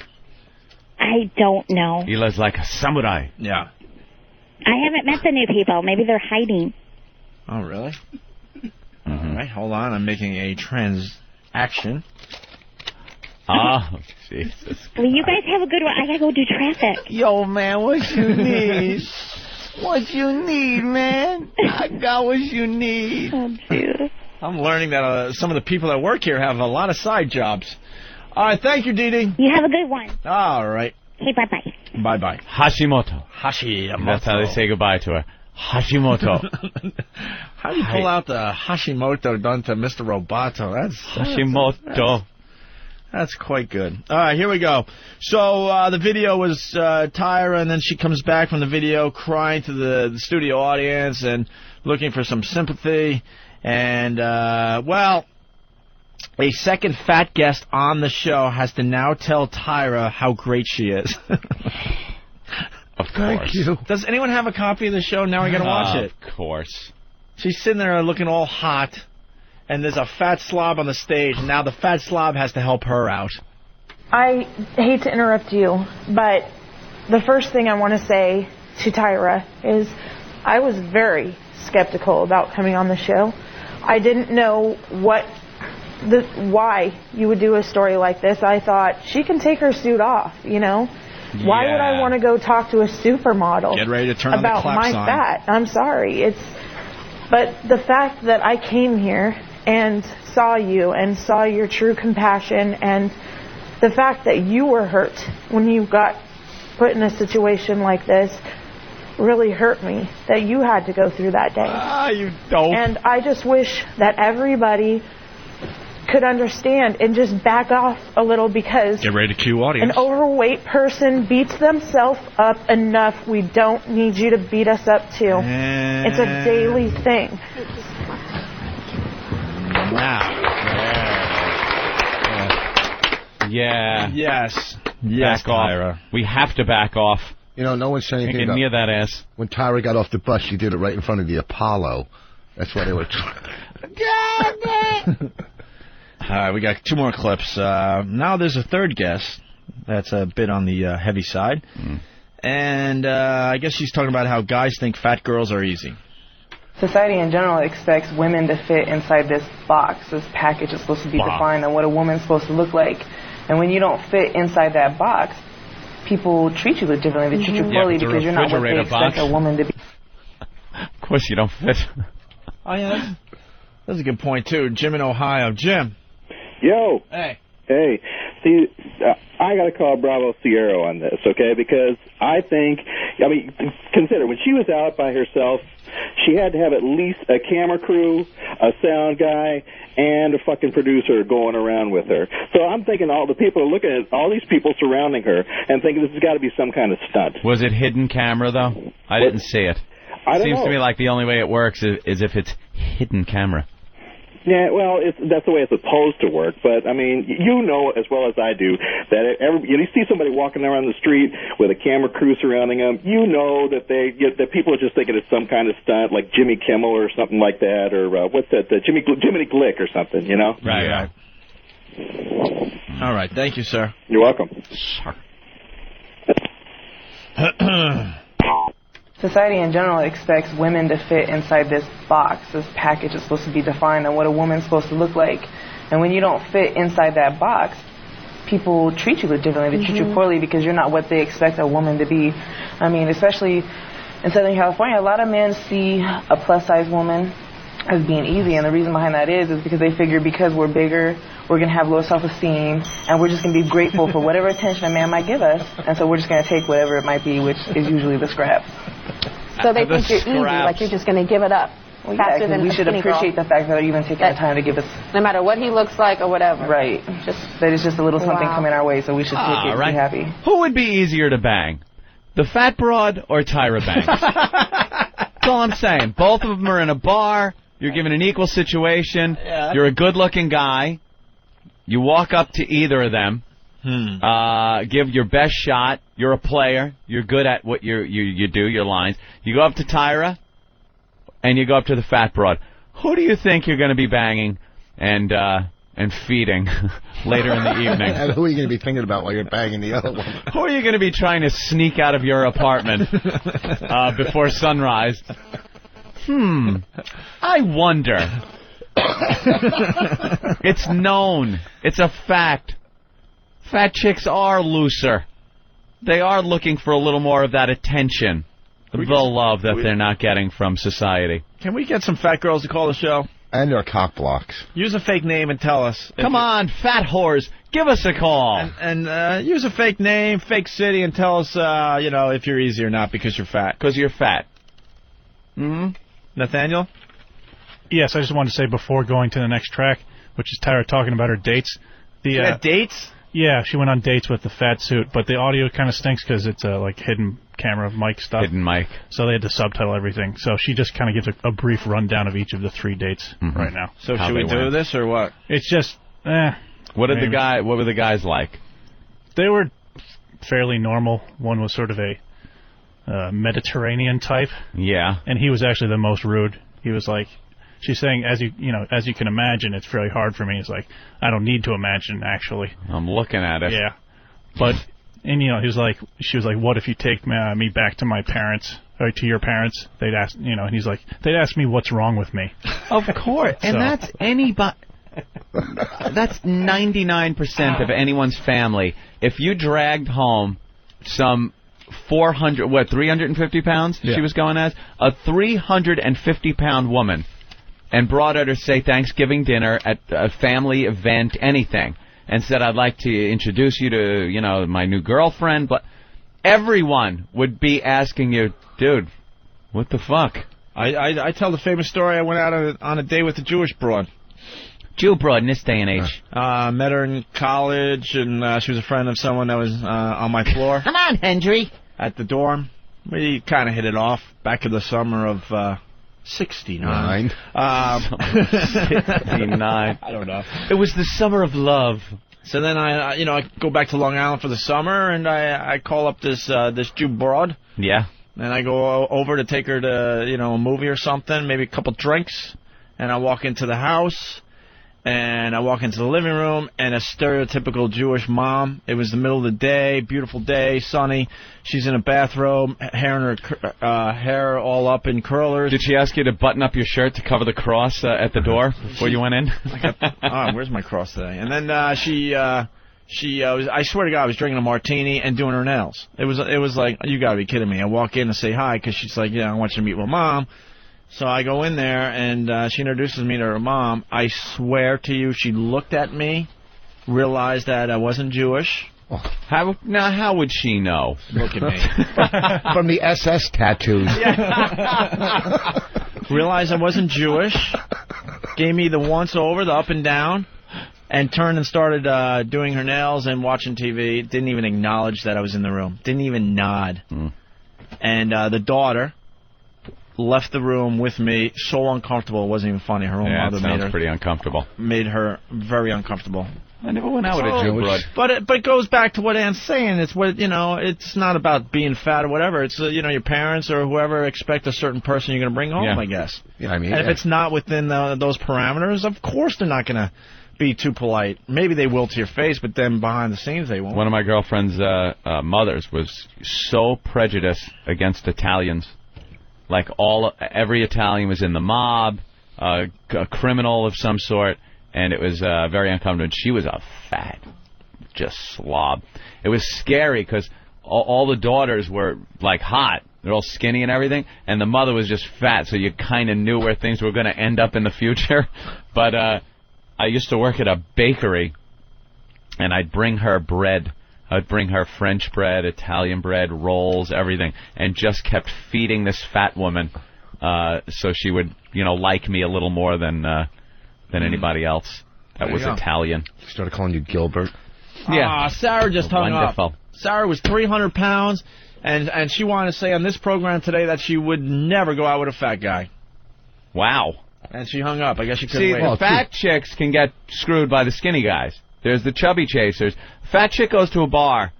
C: I don't know.
B: Elo's like a samurai.
D: Yeah.
C: I haven't met the new people. Maybe they're hiding.
D: Oh, really? All right, hold on. I'm making a transaction.
B: Oh, Jesus.
C: Well, you guys have a good one. I gotta go do traffic.
R: Yo, man, what you need? What you need, man? I got what you need.
C: Oh, dude.
D: I'm learning that some of the people that work here have a lot of side jobs. All right, thank you, Dee Dee.
C: You have a good one.
D: All right.
C: Okay, bye-bye.
D: Bye-bye.
B: Hashimoto.
D: Hashimoto.
B: That's how they say goodbye to her. Hashimoto.
D: How do you pull out the Hashimoto done to Mr. Roboto?
B: Hashimoto.
D: That's quite good. All right, here we go. So the video was Tyra, and then she comes back from the video crying to the studio audience and looking for some sympathy. And, well, a second fat guest on the show has to now tell Tyra how great she is.
B: Of course.
D: Thank you. Does anyone have a copy of the show? Now we got to watch it.
B: Of course.
D: She's sitting there looking all hot, and there's a fat slob on the stage, and now the fat slob has to help her out.
H: I hate to interrupt you, but the first thing I want to say to Tyra is I was very skeptical about coming on the show. I didn't know why you would do a story like this. I thought she can take her suit off, you know.
B: Yeah.
H: Why would I want to go talk to a supermodel
D: Get ready to turn on the
H: about
D: clap
H: my
D: sign.
H: fat? I'm sorry. But the fact that I came here and saw you and saw your true compassion, and the fact that you were hurt when you got put in a situation like this really hurt me, that you had to go through that day.
B: You don't.
H: And I just wish that everybody could understand and just back off a little, because
D: Get ready to cue audience.
H: an overweight person beats themselves up enough. We don't need you to beat us up too. It's a daily thing.
D: Wow.
B: Yeah.
D: Yes.
B: Back off.
D: Tyra.
B: We have to back off.
G: You know, no one said anything
B: Get
G: about
B: near that ass.
G: when Tyra got off the bus. She did it right in front of the Apollo. That's why they were.
D: All right, we got two more clips. Now there's a third guest that's a bit on the heavy side. And I guess she's talking about how guys think fat girls are easy.
O: Society in general expects women to fit inside this box. This package is supposed to be defined on what a woman's supposed to look like. And when you don't fit inside that box, people treat you differently. They treat you poorly because you're not what they expect a woman to be.
B: Of course you don't fit.
D: Oh, yeah. That's a good point, too. Jim in Ohio. Jim.
J: Yo.
D: Hey.
J: Hey. See, I got to call Bravo Sierra on this, okay? Because I think, consider, when she was out by herself, she had to have at least a camera crew, a sound guy, and a fucking producer going around with her. So I'm thinking all the people are looking at all these people surrounding her and thinking this has got to be some kind of stunt.
B: Was it hidden camera, though? I didn't see it.
J: I don't
B: Seems
J: know.
B: to me like the only way it works is if it's hidden camera.
J: Yeah, well, that's the way it's supposed to work. But, I mean, you know as well as I do that you see somebody walking around the street with a camera crew surrounding them, you know that that people are just thinking it's some kind of stunt, like Jimmy Kimmel or something like that, or what's that, Jiminy Glick or something, you know?
D: Right. All right. Thank you, sir.
J: You're welcome.
D: Sure.
O: Society in general expects women to fit inside this box. This package is supposed to be defined on what a woman's supposed to look like. And when you don't fit inside that box, people treat you differently. They treat you poorly because you're not what they expect a woman to be. I mean, especially in Southern California, a lot of men see a plus-size woman as being easy, and the reason behind that is because they figure because we're bigger, we're going to have low self-esteem, and we're just going to be grateful for whatever attention a man might give us, and so we're just going to take whatever it might be, which is usually the scraps.
H: So they think you're easy, like you're just going to give it up faster than
O: we should appreciate the fact that they're even taking the time to give us...
H: No matter what he looks like or whatever.
O: Right. That is just a little something coming our way, so we should take it and be happy.
B: Who would be easier to bang? The fat broad or Tyra Banks? That's all I'm saying. Both of them are in a bar. You're given an equal situation. Yeah. You're a good-looking guy. You walk up to either of them. Give your best shot. You're a player. You're good at what you do, your lines. You go up to Tyra, and you go up to the fat broad. Who do you think you're going to be banging and feeding later in the evening?
G: And who are you going to be thinking about while you're banging the other one?
B: Who are you going to be trying to sneak out of your apartment before sunrise? I wonder. It's known. It's a fact. Fat chicks are looser. They are looking for a little more of that attention, the love that they're not getting from society.
D: Can we get some fat girls to call the show?
G: And their cock blocks.
D: Use a fake name and tell us.
B: Come on, fat whores, give us a call.
D: And use a fake name, fake city, and tell us, if you're easy or not because you're fat.
B: Because you're fat.
D: Nathaniel?
N: Yes, I just wanted to say before going to the next track, which is Tyra talking about her dates.
D: She had dates?
N: Yeah, she went on dates with the fat suit, but the audio kind of stinks because it's like hidden camera mic stuff.
B: Hidden mic.
N: So they had to subtitle everything. So she just kind of gives a brief rundown of each of the 3 dates right now.
D: So should we do this or what?
N: It's just,
B: What were the guys like?
N: They were fairly normal. One was sort of a Mediterranean type.
B: Yeah.
N: And he was actually the most rude. He was like, she's saying, as you can imagine, it's very hard for me. It's like, I don't need to imagine, actually.
B: I'm looking at it.
N: Yeah. But, and she was like, what if you take me back to my parents, or to your parents? They'd ask, and he's like, they'd ask me what's wrong with me.
B: Of course. And that's anybody. That's 99% of anyone's family. If you dragged home some 350 pounds she was going as? A 350-pound woman, and brought her to, say, Thanksgiving dinner at a family event, anything, and said, I'd like to introduce you to, my new girlfriend, but everyone would be asking you, dude, what the fuck?
D: I tell the famous story. I went out on a date with a Jewish broad.
B: Jew broad in this day and age.
D: Met her in college, and she was a friend of someone that was on my floor.
R: Come on, Hendry.
D: At the dorm. We kind of hit it off back in the summer of 69.
B: 69.
D: I don't know.
B: It was the summer of love.
D: So then I go back to Long Island for the summer, and I call up this Jew broad.
B: Yeah.
D: And I go over to take her to a movie or something, maybe a couple drinks, and I walk into the house. And I walk into the living room, and a stereotypical Jewish mom. It was the middle of the day, beautiful day, sunny. She's in a bathrobe, hair all up in curlers.
B: Did she ask you to button up your shirt to cover the cross at the door before you went in?
D: Where's my cross today? And then she was, I swear to God, I was drinking a martini and doing her nails. It was like, you got to be kidding me. I walk in and say hi because she's like, I want you to meet my mom. So I go in there, and she introduces me to her mom. I swear to you, she looked at me, realized that I wasn't Jewish.
B: How would she know?
D: Look at me.
G: From the SS tattoos.
D: Realized I wasn't Jewish. Gave me the once-over, the up and down, and turned and started doing her nails and watching TV. Didn't even acknowledge that I was in the room. Didn't even nod. And the daughter left the room with me, so uncomfortable it wasn't even funny. Her own mother made her
B: pretty uncomfortable.
D: Made her very uncomfortable.
B: I never went out with a Jew broad.
D: But it goes back to what Ann's saying. It's what it's not about being fat or whatever. It's your parents or whoever expect a certain person you're going to bring home. I guess.
G: Yeah, I mean,
D: and if it's not within those parameters, of course they're not going to be too polite. Maybe they will to your face, but then behind the scenes they won't.
B: One of my girlfriend's mothers was so prejudiced against Italians. like every Italian was in the mob, a criminal of some sort, and it was very uncomfortable. And she was a fat, just slob. It was scary because all the daughters were like hot. They're all skinny and everything, and the mother was just fat, so you kind of knew where things were going to end up in the future. But I used to work at a bakery, and I'd bring her bread. I'd bring her French bread, Italian bread, rolls, everything, and just kept feeding this fat woman so she would, like me a little more than anybody else that was Italian.
G: Started calling you Gilbert.
B: Yeah.
D: Sarah just hung
B: Wonderful.
D: up. Sarah was 300 pounds, and she wanted to say on this program today that she would never go out with a fat guy.
B: Wow.
D: And she hung up. I guess she couldn't wait.
B: See, the fat chicks can get screwed by the skinny guys. There's the chubby chasers. Fat chick goes to a bar.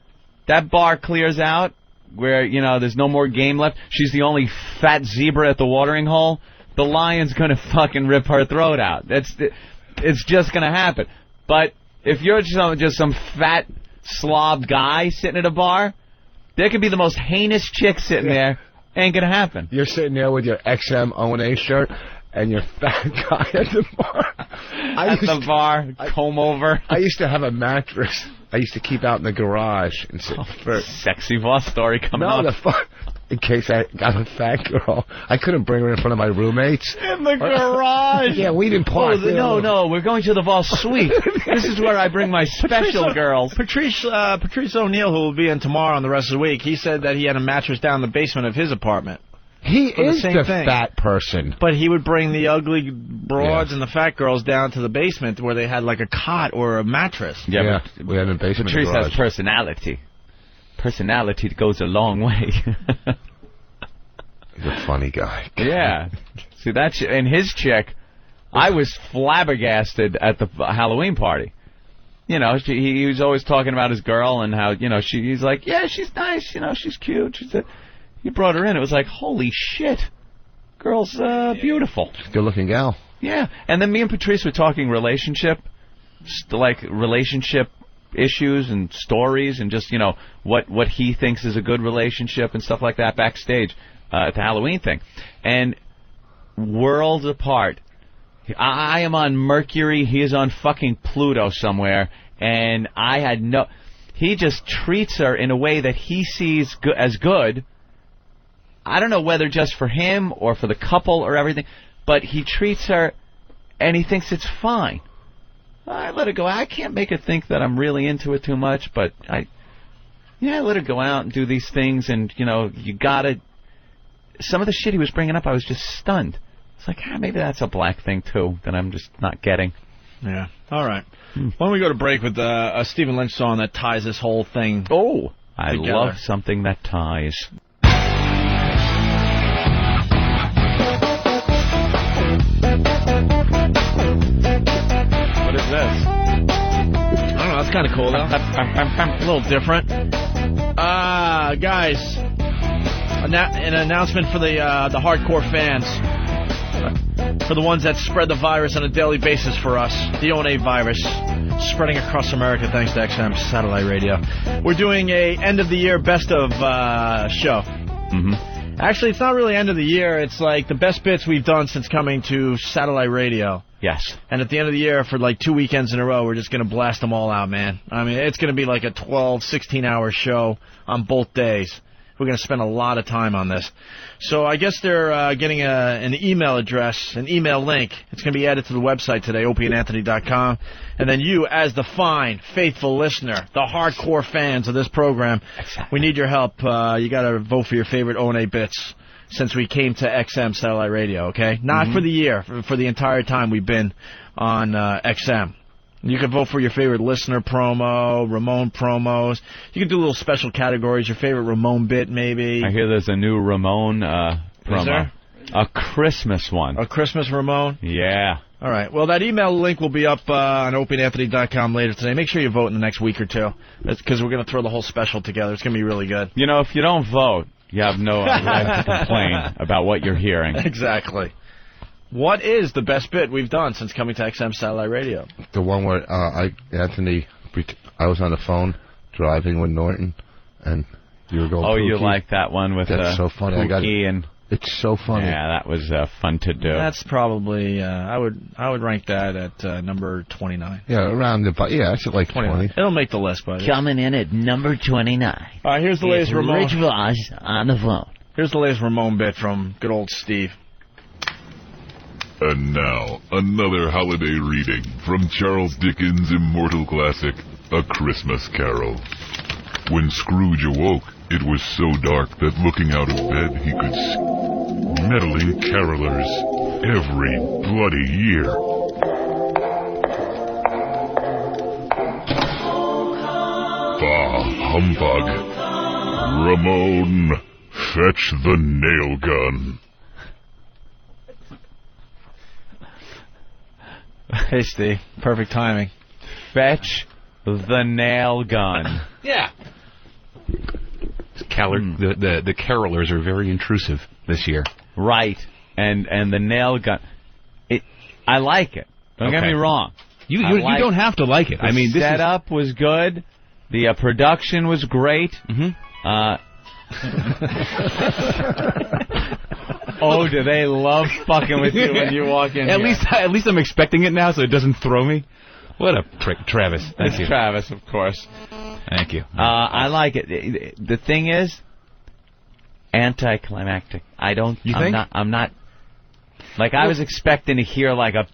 B: That bar clears out where, there's no more game left. She's the only fat zebra at the watering hole. The lion's going to fucking rip her throat out. It's just going to happen. But if you're just some fat slob guy sitting at a bar, there could be the most heinous chick sitting there. Ain't going to happen.
G: You're sitting there with your XM O&A shirt and your fat guy at the bar.
B: Comb over.
G: I used to have a mattress I used to keep out in the garage. And
B: sexy boss story coming up.
G: In case I got a fat girl. I couldn't bring her in front of my roommates.
B: In the garage?
G: Yeah, we didn't park.
B: No, we're going to the Voss suite. This is where I bring my special girls.
D: Patrice O'Neill, who will be in tomorrow and the rest of the week, he said that he had a mattress down in the basement of his apartment.
G: He is the fat person.
D: But he would bring the ugly broads and the fat girls down to the basement where they had like a cot or a mattress.
B: Yeah,
G: but we had a basement.
B: Patrice has personality. Personality goes a long way.
G: He's a funny guy.
B: Yeah. See, and his chick, I was flabbergasted at the Halloween party. He was always talking about his girl and how, he's like, yeah, she's nice, she's cute. She said, he brought her in. It was like, holy shit. Girl's beautiful.
G: Good-looking gal.
B: Yeah. And then me and Patrice were talking relationship issues and stories and just, what he thinks is a good relationship and stuff like that backstage at the Halloween thing. And worlds apart. I am on Mercury. He is on fucking Pluto somewhere. And I had he just treats her in a way that he sees as good. I don't know whether just for him or for the couple or everything, but he treats her and he thinks it's fine. I let her go. I can't make her think that I'm really into it too much, but I let her go out and do these things, and, you gotta... Some of the shit he was bringing up, I was just stunned. It's like, maybe that's a black thing, too, that I'm just not getting.
D: Yeah. All right. Why don't we go to break with a Stephen Lynch song that ties this whole thing
B: together. I
D: together.
B: love something that ties. What is this?
D: I don't know. That's kind of cool, though. A little different. Guys, an announcement for the hardcore fans. For the ones that spread the virus on a daily basis for us. The O&A virus spreading across America thanks to XM Satellite Radio. We're doing a end-of-the-year best-of show.
B: Mm-hmm.
D: Actually, it's not really end of the year. It's like the best bits we've done since coming to Satellite Radio.
B: Yes.
D: And at the end of the year, for like 2 weekends in a row, we're just going to blast them all out, man. I mean, it's going to be like a 12, 16-hour show on both days. We're going to spend a lot of time on this. So I guess they're getting an email address, an email link. It's going to be added to the website today, opieandanthony.com. And then you, as the fine, faithful listener, the hardcore fans of this program, we need your help. You got to vote for your favorite O&A bits since we came to XM Satellite Radio, okay? Not for the year, for the entire time we've been on XM. You can vote for your favorite listener promo, Ramone promos. You can do little special categories, your favorite Ramone bit, maybe.
B: I hear there's a new Ramone promo.
D: Is there?
B: A Christmas one.
D: A Christmas Ramone?
B: Yeah.
D: All right. Well, that email link will be up on opieandanthony.com later today. Make sure you vote in the next week or two, because we're going to throw the whole special together. It's going to be really good.
B: If you don't vote, you have no right to complain about what you're hearing.
D: Exactly. What is the best bit we've done since coming to XM Satellite Radio?
G: The one where I was on the phone driving with Norton, and you were going.
B: Oh, Pookie. You like that one with
G: that's so funny.
B: Pookie and
G: It's so funny.
B: Yeah, that was fun to do.
D: That's probably I would rank that at number 29.
G: Yeah, around the it's at like 20.
D: It'll make the list, buddy.
P: Coming in at number 29.
D: All right, here's the latest Ramone.
P: Rich Voss on the phone.
D: Here's the latest Ramone bit from good old Steve.
T: And now, another holiday reading from Charles Dickens' immortal classic, A Christmas Carol. When Scrooge awoke, it was so dark that looking out of bed he could see meddling carolers every bloody year. Bah, humbug. Ramone, fetch the nail gun.
D: Hey, Steve. Perfect timing.
B: Fetch the nail gun.
U: Yeah. The carolers are very intrusive this year.
B: Right. And the nail gun. I like it. Don't get me wrong.
U: You don't have to like it.
B: I mean, the setup was good. The production was great. Oh, do they love fucking with you when you walk in?
U: At least I'm expecting it now, so it doesn't throw me. What a prick, Travis. Thank you.
B: Travis, of course.
U: Thank you.
B: I like it. The thing is, anticlimactic. I'm not. Like, I was expecting to hear like a...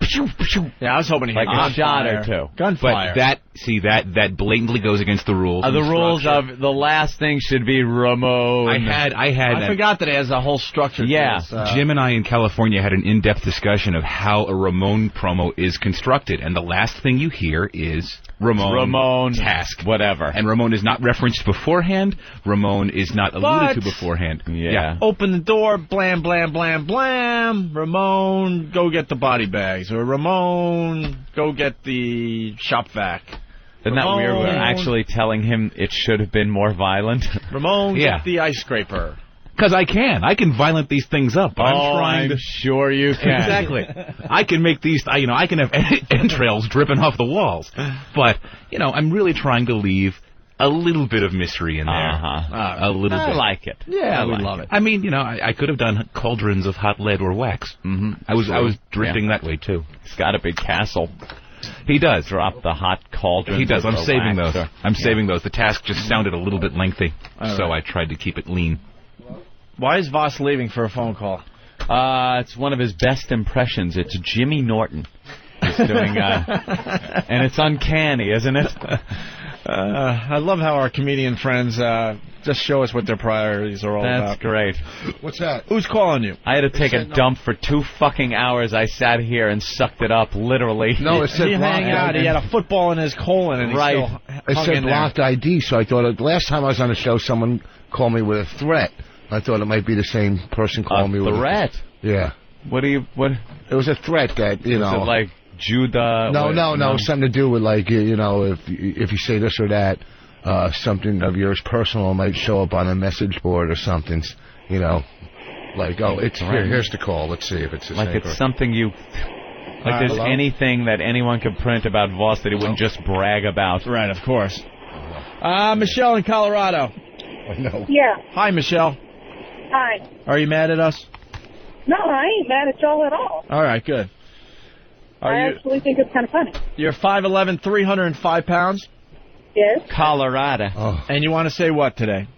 D: Yeah, I was hoping to hear
B: like a shot or two.
U: Gunfire. But that blatantly goes against the rules.
B: The rules of the last thing should be Ramone.
U: I
D: forgot that it has a whole structure.
B: Yeah.
D: To this,
U: Jim and I in California had an in-depth discussion of how a Ramone promo is constructed, and the last thing you hear is Ramone task.
B: Whatever.
U: And Ramone is not referenced beforehand. Ramone is not alluded to beforehand.
B: Yeah.
D: Open the door, blam, blam, blam, blam. Ramone, go get the body bags. Or Ramone, go get the shop vac.
B: Isn't that weird? We're actually telling him it should have been more violent.
D: Ramone, get the ice scraper.
U: Because I can violent these things up.
B: I'm sure you can.
U: Exactly. I can make these, I can have entrails dripping off the walls. But, I'm really trying to leave a little bit of mystery in there. A little bit.
B: I like it.
D: Yeah, I love it.
U: I mean, I could have done cauldrons of hot lead or wax. I was drifting that way, too.
B: He's got a big castle.
U: He does.
B: Drop the hot cauldron.
U: He does. I'm saving those.
B: I'm
U: saving those. The task just sounded a little bit lengthy, so I tried to keep it lean.
D: Why is Voss leaving for a phone call?
B: It's one of his best impressions. It's Jimmy Norton. He's doing, and it's uncanny, isn't it?
D: I love how our comedian friends just show us what their priorities are all about.
B: That's great.
G: What's that?
D: Who's calling you?
B: I had to take a dump for 2 fucking hours. I sat here and sucked it up, literally.
G: No, it said
D: he hang out. He had a football in his colon, and he still
G: it said blocked
D: there.
G: ID, so I thought last time I was on the show, someone called me with a threat. I thought it might be the same person calling me with
B: a threat.
G: Yeah.
B: What?
G: It was a threat that
B: Was it like Judah?
G: No, something to do with like if you say this or that, something of yours personal might show up on a message board or something. Like it's here's the call. Let's see if it's the same.
B: Like it's something you. Like there's anything that anyone could print about Voss that he wouldn't just brag about.
D: Right, of course. Michelle in Colorado.
G: No.
W: Yeah.
D: Hi, Michelle.
W: Hi.
D: Are you mad at us?
W: No, I ain't mad at y'all at all.
D: All right, good.
W: I actually think it's kind of funny.
D: You're 5'11", 305 pounds?
W: Yes.
B: Colorado.
G: Oh.
D: And you want to say what today?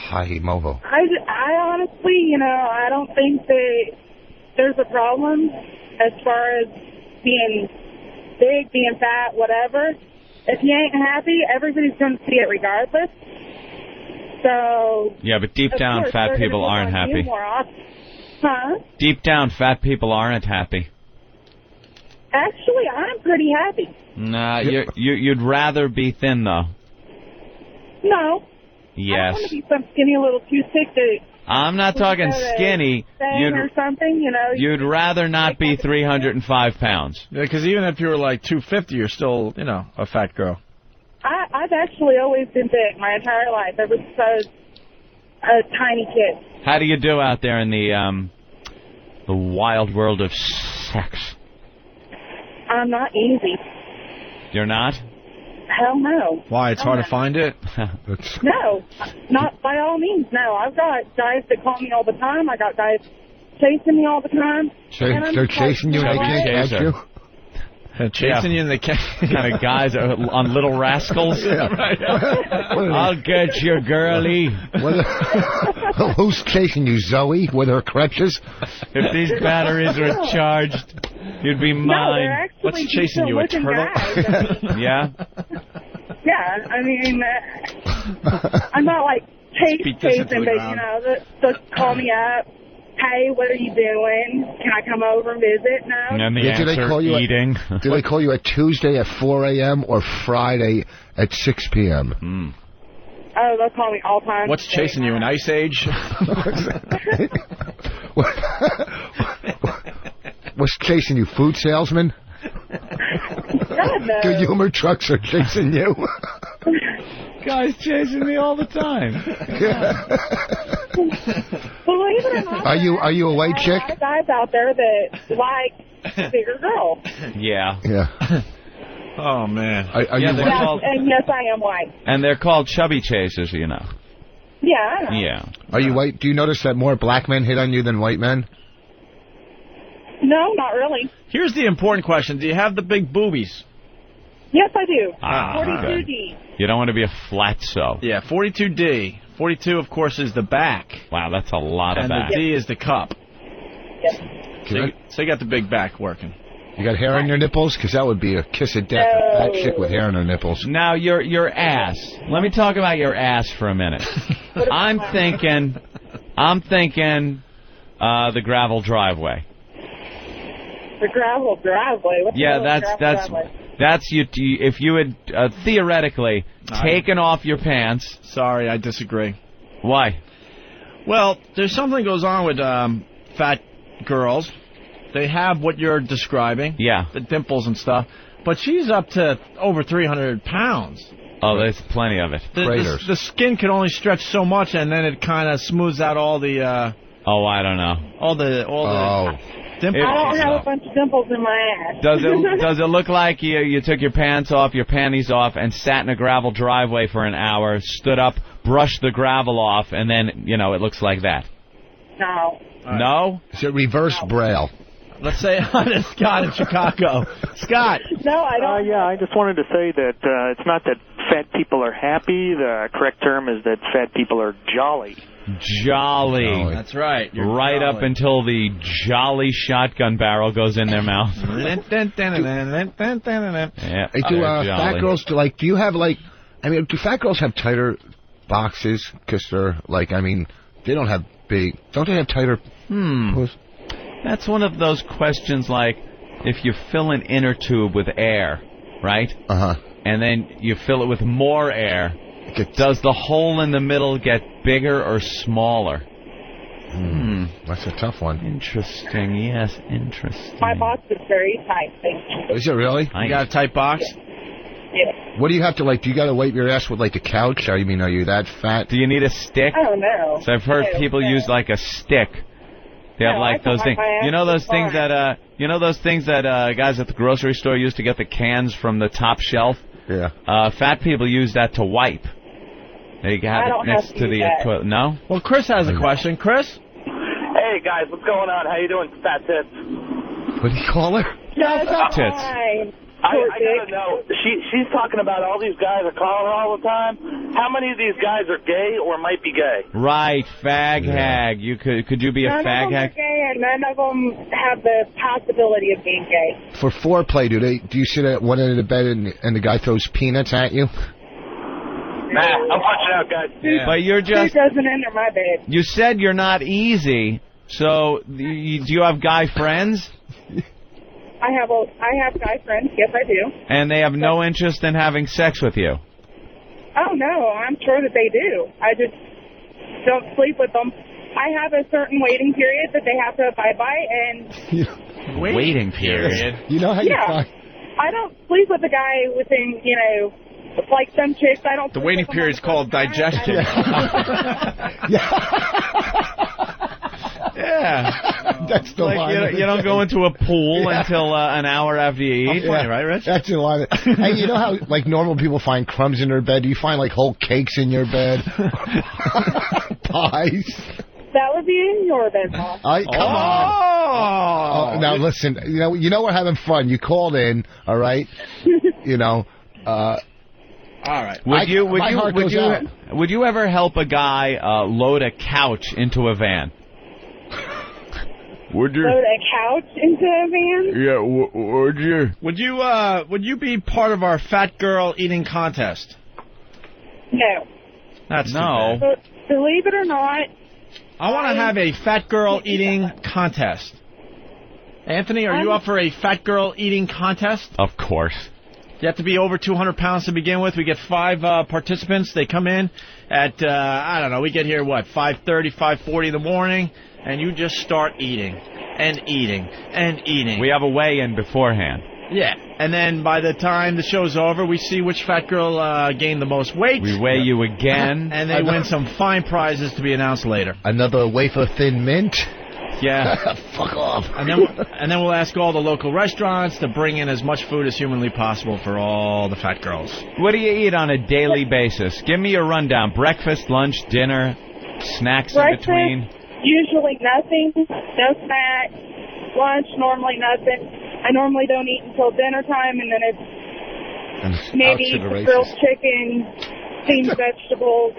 G: Hashimoto.
W: I honestly, I don't think that there's a problem as far as being big, being fat, whatever. If you ain't happy, everybody's going to see it regardless. So.
B: Yeah, but deep down, fat people aren't happy.
W: Huh?
B: Deep down, fat people aren't happy.
W: Actually, I'm pretty happy.
B: Nah, you'd rather be thin, though.
W: No.
B: Yes.
W: I don't want to be some skinny little toothpick that...
B: I'm not talking skinny.
W: Or something,
B: You'd rather not be 305 pounds.
D: Yeah, because even if you were like 250, you're still, a fat girl.
W: I've actually always been big my entire life, ever since I was a tiny kid.
B: How do you do out there in the wild world of sex?
W: I'm not easy.
B: You're not?
W: Hell no.
D: Why? It's hard to find it?
W: No, not by all means, no. I've got guys that call me all the time. I got guys chasing me all the time.
G: They're chasing you and they can't catch you?
D: Chasing you and they can't...
B: kind of guys on Little Rascals. I'll get you, girlie.
G: Who's chasing you, Zoe, with her crutches?
B: If these batteries were charged, you'd be mine.
W: What's chasing you, a turtle?
B: Yeah?
W: Yeah, I mean, I'm not like chasing, but, they'll call me up. Hey, what are you doing? Can I come over and visit? No.
B: And the answer, eating.
G: Do they call you at Tuesday at 4 a.m. or Friday at 6 p.m.?
W: Oh, they'll call me all time.
D: What's chasing you, an ice age?
G: What's chasing you, food salesman?
W: God, no.
G: The humor trucks are chasing you.
B: Guys chasing me all the time.
W: Believe it or not,
G: are you a white chick?
W: there are guys out there that like bigger girls.
B: Yeah.
G: Yeah.
D: Oh, man.
G: Are you
W: And yes, I am white.
B: And they're called chubby chasers, you know.
W: Yeah, I know.
B: Yeah.
G: Are you white? Do you notice that more black men hit on you than white men?
W: No, not really.
D: Here's the important question. Do you have the big boobies?
W: Yes, I do.
B: 42D. You don't want to be a fatso.
D: Yeah, 42D. 42, of course, is the back.
B: Wow, that's a lot of back.
D: And the D is the cup.
W: Yes.
D: So you got the big back working.
G: You got hair on your nipples? Because that would be a kiss of death. A fat chick with hair on her nipples.
B: Now, your ass. Let me talk about your ass for a minute. I'm thinking the gravel driveway.
W: The gravel driveway? What's
B: that's you. If you had theoretically taken off your pants.
D: Sorry, I disagree.
B: Why?
D: Well, there's something goes on with fat girls. They have what you're describing.
B: Yeah.
D: The dimples and stuff. But she's up to over 300 pounds.
B: Oh, there's plenty of it.
D: The skin can only stretch so much, and then it kind of smooths out all the...
B: I don't know.
D: All the dimples.
W: I don't have a bunch of dimples in my ass.
B: Does it look like you took your pants off, your panties off, and sat in a gravel driveway for an hour, stood up, brushed the gravel off, and then, it looks like that?
W: No.
B: No?
G: Is it reverse braille?
D: Let's say hi to Scott in Chicago. Scott.
W: No, I don't.
M: Yeah, I just wanted to say that it's not that fat people are happy. The correct term is that fat people are jolly.
B: Jolly.
D: That's right.
B: You're right jolly. Up until the jolly shotgun barrel goes in their mouth.
G: Hey, do fat girls, do you have, do fat girls have tighter boxes? Because they're, they don't have big, don't they have tighter...
B: That's one of those questions if you fill an inner tube with air, right?
G: Uh-huh.
B: And then you fill it with more air, does the hole in the middle get bigger or smaller?
G: That's a tough one.
B: Interesting, yes, interesting.
W: My box is very tight, thank you.
G: Is it really?
B: Nice.
D: You got a tight box?
W: Yes.
G: What do you have to, do you got to wipe your ass with, a couch? Are you that fat?
B: Do you need a stick?
W: I don't know.
B: So I've heard people use, a stick. They have those things. You know those things that guys at the grocery store use to get the cans from the top shelf?
G: Yeah.
B: Fat people use that to wipe. They have it next to the toilet. No?
D: Well, Chris has a question. Chris?
Q: Hey, guys, what's going on? How you doing, fat tits?
G: What do you call her?
B: Tits.
Q: I gotta know. She's talking about all these guys are calling her all the time. How many of these guys are gay or might be gay?
B: Right, fag hag. You could you be a fag hag?
W: None of them are gay, and none of them have the possibility of being gay.
G: For foreplay, do you sit at one end of the bed and the guy throws peanuts at you?
Q: Nah, I'm watching out, guys.
B: Yeah. But you're just...
W: Who doesn't enter my bed?
B: You said you're not easy, so do you have guy friends?
W: I have guy friends, yes I do.
B: And they have no interest in having sex with you?
W: Oh, no, I'm sure that they do. I just don't sleep with them. I have a certain waiting period that they have to abide by, and...
B: Waiting period?
G: You know how you find...
W: I don't sleep with a guy within, some chicks, I don't...
D: The waiting period is called digestion.
B: Yeah.
G: That's the line.
D: You don't go into a pool until an hour after you eat.
G: Yeah,
D: Right, Rich?
G: That's the line. Hey, you know how like normal people find crumbs in their bed? Do you find like whole cakes in your bed? Pies.
W: That would be in your bed, boss.
G: Come on. Now listen, you know we're having fun. You called in, all right? All
D: right.
B: Would you ever help a guy load a couch into a van?
W: Would you? Load a couch into a van?
B: Yeah, would you?
D: Would you be part of our fat girl eating contest?
W: No.
D: That's no.
W: But believe it or not,
D: I want to have a fat girl eating contest. Anthony, are you up for a fat girl eating contest?
B: Of course.
D: You have to be over 200 pounds to begin with. We get 5 participants. They come in at, we get here, 5:30, 5:40 in the morning, and you just start eating and eating and eating.
B: We have a weigh-in beforehand.
D: Yeah, and then by the time the show's over, we see which fat girl gained the most weight.
B: We weigh you again.
D: And they win some fine prizes to be announced later.
G: Another wafer thin mint?
D: Yeah.
G: Fuck off.
D: And then we'll ask all the local restaurants to bring in as much food as humanly possible for all the fat girls.
B: What do you eat on a daily basis? Give me your rundown. Breakfast, lunch, dinner, snacks in between.
W: Usually nothing. No snacks. Lunch, normally nothing. I normally don't eat until dinner time, and then it's maybe grilled chicken, steamed vegetables.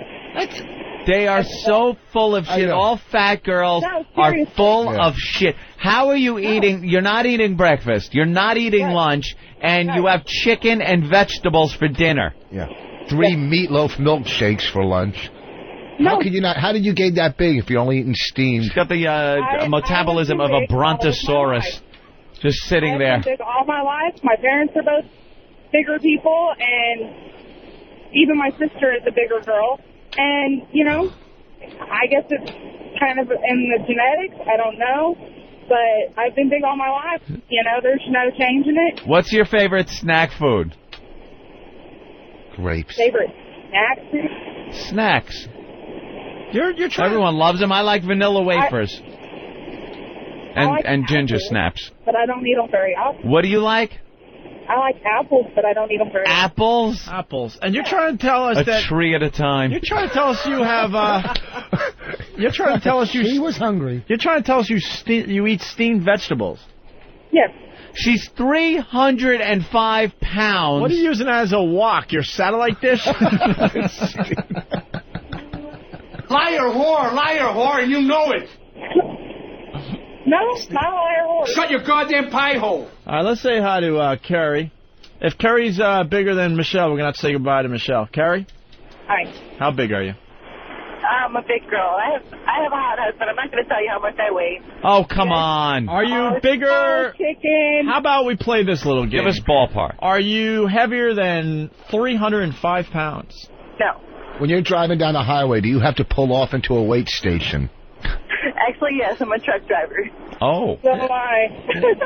B: They are so full of shit. All fat girls are full of shit. How are you eating? You're not eating breakfast. You're not eating lunch, and you have chicken and vegetables for dinner.
G: Yeah. 3 meatloaf milkshakes for lunch. How could you not? How did you get that big if you're only eating steamed?
B: She's got the metabolism of a brontosaurus. Just sitting there.
W: I've been big all my life. My parents are both bigger people, and even my sister is a bigger girl. And, I guess it's kind of in the genetics. I don't know. But I've been big all my life. There's no change in it.
B: What's your favorite snack food?
G: Grapes.
W: Favorite snack food?
B: Snacks.
D: You're trying.
B: Everyone loves them. I like vanilla wafers. And ginger snaps.
W: But I don't eat them very often.
B: What do you like?
W: I like apples, but I don't eat them very often.
B: Apples?
D: Apples. And you're trying to tell us
B: a tree at a time.
D: You're trying to tell us you have... you're trying to tell us you...
G: He was hungry.
D: You're trying to tell us you eat steamed vegetables.
W: Yes.
B: She's 305 pounds.
D: What are you using as a wok? Your satellite dish?
R: Liar whore, and you know it.
W: No, not a liar whore.
R: Shut your goddamn pie hole.
D: All right, let's say hi to Carrie. If Carrie's bigger than Michelle, we're going to have to say goodbye to Michelle. Carrie?
W: Hi.
D: How big are you?
W: I'm a big girl. I have a hot husband. I'm not going to tell you how much I weigh.
B: Oh, come on.
D: Are you bigger?
W: Chicken.
D: How about we play this little game?
B: Give us ballpark.
D: Are you heavier than 305 pounds?
W: No.
G: When you're driving down the highway, do you have to pull off into a weight station?
W: Actually, yes. I'm a truck driver.
B: Oh.
W: So am I.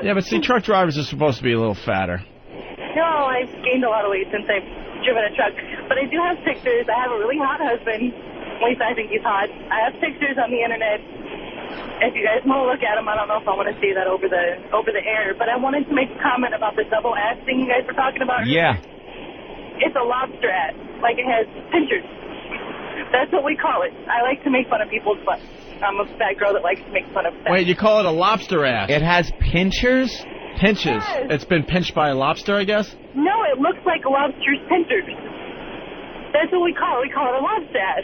D: Yeah, but see, truck drivers are supposed to be a little fatter.
W: No, I've gained a lot of weight since I've driven a truck. But I do have pictures. I have a really hot husband. At least I think he's hot. I have pictures on the internet. If you guys want to look at them, I don't know if I want to say that over the air. But I wanted to make a comment about the double ass thing you guys were talking about.
B: Yeah.
W: It's a lobster ass. Like it has pinchers. That's what we call it. I like to make fun of people's butts. I'm a fat girl that likes to make fun of fat.
D: Wait, you call it a lobster ass?
B: It has pinchers?
D: Pinches.
W: Yes.
D: It's been pinched by a lobster, I guess?
W: No, it looks like a lobster's pinchers. That's what we call it. We call it a lobster ass.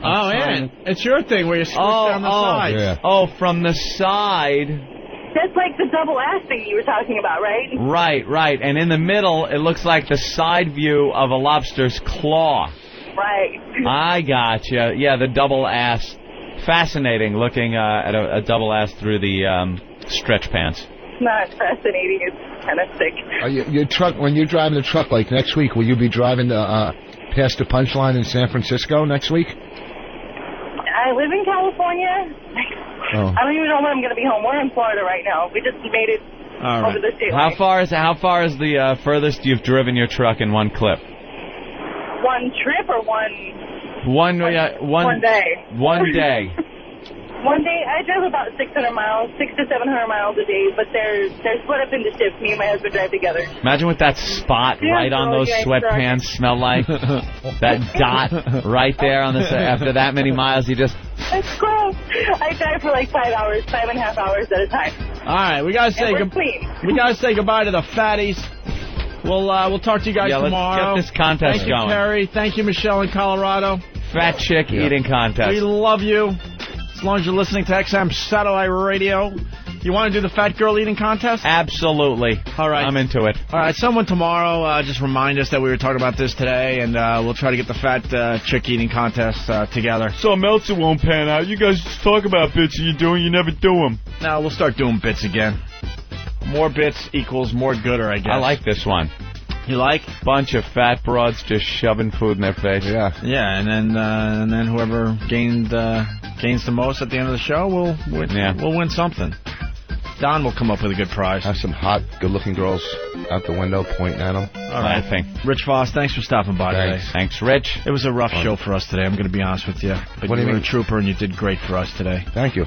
D: Oh, yeah. It's your thing where you squish down the sides.
G: Yeah.
B: Oh, from the side.
W: That's like the double ass thing you were talking about, right?
B: Right. And in the middle, it looks like the side view of a lobster's claw.
W: Right.
B: I gotcha. Yeah, the double ass. Fascinating looking at a double ass through the stretch pants.
W: It's not fascinating. It's kind of sick.
G: Your truck, when you're driving the truck, like next week, will you be driving past the Punchline in San Francisco next week?
W: I live in California.
G: Oh.
W: I don't even know when I'm going to be home. We're in Florida right now. We just made it over the state line.
B: How far is the furthest you've driven your truck in one clip?
W: One trip or one day?
B: One day.
W: One day, I drive about 600 miles, 600 to 700 miles a day, but they're split up into shifts. Me and my husband drive together.
B: Imagine what that spot right on those sweatpants smell like. That dot right there on the after that many miles, you just...
W: It's gross. I drive for like 5 hours, 5.5 hours at a time.
D: All right, we gotta say goodbye to the fatties. We'll talk to you guys tomorrow.
B: Let's get this contest
D: Thank you,
B: going.
D: Terry. Thank you, Michelle in Colorado.
B: Fat chick eating contest.
D: We love you. As long as you're listening to XM Satellite Radio. You want to do the fat girl eating contest?
B: Absolutely.
D: All right.
B: I'm into it.
D: All right, someone tomorrow just remind us that we were talking about this today, and we'll try to get the fat chick eating contest together.
B: Something else that won't pan out. You guys just talk about bits you do and you never do them.
D: No, we'll start doing bits again. More bits equals more gooder, I guess.
B: I like this one.
D: You like?
B: Bunch of fat broads just shoving food in their face.
G: Yeah.
D: Yeah, and then whoever gains the most at the end of the show will win something. Don will come up with a good prize.
G: Have some hot, good-looking girls out the window pointing at them.
D: All right. Rich Voss, thanks for stopping by today.
B: Thanks, Rich.
D: It was a rough show for us today, I'm going to be honest with you. But you were a trooper and you did great for us today.
G: Thank you.